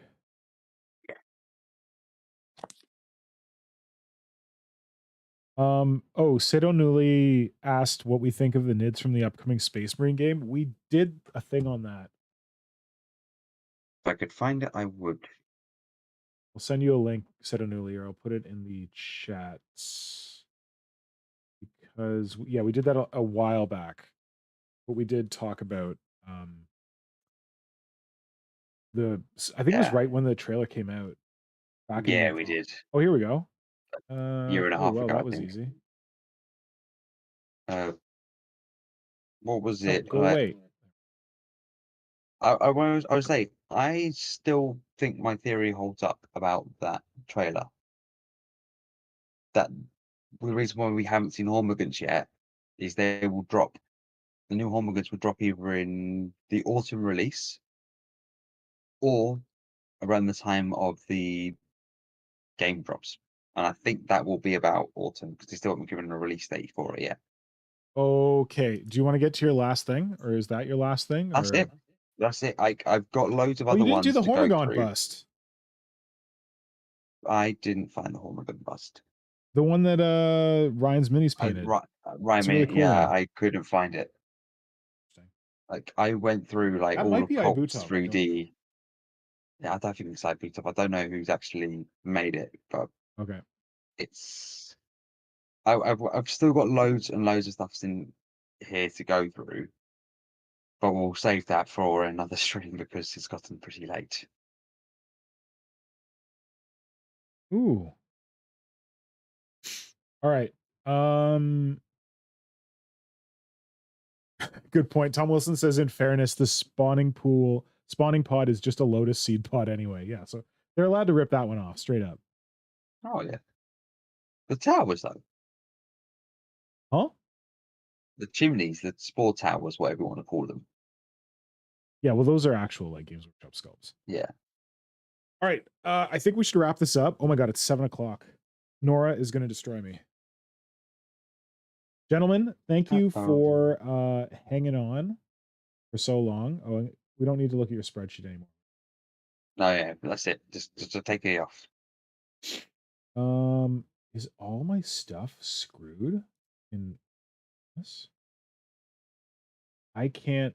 Sido Newly asked what we think of the NIDs from the upcoming Space Marine game. We did a thing on that. If I could find it, I would. I'll send you a link, Sido Newly, or I'll put it in the chat. Because, yeah, we did that a while back. But we did talk about I think it was right when the trailer came out. Yeah, we did. Oh, here we go. Year and a half ago, that I was think. easy. What was it? Go away. I was saying, I still think my theory holds up about that trailer. That the reason why we haven't seen Hormigans yet is they will drop. The new Hormigans will drop either in the autumn release or around the time of the game drops. And I think that will be about autumn because they still haven't given a release date for it yet. Okay. Do you want to get to your last thing, or is that your last thing? That's it. That's it. I've got loads of Oh, other you didn't ones do the to go Hormigon through. bust. I didn't find the Hormigon bust. The one that Ryan's minis painted. Ryan, really cool yeah, one. I couldn't find it. Like I went through like That all might of be Colt's Ibutov, 3D. Yeah, I don't think it's Ibutov. I don't know who's actually made it, but okay, it's. I've still got loads and loads of stuff in here to go through, but we'll save that for another stream because it's gotten pretty late. Ooh. All right. Good point. Tom Wilson says, in fairness, the spawning pod is just a lotus seed pod anyway. Yeah, so they're allowed to rip that one off straight up. Oh yeah. The towers though. Huh? The chimneys, the spore towers, whatever you want to call them. Yeah, well, those are actual like Games Workshop sculpts. Yeah. All right. I think we should wrap this up. Oh my god, it's 7:00. Nora is going to destroy me. Gentlemen, thank you for hanging on for so long. Oh, we don't need to look at your spreadsheet anymore. No, yeah, that's it. Just to take it off. Is all my stuff screwed in this? I can't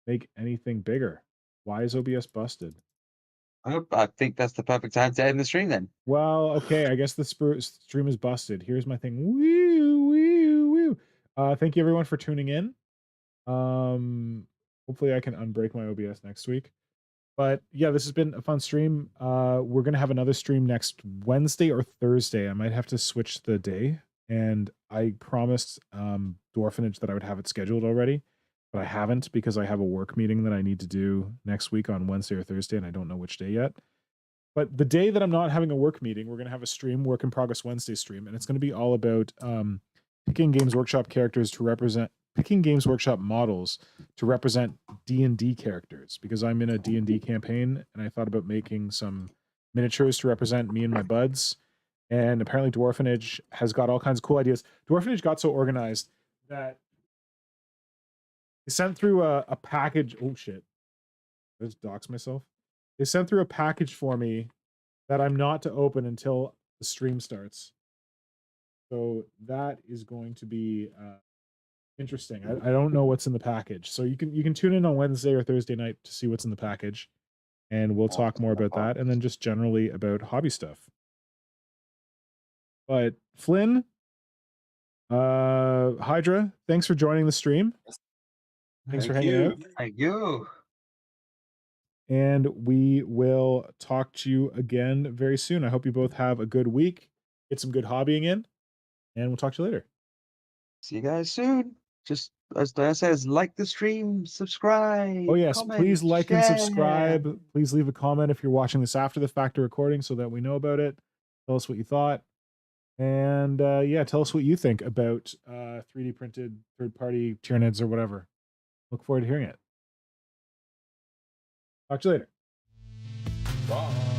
make anything bigger. Why is OBS busted? I think that's the perfect time to end the stream then. Well, okay, I guess the stream is busted. Here's my thing. Woo, woo, woo. Thank you everyone for tuning in. Hopefully I can unbreak my OBS next week. But yeah, this has been a fun stream. We're gonna have another stream next Wednesday or Thursday. I might have to switch the day, and I promised Dwarfenage that I would have it scheduled already, but I haven't because I have a work meeting that I need to do next week on Wednesday or Thursday, and I don't know which day yet. But the day that I'm not having a work meeting, we're gonna have a stream, Work in Progress Wednesday stream, and it's gonna be all about picking Games Workshop characters to represent. Picking Games Workshop models to represent D&D characters, because I'm in a D&D campaign and I thought about making some miniatures to represent me and my buds. And apparently Dwarfenage has got all kinds of cool ideas. Dwarfenage got so organized that they sent through a package. Oh shit. I just doxed myself. They sent through a package for me that I'm not to open until the stream starts. So that is going to be interesting. I don't know what's in the package, so you can tune in on Wednesday or Thursday night to see what's in the package, and we'll talk more about that, and then just generally about hobby stuff. But Flynn, Hydra, thanks for joining the stream. Thanks for hanging out. Thank you. And we will talk to you again very soon. I hope you both have a good week. Get some good hobbying in, and we'll talk to you later. See you guys soon. Just as Diane says, like the stream, subscribe. Oh yes, comment, please like share. and subscribe. Please leave a comment if you're watching this after the fact of recording so that we know about it. Tell us what you thought. And yeah, tell us what you think about 3D printed third-party Tyranids or whatever. Look forward to hearing it. Talk to you later. Bye.